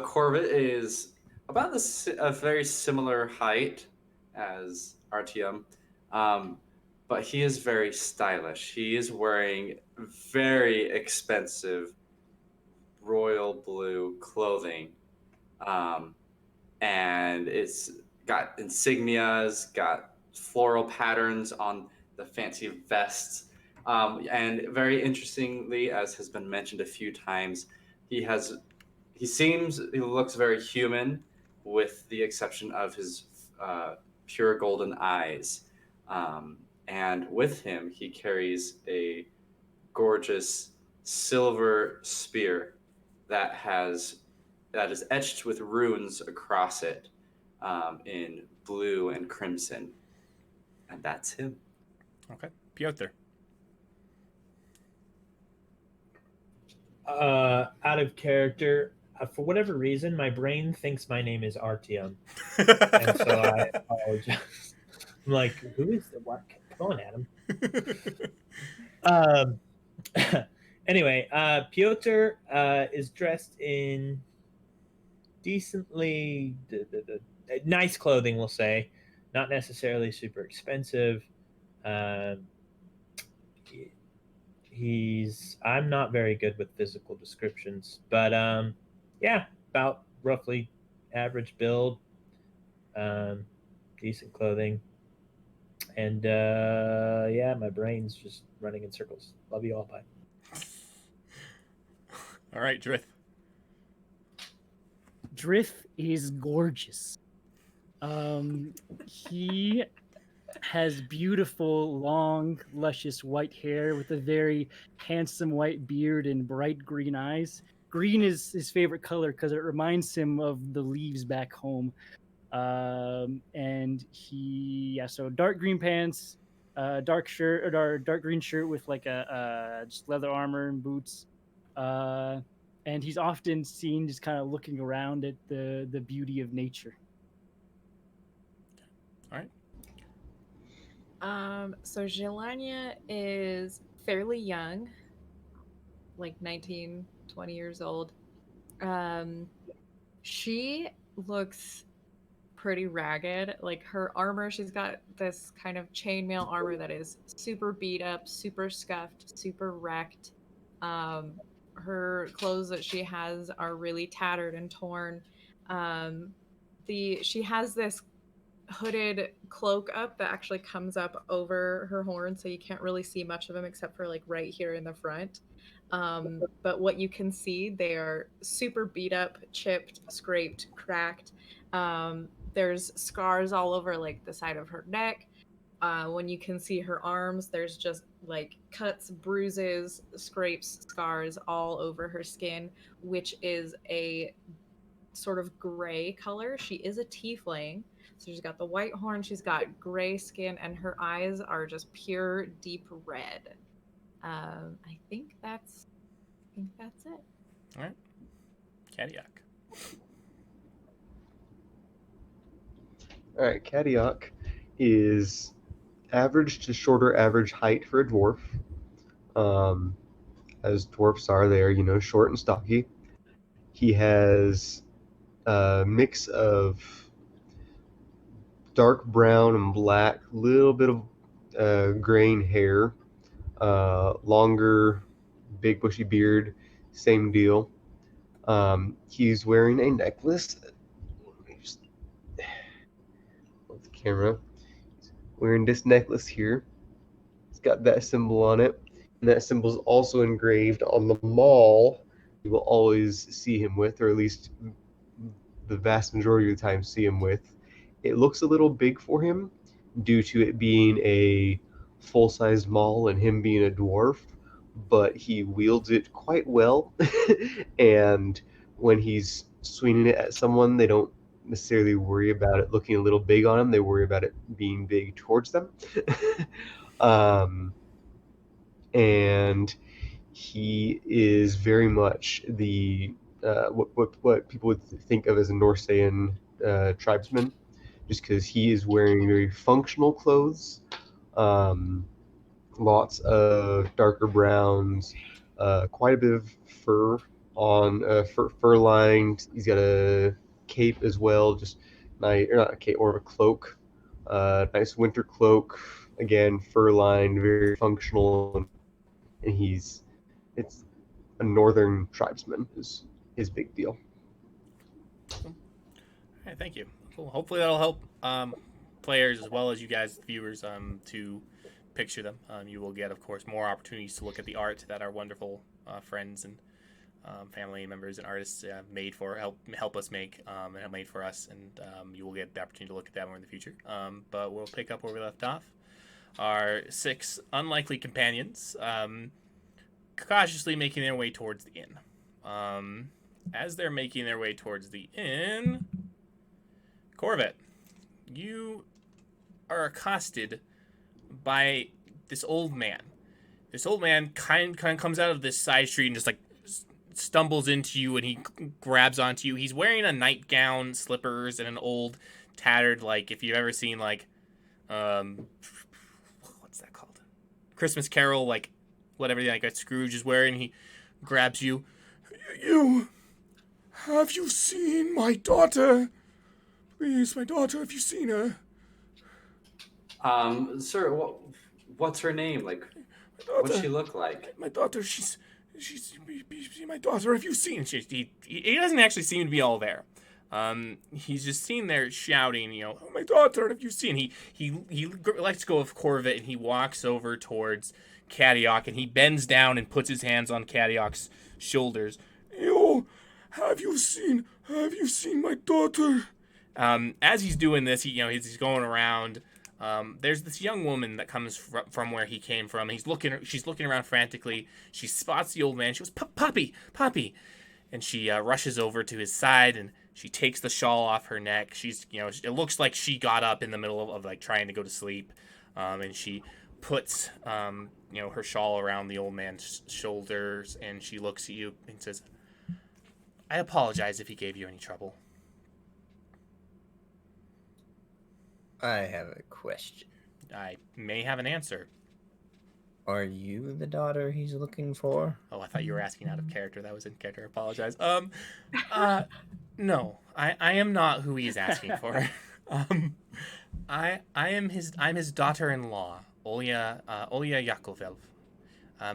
Cor Vit is about a very similar height as Artyom, but he is very stylish. He is wearing very expensive royal blue clothing, and it's got insignias, got floral patterns on the fancy vests, and very interestingly, as has been mentioned a few times, he looks very human, with the exception of his pure golden eyes. And with him, he carries a gorgeous silver spear that is etched with runes across it in blue and crimson. And that's him. Okay. Pyotr. Out of character, for whatever reason, my brain thinks my name is Artyom, and so I apologize. I'm like, who is the what? Come on, Adam. Anyway, Pyotr is dressed in decently nice clothing, we'll say, not necessarily super expensive. I'm not very good with physical descriptions, but yeah, about roughly average build, decent clothing, and yeah, my brain's just running in circles. Love you all, bye. All right, Drith. Drith is gorgeous. He has beautiful, long, luscious white hair with a very handsome white beard and bright green eyes. Green is his favorite color because it reminds him of the leaves back home. And so dark green pants, dark shirt, or dark green shirt with like a just leather armor and boots. And he's often seen just kind of looking around at the beauty of nature. All right. So Zhelaniye is fairly young, like 19, 20 years old. She looks pretty ragged. Like her armor, she's got this kind of chainmail armor that is super beat up, super scuffed, super wrecked. her clothes that she has are really tattered and torn. She has this hooded cloak up that actually comes up over her horn, so you can't really see much of them except for like right here in the front. But what you can see, they are super beat up, chipped, scraped, cracked. There's scars all over like the side of her neck. When you can see her arms, there's just like cuts, bruises, scrapes, scars all over her skin, which is a sort of gray color. She is a tiefling. So she's got the white horn, she's got gray skin, and her eyes are just pure deep red. I think that's it. All right. Kadiock. All right, Kadiock is average to shorter average height for a dwarf. As dwarfs are, they are, short and stocky. He has a mix of dark brown and black, little bit of graying hair, longer, big bushy beard, same deal. He's wearing a necklace. Let me just hold the camera. He's wearing this necklace here. It's got that symbol on it, and that symbol is also engraved on the maul you will always see him with, or at least the vast majority of the time see him with. It looks a little big for him due to it being a full-size maul and him being a dwarf, but he wields it quite well. And when he's swinging it at someone, they don't necessarily worry about it looking a little big on him. They worry about it being big towards them. And he is very much the what people would think of as a Norsean tribesman, just because he is wearing very functional clothes, lots of darker browns, quite a bit of fur on fur lined. He's got a cape as well, just nice, or not a cape, or a cloak, nice winter cloak, again fur lined, very functional, and it's a northern tribesman is his big deal. All right, thank you. Cool. Hopefully that'll help players as well as you guys, viewers, to picture them. You will get, of course, more opportunities to look at the art that our wonderful friends and family members and artists made for help us make and have made for us, and you will get the opportunity to look at that more in the future. But we'll pick up where we left off. Our 6 unlikely companions cautiously making their way towards the inn. As they're making their way towards the inn, Cor Vit, you are accosted by this old man. This old man kind of comes out of this side street and just like stumbles into you, and he grabs onto you. He's wearing a nightgown, slippers, and an old tattered, like, if you've ever seen like what's that called? Christmas Carol, like whatever, like Scrooge is wearing. He grabs you. Have you seen my daughter? Please, my daughter, have you seen her? Sir, what's her name? Like, what's she look like? My daughter, she's my daughter. Have you seen? He doesn't actually seem to be all there. He's just seen there shouting, Oh, my daughter, have you seen? He lets go of Cor Vit, and he walks over towards Kadiock, and he bends down and puts his hands on Kadiock's shoulders. Have you seen my daughter? As he's doing this, he's going around. There's this young woman that comes from where he came from. She's looking around frantically. She spots the old man. She goes, Poppy, and she rushes over to his side, and she takes the shawl off her neck. It looks like she got up in the middle of like trying to go to sleep, and she puts her shawl around the old man's shoulders, and she looks at you and says, I apologize if he gave you any trouble. I have a question. I may have an answer. Are you the daughter he's looking for? Oh, I thought you were asking out of character. That was in character. I apologize. No, I am not who he's asking for. I'm his daughter-in-law, Olya Yakovlev.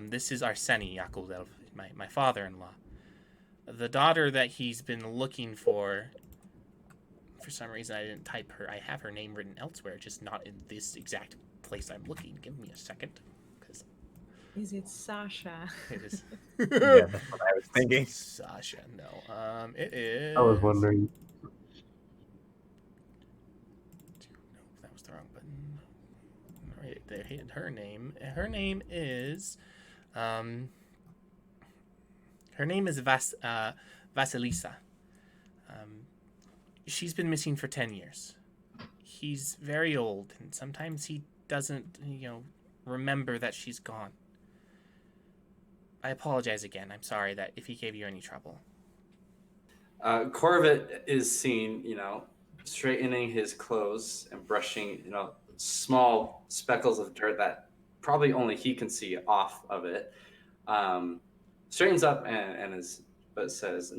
This is Arseny Yakovlev, my father-in-law. The daughter that he's been looking for some reason I didn't type her. I have her name written elsewhere, just not in this exact place I'm looking. Give me a second. Because Is it Sasha? it is. Yeah, that's what I was thinking. Sasha, no. It is. I was wondering. No, that was the wrong button. All right, they hit her name. Her name is, her name is Vasilisa. She's been missing for 10 years. He's very old, and sometimes he doesn't, remember that she's gone. I apologize again. I'm sorry that if he gave you any trouble. Cor Vit is seen, straightening his clothes and brushing, small speckles of dirt that probably only he can see off of it. Straightens up but says,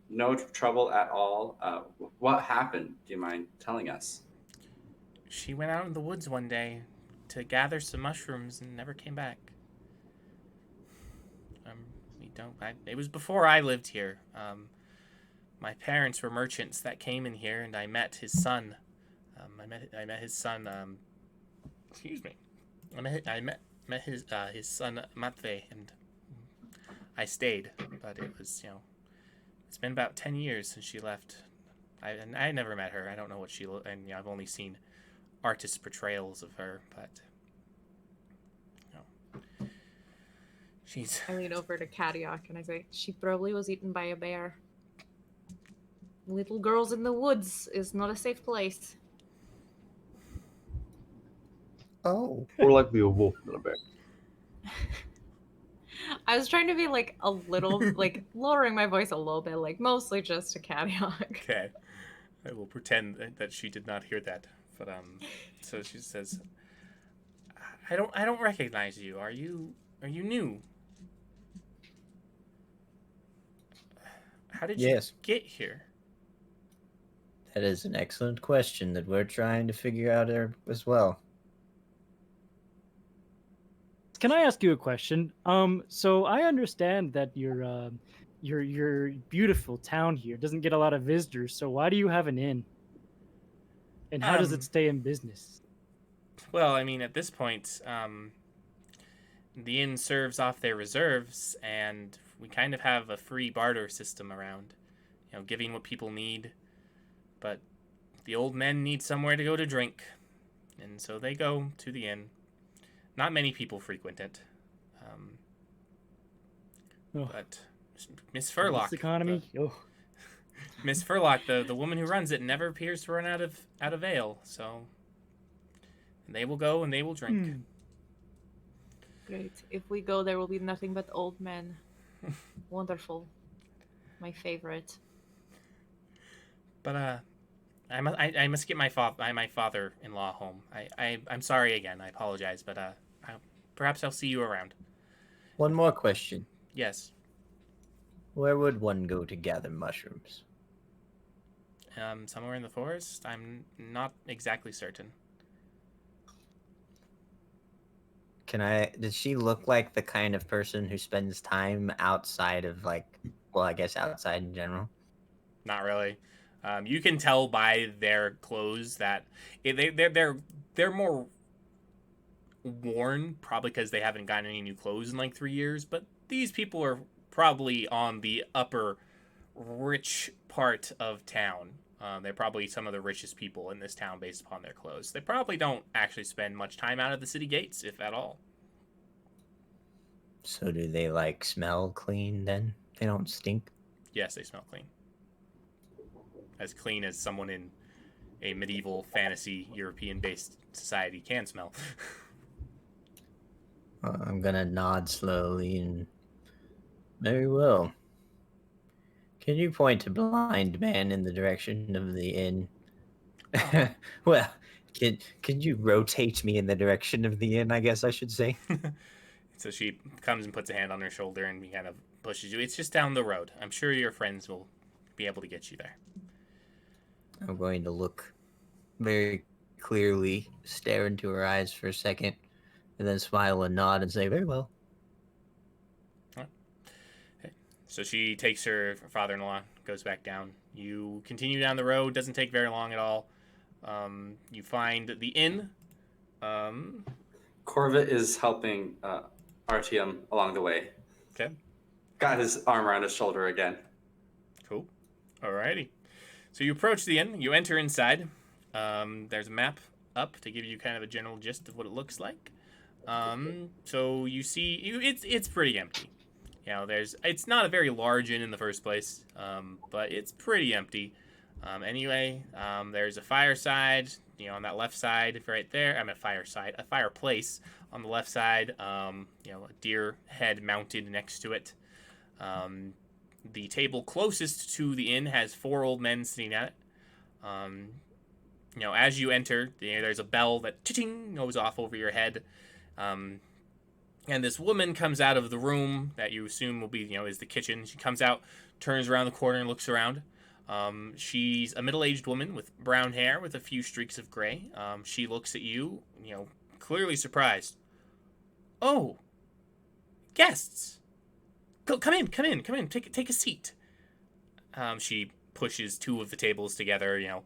no trouble at all. What happened? Do you mind telling us? She went out in the woods one day to gather some mushrooms and never came back. It was before I lived here. My parents were merchants that came in here, and I met his son. I met his son. Excuse me. I met his son Matvey, and I stayed. But it was it's been about 10 years since she left. I never met her. I don't know what she looked, and I've only seen artist portrayals of her, but she's. I lean over to Kadiock and I say, she probably was eaten by a bear. Little girls in the woods is not a safe place. Oh. More likely a wolf than a bear. I was trying to be like a little, like lowering my voice a little bit, like mostly just to Kadiock. Okay. I will pretend that she did not hear that. But so she says, I don't recognize you. Are you new? How did you get here? That is an excellent question that we're trying to figure out as well. Can I ask you a question? So I understand that your beautiful town here doesn't get a lot of visitors. So why do you have an inn? And how does it stay in business? Well, I mean, at this point, the inn serves off their reserves, and we kind of have a free barter system around, giving what people need. But the old men need somewhere to go to drink, and so they go to the inn. Not many people frequent it. But Miss Furlock, This economy. Miss Furlock, the woman who runs it, never appears to run out of ale. So they will go and they will drink. Great. If we go, there will be nothing but old men. Wonderful. My favorite. But I must get my father-in-law home. I'm sorry again. I apologize, but perhaps I'll see you around. One more question. Yes. Where would one go to gather mushrooms? Somewhere in the forest. I'm not exactly certain. Does she look like the kind of person who spends time outside of I guess outside in general? Not really. You can tell by their clothes that they're more worn, probably because they haven't gotten any new clothes in like 3 years. But these people are probably on the upper rich part of town. They're probably some of the richest people in this town based upon their clothes. They probably don't actually spend much time out of the city gates, if at all. So do they smell clean then? They don't stink? Yes, they smell clean. As clean as someone in a medieval fantasy European-based society can smell. I'm gonna nod slowly and very well. Can you point a blind man in the direction of the inn? Well, can you rotate me in the direction of the inn, I guess I should say? So she comes and puts a hand on her shoulder and kind of pushes you. It's just down the road. I'm sure your friends will be able to get you there. I'm going to look very clearly, stare into her eyes for a second, and then smile and nod and say, very well. So she takes her father-in-law, goes back down. You continue down the road. Doesn't take very long at all. You find the inn. Cor Vit is helping Artyom along the way. Okay. Got his arm around his shoulder again. Cool. Alrighty. So you approach the inn. You enter inside. There's a map up to give you kind of a general gist of what it looks like. So you see, it's pretty empty. You know, it's not a very large inn in the first place, but it's pretty empty. Anyway, there's a fireside, you know, on that left side right there. A fireplace on the left side. You know, a deer head mounted next to it. The table closest to the inn has 4 old men sitting at it. You know, as you enter, there's a bell that ching goes off over your head. And this woman comes out of the room that you assume will be, you know, is the kitchen. She comes out, turns around the corner, and looks around. She's a middle-aged woman with brown hair with a few streaks of gray. She looks at you, you know, clearly surprised. Oh, guests. Come in. Take a seat. She pushes 2 of the tables together, you know,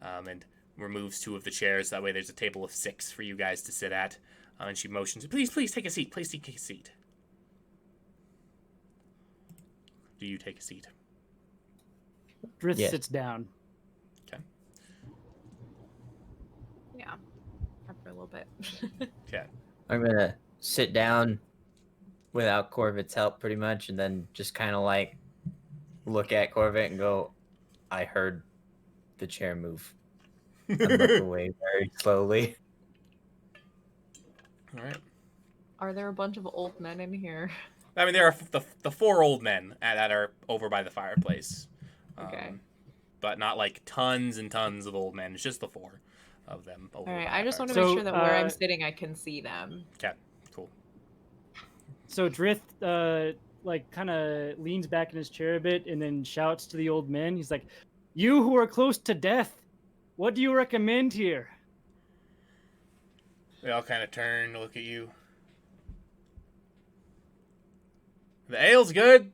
and removes 2 of the chairs. That way there's a table of 6 for you guys to sit at. And she motions, please take a seat. Please take a seat. Do you take a seat? Drith Yes. sits down. Okay. Yeah. After a little bit. Okay. I'm gonna sit down without Cor Vit's help, pretty much, and then just kind of like look at Cor Vit and go, "I heard the chair move." And look away very slowly. All right. Are there a bunch of old men in here? I mean, there are the 4 old men that are over by the fireplace. Okay. But not like tons and tons of old men. It's just the 4 of them. Over All right. by I the just want to fireplace. make So, sure that where I'm uh, sitting, I can see them. Okay. Cool. So Drith, like, kind of leans back in his chair a bit and then shouts to the old men. He's like, "You who are close to death, what do you recommend here?" They all kind of turn to look at you. The ale's good.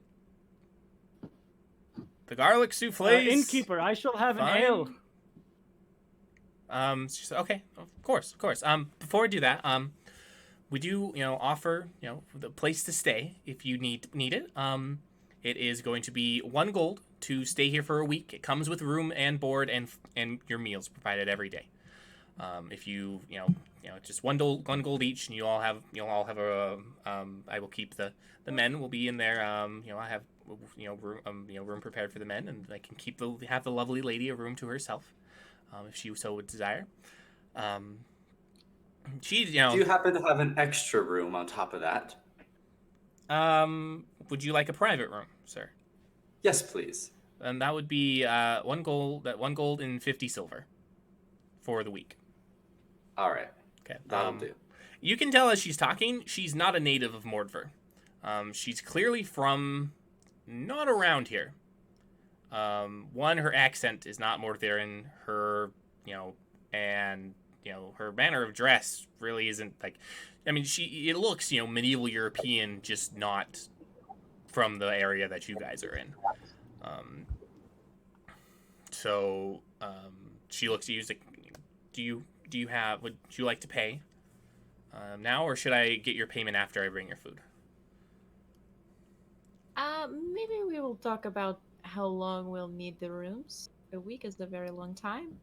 The garlic souffle. Innkeeper, I shall have an fine. ale. She said, okay, of course. Before we do that, we do, you know, offer, you know, the place to stay if you need it. It is going to be 1 gold to stay here for a week. It comes with room and board and your meals provided every day. If you know, just 1 gold each, and you'll all have a. I will keep the men will be in there. You know, I have room prepared for the men, and I can have the lovely lady a room to herself, if she so would desire. She, you know. Do you happen to have an extra room on top of that? Would you like a private room, sir? Yes, please. And that would be 1 gold. That 1 gold and 50 silver for the week. All right. Okay. That'll do. You can tell as she's talking, she's not a native of Mordver. She's clearly from not around here. Her accent is not Mordviran. Her manner of dress really isn't like. I mean, it looks, medieval European, just not from the area that you guys are in. She looks at you. Like, would you like to pay now, or should I get your payment after I bring your food? Maybe we will talk about how long we'll need the rooms. A week is a very long time.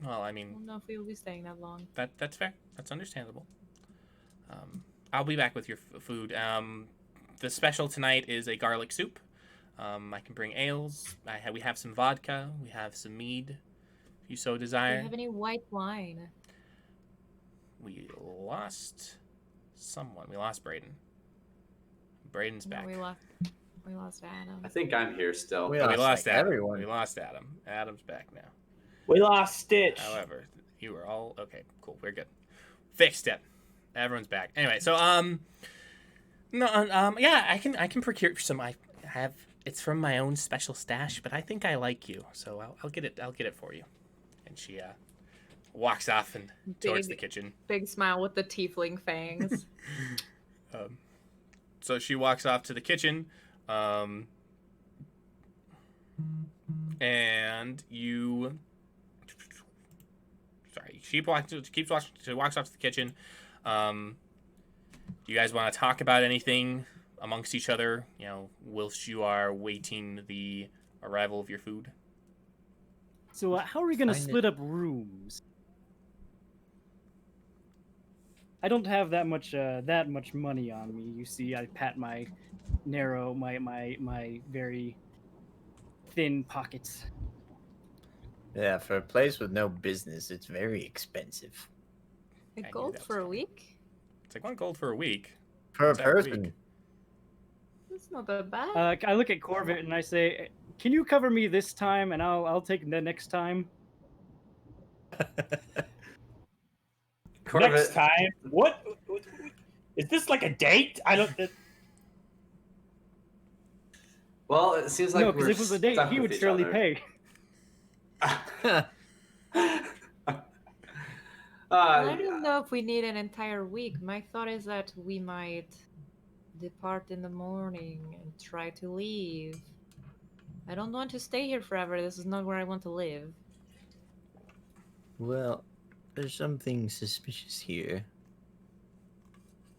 Well, I I mean, don't know if we will be staying that long. that's fair. That's understandable. I'll be back with your food. The special tonight is a garlic soup. I can bring ales. We have some vodka. We have some mead, if you so Do desire. you have any white wine? We lost someone. We lost Braden. Braden's No, back. we lost Adam. I think I'm here still. We Oh, we lost, lost like, Adam. everyone. We lost Adam. Adam's back now. We lost Stitch. However, you were all okay. Cool. We're good. Fixed it. Everyone's back. Anyway, so yeah, I can procure some. I have. It's from my own special stash, but I think I like you, so I'll get it. I'll get it for you. And she walks off and towards the kitchen. Big smile with the tiefling fangs. So she walks off to the kitchen. and you. Sorry, she walks off to the kitchen. Do you guys want to talk about anything amongst each other? You know, whilst you are waiting the arrival of your food. So how are we gonna Find split up rooms? I don't have that much money on me. You see, I pat my very thin pockets. Yeah, for a place with no business, it's very expensive. A knew gold that was for a coming. week? It's like 1 gold for a week. For a What's that person. week? That's not that bad. I look at Cor Vit and I say, "Can you cover me this time, and I'll take the next time." Cor Next Vit, time, what is this like a date? I don't. well, it seems like No, because we're if it was a date, stuck he with would each surely other. pay. Well, I don't know if we need an entire week. My thought is that we might depart in the morning and try to leave. I don't want to stay here forever. This is not where I want to live. Well, there's something suspicious here.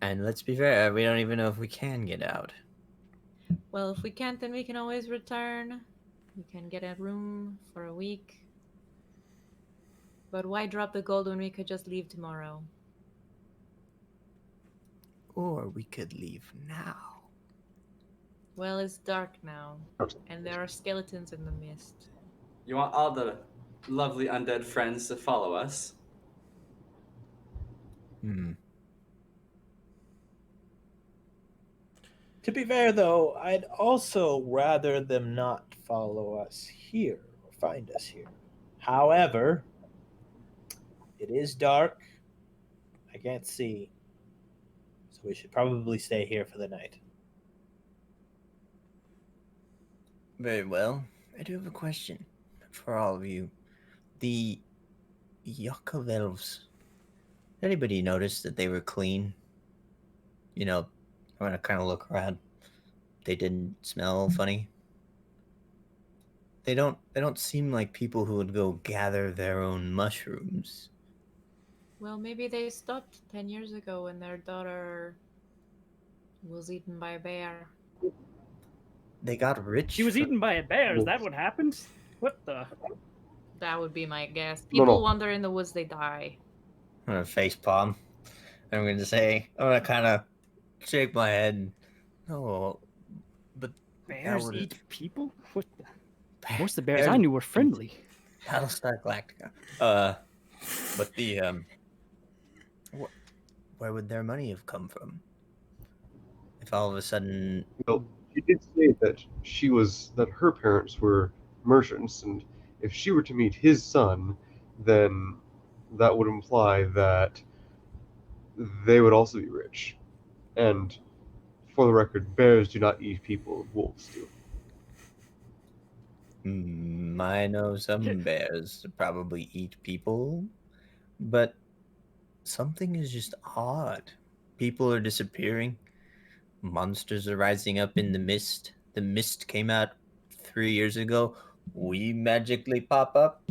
And let's be fair, we don't even know if we can get out. Well, if we can't, then we can always return. We can get a room for a week. But why drop the gold when we could just leave tomorrow? Or we could leave now. Well, it's dark now, and there are skeletons in the mist. You want all the lovely undead friends to follow us? To be fair, though, I'd also rather them not follow us here or find us here. However, it is dark. I can't see. So we should probably stay here for the night. Very well. I do have a question for all of you. The Yakov elves. Anybody notice that they were clean? You know, I'm gonna kind of look around. They didn't smell funny. They don't seem like people who would go gather their own mushrooms. Well, maybe they stopped 10 years ago when their daughter was eaten by a bear. They got rich. She was from- eaten by a bear. Is that what happened? What the? That would be my guess. No, People no. wander in the woods, they die. I'm gonna face palm. I'm gonna kind of shake my head. No, but Bears would- eat people? What the? bear- Most of the bears I knew were friendly. Battlestar Galactica. But the where would their money have come from? If all of a sudden, Well, she did say that her parents were merchants, and if she were to meet his son, then that would imply that they would also be rich. And for the record, bears do not eat people; wolves do. I know some bears probably eat people, but something is just odd. People are disappearing. Monsters are rising up in the mist. The mist came out 3 years ago. We magically pop up.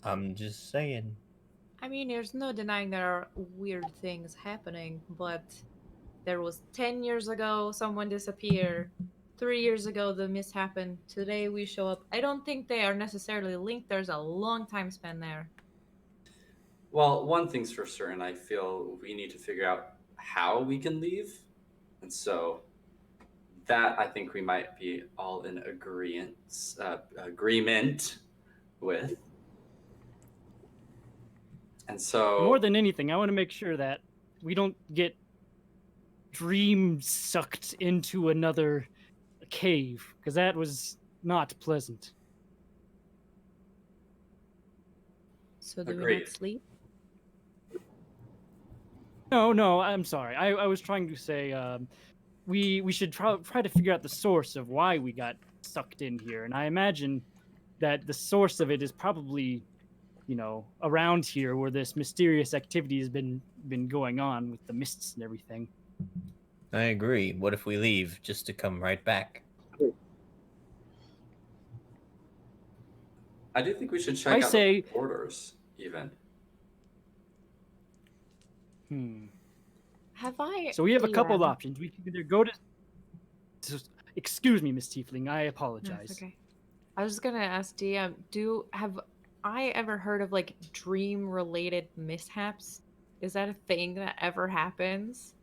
I'm just saying. I mean, there's no denying there are weird things happening, but there was 10 years ago someone disappeared. 3 years ago the mist happened. Today we show up. I don't think they are necessarily linked. There's a long time span there. Well, one thing's for certain. I feel we need to figure out how we can leave. And so that I think we might be all in agreement with. And so More than anything, I want to make sure that we don't get dream sucked into another cave, because that was not pleasant. So do we Agreed. not sleep? No, I'm sorry. I was trying to say we should try to figure out the source of why we got sucked in here, and I imagine that the source of it is probably, around here where this mysterious activity has been going on with the mists and everything. I agree. What if we leave just to come right back? I do think we should check I out say- the borders, even. Have I? So we have a couple of DM? options. We can either go to. Excuse me, Miss Tiefling. I No, apologize. it's okay. I was gonna ask DM. Have I ever heard of like dream-related mishaps? Is that a thing that ever happens?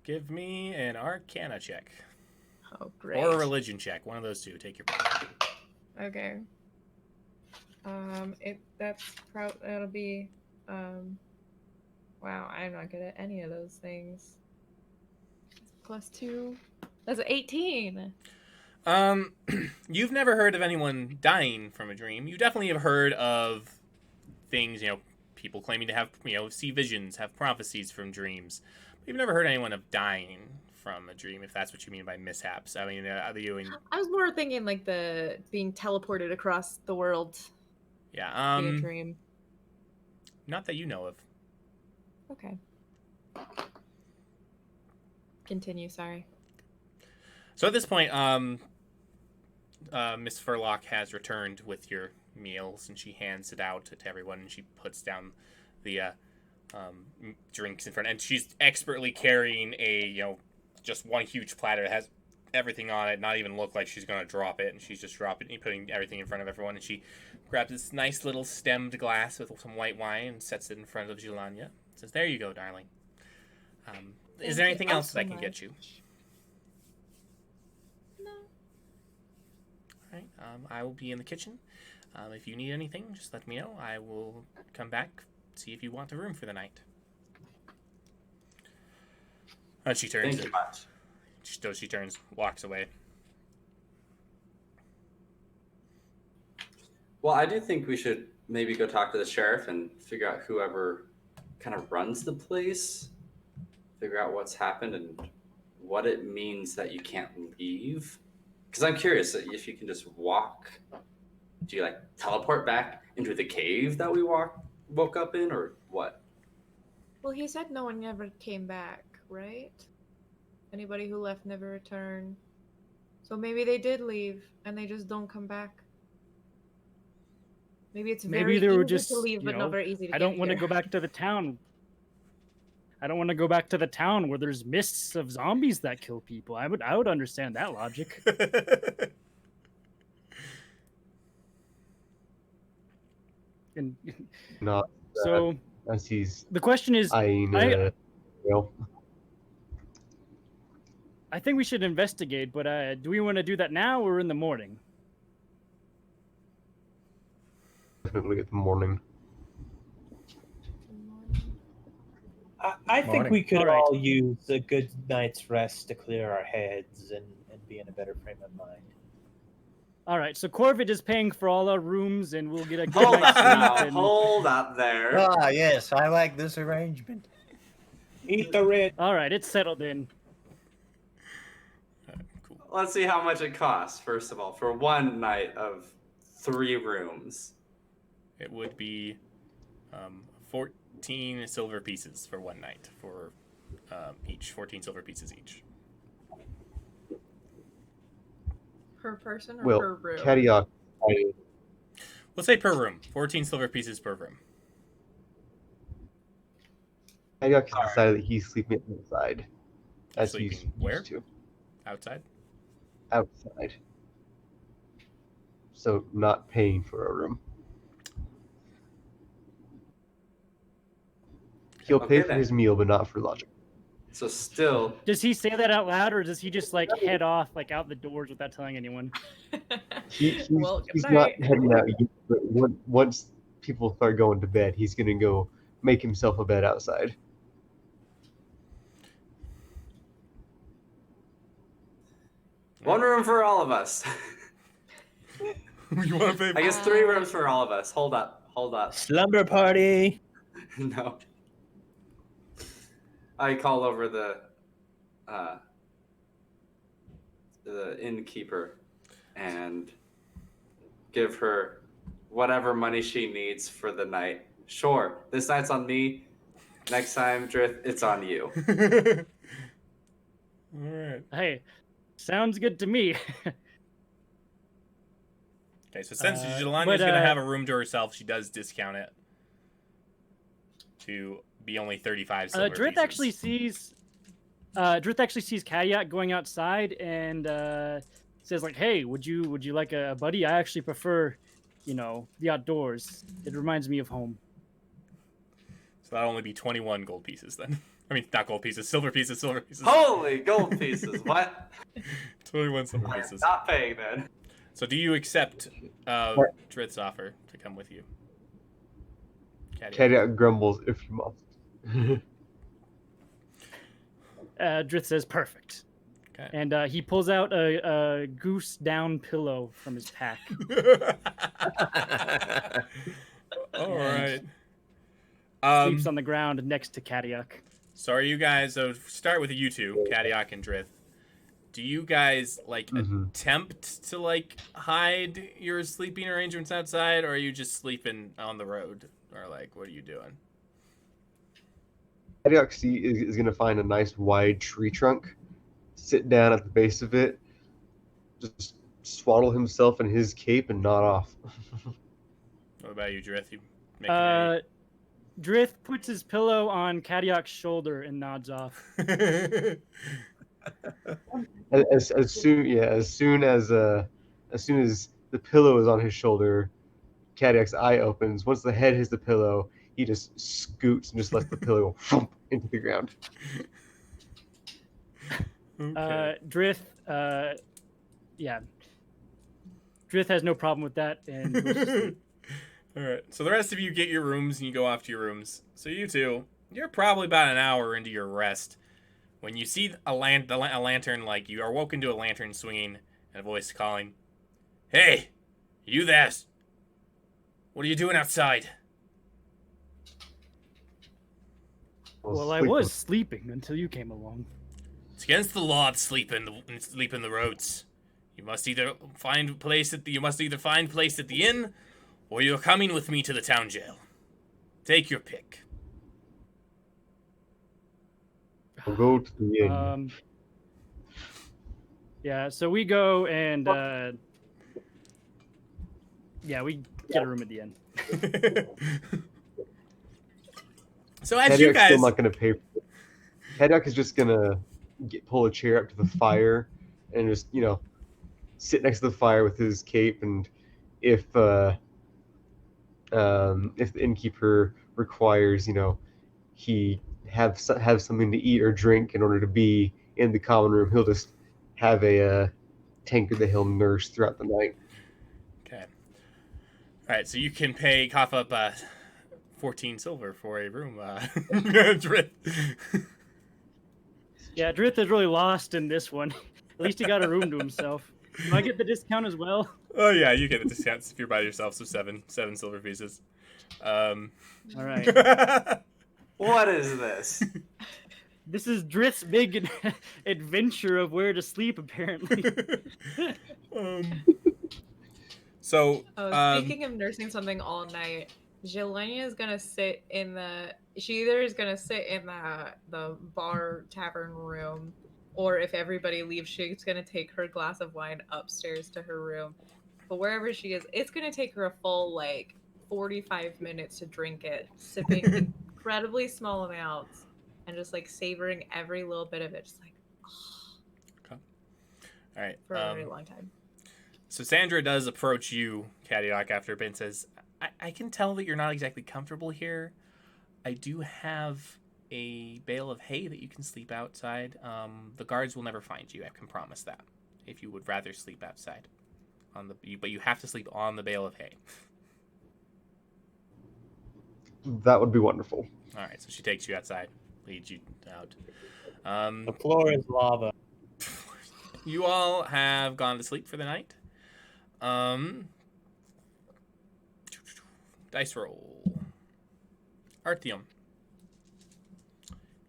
Give me an Arcana check. Oh, great. Or a religion check. One of those two. Take your pick. Okay. That'll be wow, I'm not good at any of those things. +2. That's 18. You've never heard of anyone dying from a dream. You definitely have heard of things, people claiming to have, see visions, have prophecies from dreams. But you've never heard anyone of dying from a dream, if that's what you mean by mishaps. I mean, are you in... I was more thinking like the being teleported across the world Yeah, via dream. not that you know of. Okay. Continue, sorry. So at this point, Miss Furlock has returned with your meals, and she hands it out to everyone, and she puts down the drinks in front, and she's expertly carrying a just one huge platter that has everything on it, not even look like she's gonna drop it, and she's just dropping and putting everything in front of everyone, and she grabs this nice little stemmed glass with some white wine and sets it in front of Zhelaniye. Says, "There you go, darling. Is there anything else that I can get you?" No. All right. I will be in the kitchen. If you need anything, just let me know. I will come back, see if you want a room for the night. And she turns. Thank you much. She turns, walks away. Well, I do think we should maybe go talk to the sheriff and figure out whoever kind of runs the place, figure out what's happened and what it means that you can't leave. Because I'm curious if you can just walk. Do you teleport back into the cave that we woke up in, or what? Well, he said no one ever came back, right? Anybody who left never returned. So maybe they did leave and they just don't come back. Maybe it's very they were easy just, to leave, but not very easy to I don't get want to here. go back to the town. I don't want to go back to the town where there's mists of zombies that kill people. I would understand that logic. And Not so as he's the question is, eyeing I think we should investigate, but do we want to do that now or in the morning? definitely at the morning. I think Morning. we could All right. all use a good night's rest to clear our heads and be in a better frame of mind. All right, so Cor Vit is paying for all our rooms, and we'll get a good Hold night's up now. sleep. And... Hold up there. Ah, yes, I like this arrangement. Eat the rich. All right, it's settled in. Cool. Let's see how much it costs, first of all, for one night of 3 rooms. It would be 14 silver pieces for one night for each. 14 silver pieces each. Per person or Well, per room? Kadiock, Let's say per room. 14 silver pieces per room. Kadiock has decided that he's sleeping inside, as Sleeping he's where? used to, Outside? outside. So not paying for a room. He'll pay Okay, for then. his meal, but not for lodging. So still, Does he say that out loud, or does he just head off out the doors without telling anyone? He's Well, good not night. heading out yet, but once people start going to bed, he's gonna go make himself a bed outside. one room for all of us. You want to pay? I guess 3 rooms for all of us. Hold up. Hold up. Slumber party. No. I call over the innkeeper and give her whatever money she needs for the night. Sure, this night's on me. Next time, Drith, it's on you. All right. Hey, sounds good to me. Okay, so since Zhelaniye but, is going to have a room to herself, she does discount it to be only 35 silver Drith pieces. actually sees Kadiock going outside and says like, "Hey, would you like a buddy? I actually prefer, the outdoors. It reminds me of home." So that'll only be 21 gold pieces then. I mean, not gold pieces, silver pieces, silver pieces. Holy gold pieces! What? 21 silver I am pieces. not paying then. So do you accept Drith's offer to come with you? Kadiock grumbles, if you must. Drith says, "Perfect." Okay. And he pulls out a goose down pillow from his pack. All right. Sleeps on the ground next to Kadiock. So are you guys, so start with you two, Kadiock and Drith. Do you guys, attempt to, hide your sleeping arrangements outside, or are you just sleeping on the road? Or, what are you doing? Kadiock is going to find a nice wide tree trunk, sit down at the base of it, just swaddle himself in his cape and nod off. What about you, Drith? You making any... Drith puts his pillow on Kadiock's shoulder and nods off. as soon as the pillow is on his shoulder, Kadiock's eye opens. Once the head hits the pillow, he just scoots and just lets the pillow go into the ground. Okay. Drith has no problem with that and goes to sleep. All right. So the rest of you get your rooms and you go off to your rooms. So you two, you're probably about an hour into your rest when you see a lantern, you are woken to a lantern swinging and a voice calling, "Hey, you there? What are you doing outside?" Well, I was sleeping until you came along. It's against the law to sleep in the roads. You must either find place at the inn, or you're coming with me to the town jail. Take your pick. We'll go to the inn. Yeah, so we go and we get a room at the inn. So as Kadiock's you guys, still not going to pay. Kadiock is just going to pull a chair up to the fire and just sit next to the fire with his cape, and if the innkeeper requires he have something to eat or drink in order to be in the common room, he'll just have a tankard that he'll nurse throughout the night. Okay. All right, so you can cough up 14 silver for a room. Drith. Yeah, Drith is really lost in this one. At least he got a room to himself. Do I get the discount as well? Oh yeah, you get the discounts if you're by yourself. So seven silver pieces. All right. What is this? This is Drith's big adventure of where to sleep, apparently. So, speaking of nursing something all night, Zhelaniye is gonna sit in she either is gonna sit in the bar tavern room, or if everybody leaves, she's gonna take her glass of wine upstairs to her room. But wherever she is, it's gonna take her a full 45 minutes to drink it, sipping incredibly small amounts and just savoring every little bit of it, just okay. All right. For a very long time. So Sandra does approach you, Kadiock, after a bit and says, I can tell that you're not exactly comfortable here. I do have a bale of hay that you can sleep outside. The guards will never find you, I can promise that, if you would rather sleep outside. But you have to sleep on the bale of hay. That would be wonderful. All right, so she takes you outside, leads you out. The floor is lava. You all have gone to sleep for the night. Dice roll. Artyom.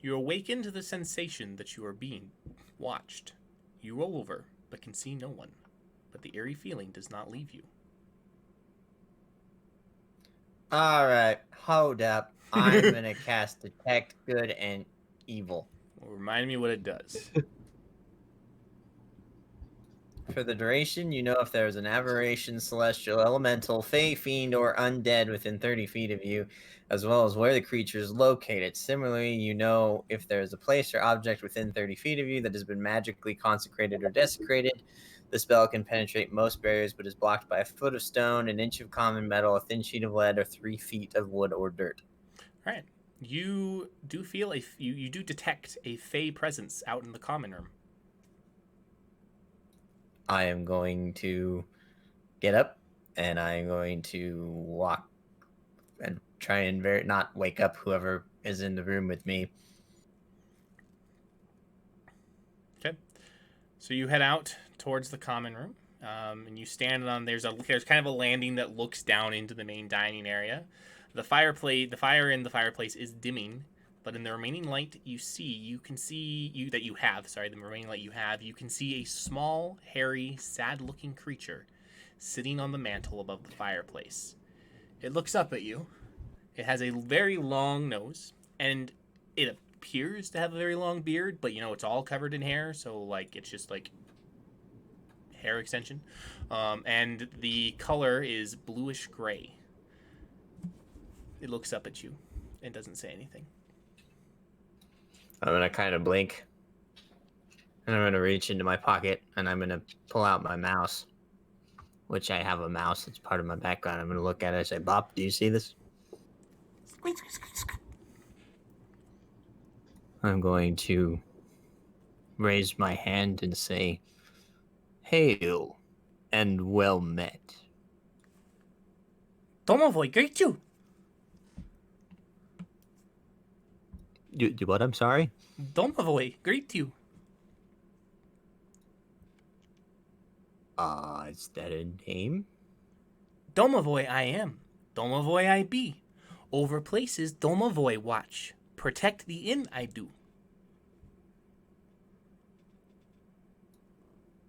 You awaken to the sensation that you are being watched. You roll over, but can see no one. But the eerie feeling does not leave you. All right, hold up. I'm going to cast Detect Good and Evil. Well, remind me what it does. For the duration, you know if there is an aberration, celestial, elemental, fey, fiend, or undead within 30 feet of you, as well as where the creature is located. Similarly, you know if there is a place or object within 30 feet of you that has been magically consecrated or desecrated. The spell can penetrate most barriers, but is blocked by a foot of stone, an inch of common metal, a thin sheet of lead, or 3 feet of wood or dirt. All right. You do feel you do detect a fey presence out in the common room. I am going to get up and I'm going to walk and try and not wake up whoever is in the room with me. Okay. So you head out towards the common room, and you stand on. There's kind of a landing that looks down into the main dining area. The fire in the fireplace is dimming, but in the remaining light the remaining light you have, you can see a small, hairy, sad-looking creature sitting on the mantle above the fireplace. It looks up at you. It has a very long nose, and it appears to have a very long beard, but it's all covered in hair, so it's just hair extension. And the color is bluish gray. It looks up at you and doesn't say anything. I'm going to kind of blink. And I'm going to reach into my pocket and I'm going to pull out my mouse, which I have a mouse. It's part of my background. I'm going to look at it and say, Bop, do you see this? I'm going to raise my hand and say, Hail and well met. Domovoy, greet you! Do what? I'm sorry? Domovoy, greet you! Is that a name? Domovoy I am. Domovoy I be. Over places Domovoy watch. Protect the inn I do.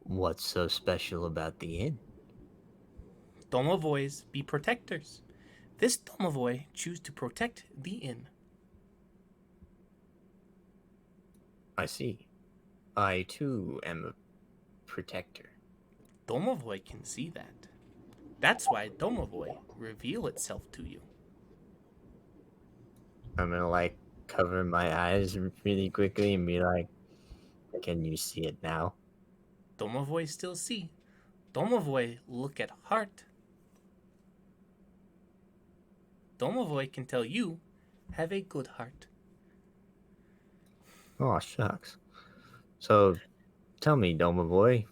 What's so special about the inn? Domovoys be protectors. This Domovoy choose to protect the inn. I see. I, too, am a protector. Domovoy can see that. That's why Domovoy reveal itself to you. I'm gonna, cover my eyes really quickly and be like, can you see it now? Domovoy still see. Domovoy look at heart. Domovoy can tell you have a good heart. Oh, shucks. So, tell me, Domovoy,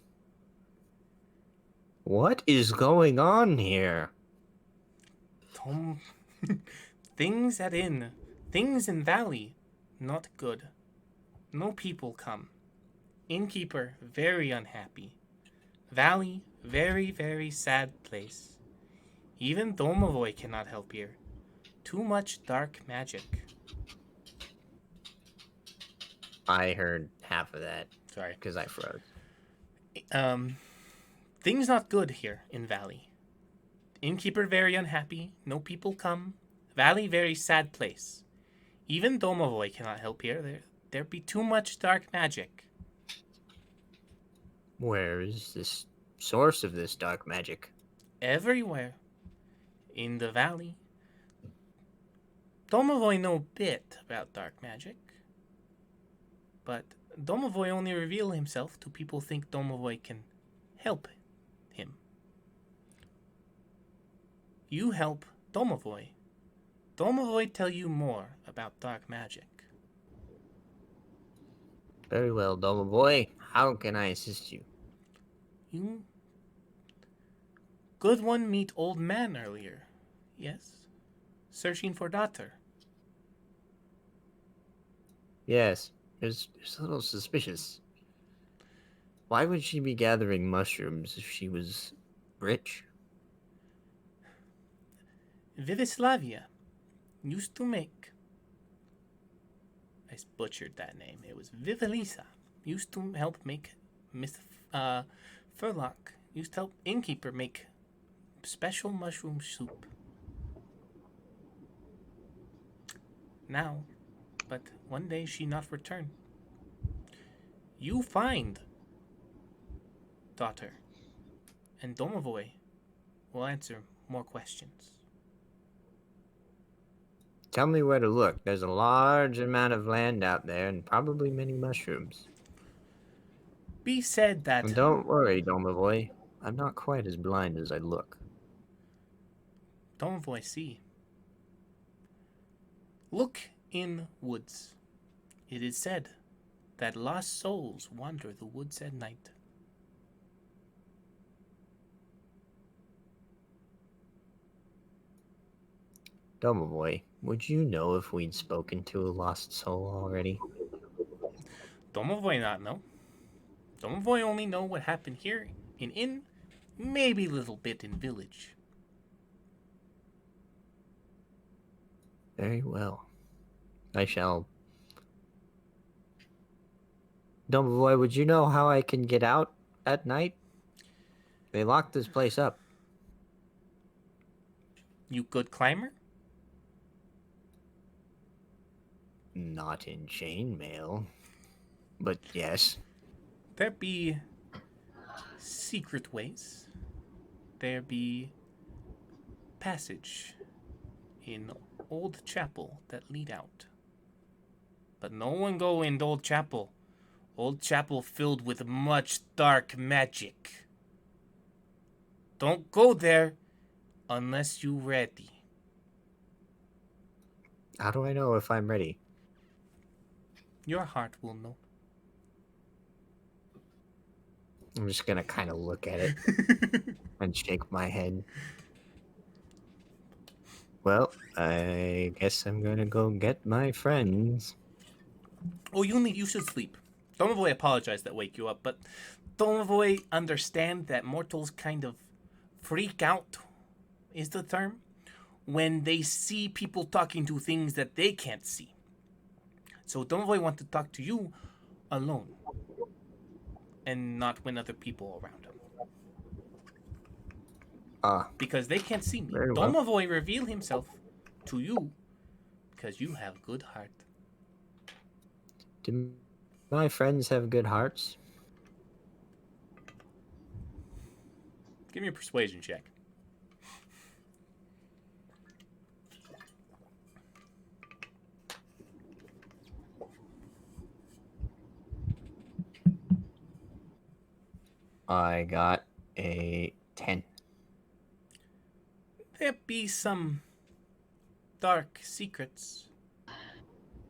what is going on here? Things in valley, not good. No people come. Innkeeper very unhappy. Valley very, very sad place. Even Domovoy cannot help here. Too much dark magic. I heard half of that. Sorry. Because I froze. Things not good here in Valley. Innkeeper very unhappy. No people come. Valley very sad place. Even Domovoy cannot help here. There be too much dark magic. Where is this source of this dark magic? Everywhere. In the Valley. Domovoy know bit about dark magic. But Domovoy only reveal himself to people think Domovoy can help him. You help Domovoy. Domovoy tell you more about dark magic. Very well, Domovoy. How can I assist you? You good one meet old man earlier, yes? Searching for daughter. Yes, it's a little suspicious. Why would she be gathering mushrooms if she was rich? Vivislavia used to make. I butchered that name. It was Vivalisa. Used to help make Miss Furlock. Used to help innkeeper make special mushroom soup. Now, but one day she not return. You find daughter and Domovoy will answer more questions. Tell me where to look. There's a large amount of land out there and probably many mushrooms. Be said that And don't worry, Domovoy. I'm not quite as blind as I look. Domovoy see. Look in woods. It is said that lost souls wander the woods at night. Domovoy, would you know if we'd spoken to a lost soul already? Domovoy not know. Domovoy only know what happened here in inn, maybe a little bit in village. Very well. I shall. Domovoy, would you know how I can get out at night? They locked this place up. You good climber? Not in chainmail. But yes. There be secret ways. There be passage in old chapel that lead out. But no one go in old chapel. Old chapel filled with much dark magic. Don't go there unless you ready. How do I know if I'm ready? Your heart will know. I'm just gonna kind of look at it and shake my head. Well, I guess I'm gonna go get my friends. Oh, you should sleep. Domovoy apologized that wake you up, but Domovoy understand that mortals kind of freak out, is the term, when they see people talking to things that they can't see. So Domovoy want to talk to you alone, and not when other people around him. Because they can't see me. Very well. Domovoy reveal himself to you because you have good heart. Do my friends have good hearts? Give me a persuasion check. I got a 10. There be some dark secrets,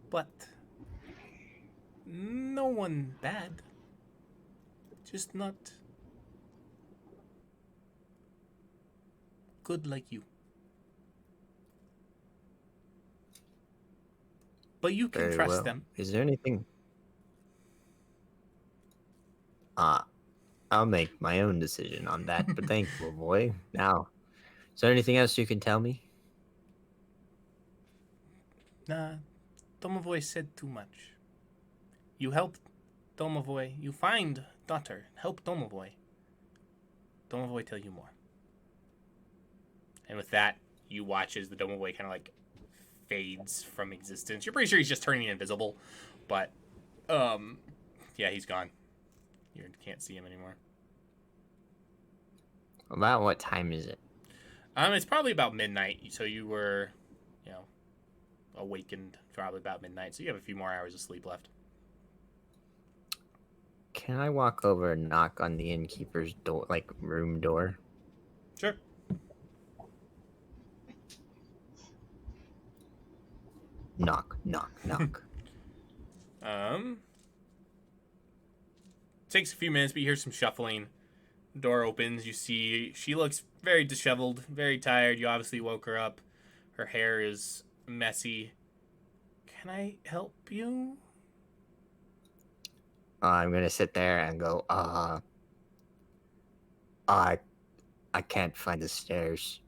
but no one bad. Just not good like you. But you can Very trust well. them. Is there anything? I'll make my own decision on that, but thank you, boy. Now, is there anything else you can tell me? Nah, Domovoy said too much. You help Domovoy. You find daughter. Help Domovoy. Domovoy tell you more. And with that, you watch as the Domovoy kind of like fades from existence. You're pretty sure he's just turning invisible, but yeah, he's gone. You can't see him anymore. About what time is it? It's probably about midnight. So you were, awakened probably about midnight. So you have a few more hours of sleep left. Can I walk over and knock on the innkeeper's door, like room door? Sure. Knock, knock, knock. Takes a few minutes, but you hear some shuffling. Door opens. You see she looks very disheveled, very tired. You obviously woke her up. Her hair is messy. Can I help you? I'm gonna sit there and go, I can't find the stairs.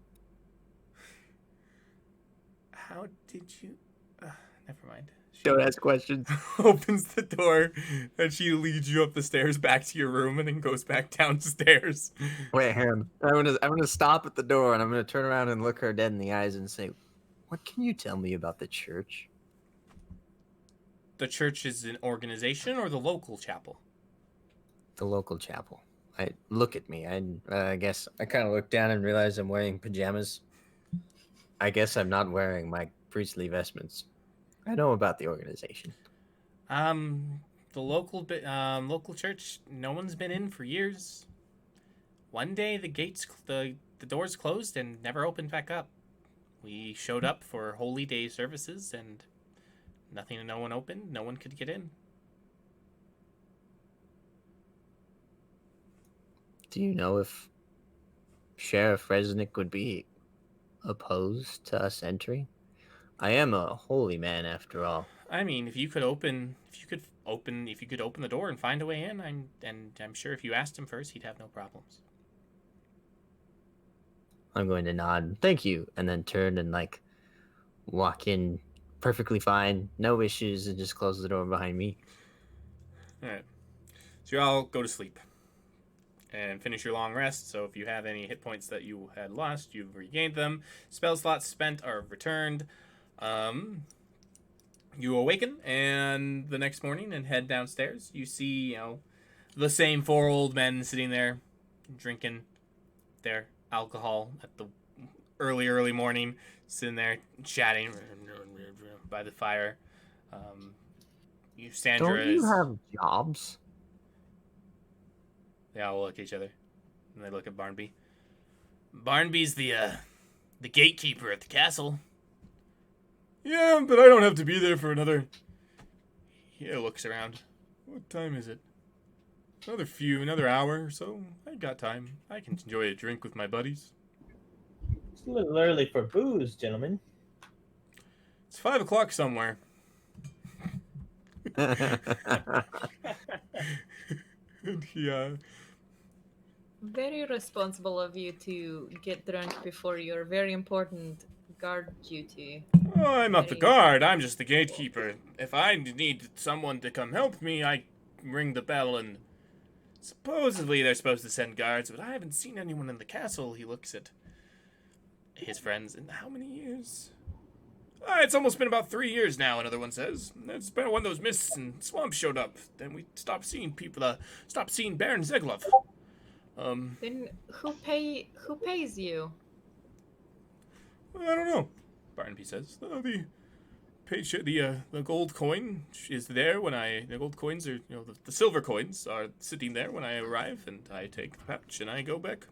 How did you... never mind. She Don't ask questions. opens the door, and she leads you up the stairs back to your room and then goes back downstairs. Wait, hang on. I'm gonna stop at the door and I'm gonna turn around and look her dead in the eyes and say, "What can you tell me about the church?" The church is an organization or the local chapel? The local chapel. I look at me. I guess I kind of look down and realize I'm wearing pajamas. I guess I'm not wearing my priestly vestments. I know about the organization. The local church, no one's been in for years. One day the doors closed and never opened back up. We showed up for holy day services and no one opened, no one could get in. Do you know if Sheriff Resnick would be opposed to us entering? I am a holy man after all. I mean, if you could open the door and find a way in, I'm sure if you asked him first, he'd have no problems. I'm going to nod, thank you, and then turn and walk in perfectly fine, no issues, and just close the door behind me. All right. So you all go to sleep and finish your long rest. So if you have any hit points that you had lost, you've regained them. Spell slots spent are returned. You awaken and the next morning and head downstairs. You see, the same 4 old men sitting there drinking their alcohol at the early morning, sitting there chatting by the fire. Sandra Don't you have jobs? They all look at each other, and they look at Barnaby. Barnaby's the gatekeeper at the castle. Yeah, but I don't have to be there for another... He looks around. What time is it? Another hour or so. I got time. I can enjoy a drink with my buddies. It's a little early for booze, gentlemen. It's 5 o'clock somewhere. And he, Very responsible of you to get drunk before your very important guard duty. Oh, I'm not the guard. I'm just the gatekeeper. If I need someone to come help me, I ring the bell and... Supposedly they're supposed to send guards, but I haven't seen anyone in the castle. He looks at his friends. In how many years? It's almost been about 3 years now, another one says. It's been when those mists and swamps showed up. Then we stopped seeing people, stopped seeing Baron Zeglov. Then who pays you? I don't know, Barnaby says. The gold coin is there when the gold coins are, the silver coins are sitting there when I arrive, and I take the pouch and I go back.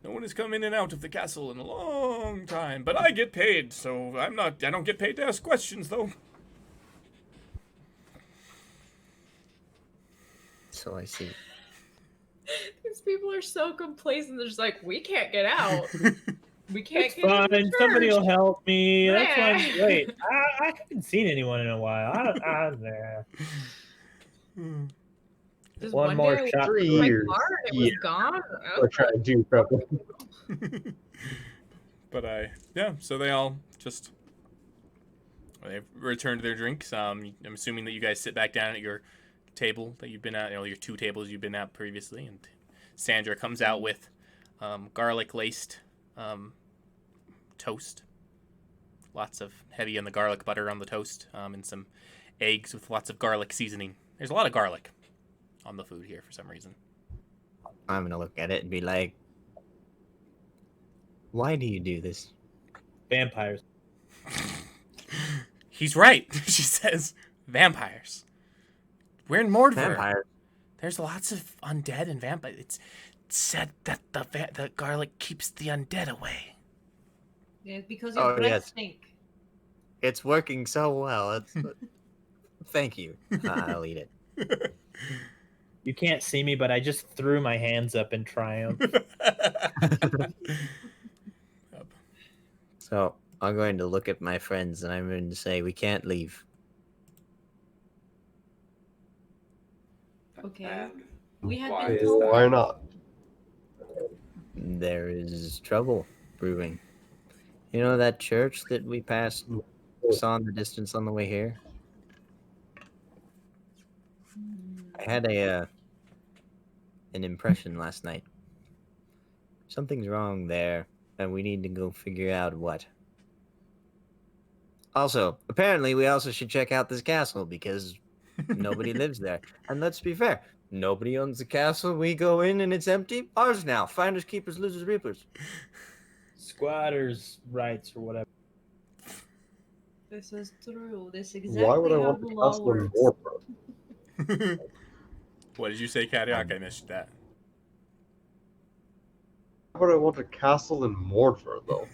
No one has come in and out of the castle in a long time, but I get paid, so I don't get paid to ask questions, though. So I see. These people are so complacent. They're just like, we can't get out. We can't It's get out. fine. Somebody will help me. That's Yeah. why. Wait, I haven't seen anyone in a while. Just One more day I shot. went to 3 my years. car and it was Yeah. gone. We're trying to do probably. But so they all just they return to their drinks. I'm assuming that you guys sit back down at your table that you've been at, your 2 tables you've been at previously, and Sandra comes out with garlic laced toast, lots of heavy on the garlic butter on the toast, and some eggs with lots of garlic seasoning. There's a lot of garlic on the food here for some reason. I'm gonna look at it and be like, why do you do this? Vampires. He's right, she says. Vampires. We're in Mordor. Vampire. There's lots of undead and vampires. It's said that the garlic keeps the undead away. Yeah, because Oh, your breath yes. stink. It's working so well. Thank you. I'll eat it. You can't see me, but I just threw my hands up in triumph. So I'm going to look at my friends and I'm going to say, we can't leave. Okay. And We had why been is told. that? Why not? There is trouble brewing. You know that church that we saw in the distance on the way here? I had an impression last night. Something's wrong there, and we need to go figure out what. Also, apparently we also should check out this castle because nobody lives there. And let's be fair, Nobody owns the castle. We go in and it's empty. Ours now. Finders, keepers, losers, reapers. Squatters' rights or whatever. This is true. This is Why would exactly I how want the the law castle in works. Warborough? What did you say, Kadiock? I missed that. Why would I want a castle in Mordor, though?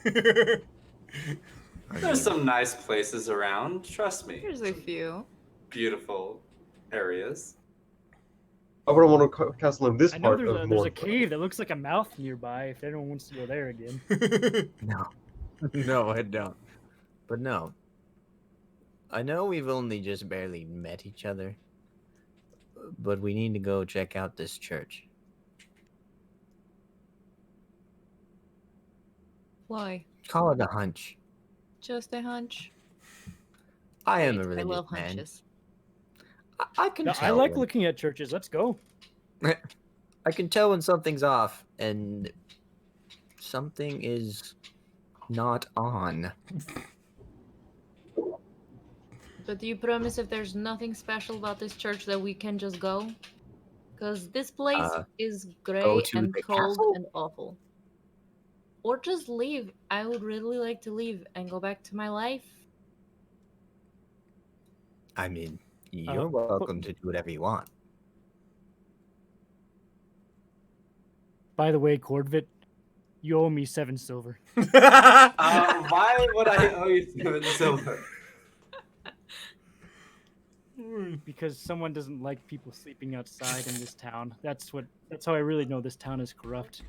There's some nice places around. Trust me. There's a few. Beautiful areas. Why would I want a castle in this I know part there's of there's a Mordor? cave that looks like a mouth nearby. If anyone wants to go there again. No. No, I don't. But no. I know we've only just barely met each other, but we need to go check out this church. Why? Call it a hunch. Just a hunch. I am a Great, I religious love man. hunches. I can No, tell. I like when- looking at churches. Let's go. I can tell when something's off and something is not on. But do you promise if there's nothing special about this church that we can just go? Because this place is gray to and the cold castle? and awful. Or just leave. I would really like to leave and go back to my life. I mean, you're welcome to do whatever you want. By the way, Cor Vit, you owe me 7 silver. Why would I owe you 7 silver? Because someone doesn't like people sleeping outside in this town. That's how I really know this town is corrupt.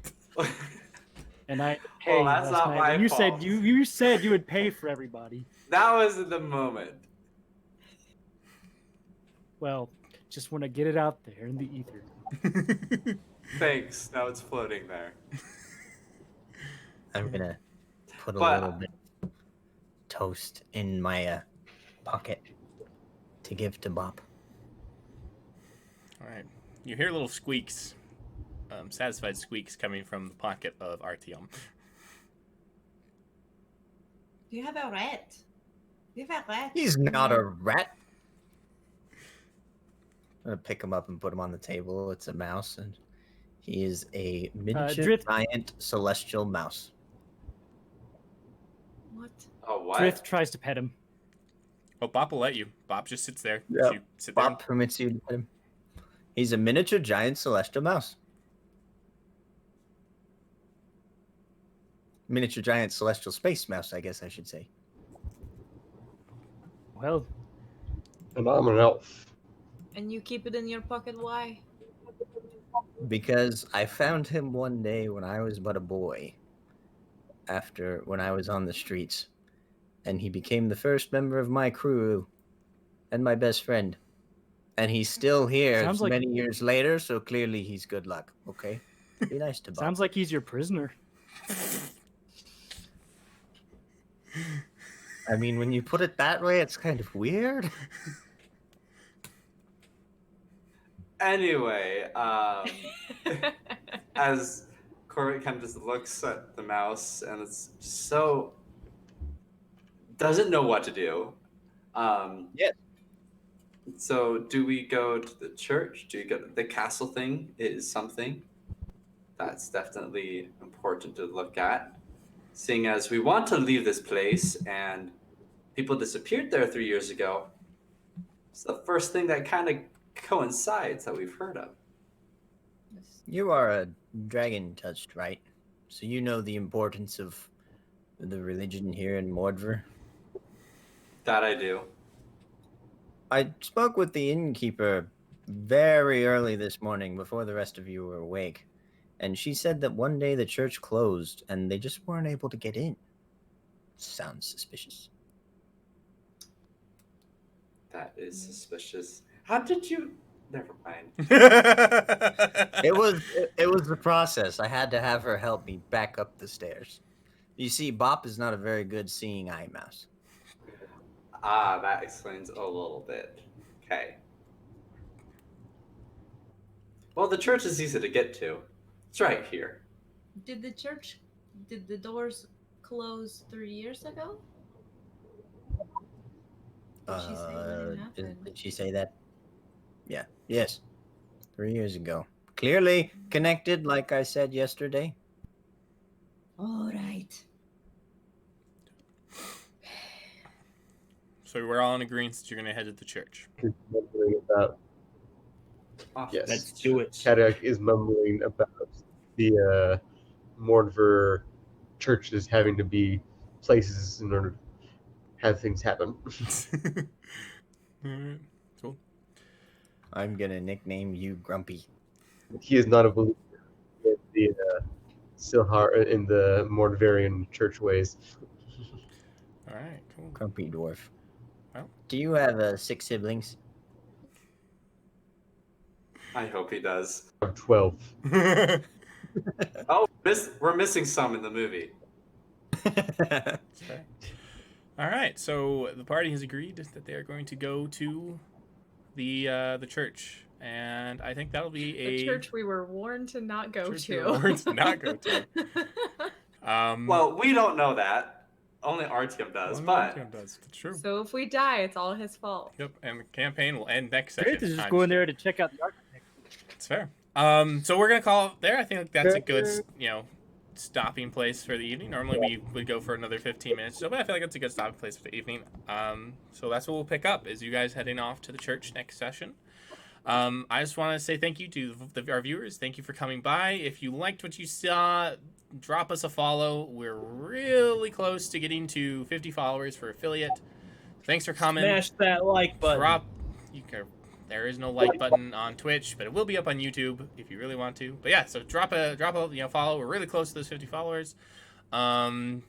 And I Well, that's last not night, my and you fault. said you said you would pay for everybody. That was in the moment. Well, just want to get it out there in the ether. Thanks. Now it's floating there. I'm gonna put a But- little bit of toast in my pocket to give to Bob. All right. You hear little squeaks, satisfied squeaks coming from the pocket of Artyom. Do you have a rat? Do you have a rat? He's not a rat. I'm gonna pick him up and put him on the table. It's a mouse, and he is a miniature Drith- giant celestial mouse. What? Oh, what? Drith tries to pet him. Oh, Bop will let you. Bop just sits there. Yep. You sit there. Bob permits you to pet him. He's a miniature giant celestial mouse. Miniature giant celestial space mouse, I guess I should say. Well, And I'm an elf. And you keep it in your pocket? Why? Because I found him one day when I was but a boy, when I was on the streets, and he became the first member of my crew and my best friend. And he's still here Sounds like- many years later, so clearly he's good luck, okay? Be nice to Bob. sounds like he's your prisoner. I mean, when you put it that way, it's kind of weird. Anyway, as Cor Vit kind of just looks at the mouse and it's so doesn't know what to do. Yes. So do we go to the church? Do you go the castle thing is something that's definitely important to look at. Seeing as we want to leave this place and people disappeared there 3 years ago. It's the first thing that kind of coincides that we've heard of. You are a dragon touched, right? So you know the importance of the religion here in Mordor. That I do. I spoke with the innkeeper very early this morning before the rest of you were awake, and she said that one day the church closed and they just weren't able to get in. Sounds suspicious. That is suspicious. How did you? Never mind. It was the process. I had to have her help me back up the stairs. You see, Bop is not a very good seeing eye mouse. Ah, that explains a little bit. Okay. Well, the church is easy to get to. It's right here. Did the doors close 3 years ago? Did she say when it happened? Did she say that? Yeah. Yes. 3 years ago. Clearly connected, like I said yesterday. All right. So we're all in agreement that you're going to head to the church. He's mumbling about, yes. Let's do it. Kadiock is mumbling about the Mordver churches having to be places in order to have things happen. All right. Cool. I'm gonna nickname you Grumpy. He is not a believer in the Silhar in the Mordverian church ways. All right. Cool. Grumpy dwarf. Well. Do you have 6 siblings? I hope he does. 12. Oh, we're missing some in the movie. That's fair. All right. So the party has agreed that they are going to go to the church, and I think that'll be The church we were warned to not go church we to. were warned to not go to. Well, we don't know that. Only Artyom does, Well, but Artyom does. It's true. So if we die, it's all his fault. Yep. And the campaign will end next session. Drith is just I'm going sure. there to check out the architect. It's fair. So we're gonna call it there. I think that's a good, stopping place for the evening. Normally we would go for another 15 minutes, so but I feel like it's a good stopping place for the evening. So that's what we'll pick up is you guys heading off to the church next session. I just want to say thank you to our viewers. Thank you for coming by. If you liked what you saw, drop us a follow. We're really close to getting to 50 followers for affiliate. Thanks for coming. Smash that like button. There is no like button on Twitch, but it will be up on YouTube if you really want to. But yeah, so drop a follow. We're really close to those 50 followers. Thank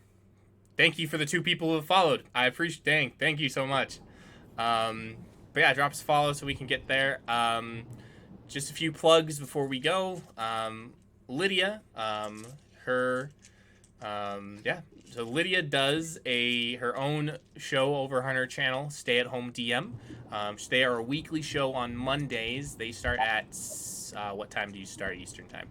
you for the 2 people who have followed. I appreciate. Thank you so much. But yeah, drop us a follow so we can get there. Just a few plugs before we go. Lydia, So Lydia does her own show over on her channel, Stay at Home DM. They are a weekly show on Mondays. They start at what time do you start Eastern time?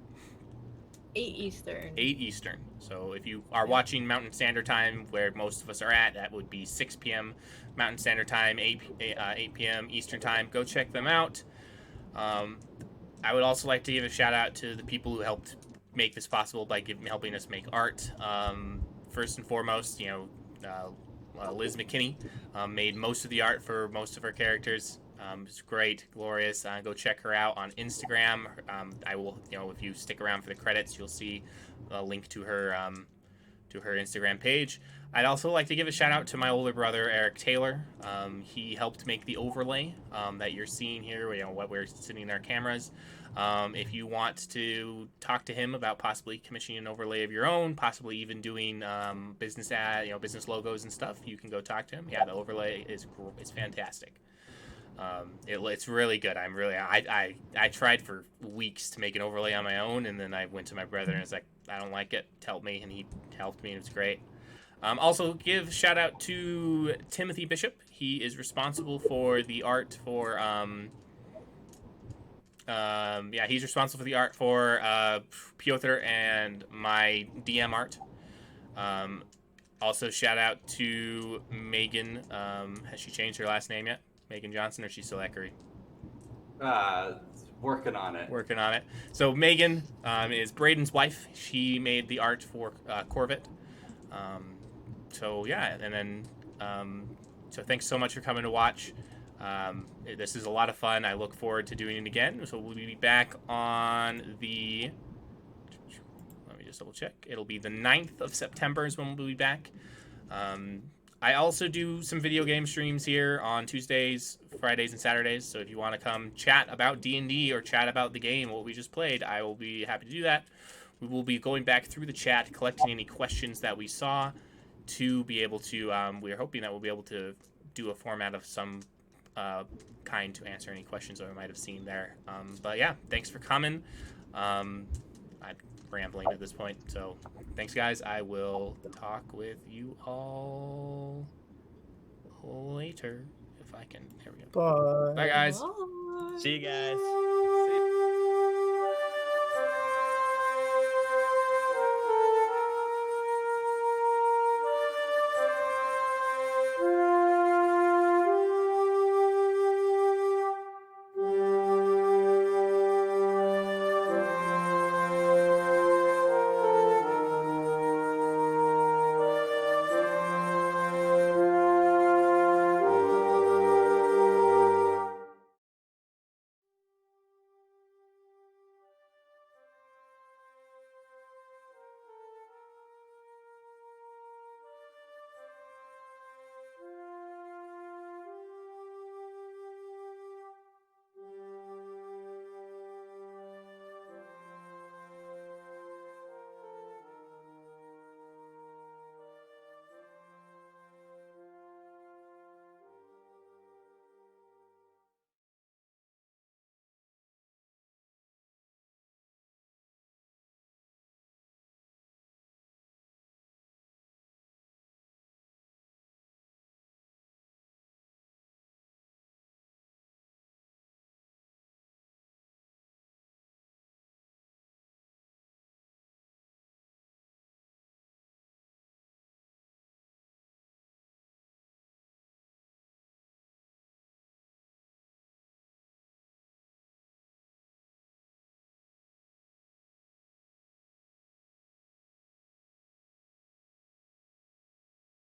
8 Eastern. 8 Eastern. So if you are watching Mountain Standard Time, where most of us are at, that would be 6 p.m. Mountain Standard Time, 8 p.m. Eastern Time. Go check them out. I would also like to give a shout out to the people who helped make this possible by helping us make art. First and foremost, Liz McKinney made most of the art for most of her characters. It's great, glorious. Go check her out on Instagram. I will, if you stick around for the credits, you'll see a link to her Instagram page. I'd also like to give a shout out to my older brother, Erik Taylor. He helped make the overlay that you're seeing here, what we're sitting in our cameras. If you want to talk to him about possibly commissioning an overlay of your own, possibly even doing business business logos and stuff, you can go talk to him. Yeah, the overlay is fantastic. It's really good. I tried for weeks to make an overlay on my own, and then I went to my brother and I was like, I don't like it. Help me, and he helped me, and it was great. Also, give a shout out to Timothy Bishop. He is responsible for the art for he's responsible for the art for Pyotr and my DM art. Also, shout out to Megan. Has she changed her last name yet? Megan Johnson, or is she still Eckery? Working on it. Working on it. So Megan is Braden's wife. She made the art for Cor Vit. So yeah, and then so thanks so much for coming to watch. This is a lot of fun. I look forward to doing it again. So we'll be back on the, let me just double check. It'll be the 9th of September is when we'll be back. I also do some video game streams here on Tuesdays, Fridays, and Saturdays. So if you want to come chat about D&D or chat about the game, what we just played, I will be happy to do that. We will be going back through the chat, collecting any questions that we saw to be able to, we're hoping that we'll be able to do a format of some kind to answer any questions that we might have seen there. But yeah, thanks for coming. I'm rambling at this point, so thanks guys. I will talk with you all later if I can. There we go. Bye. Bye guys. Bye. See you guys.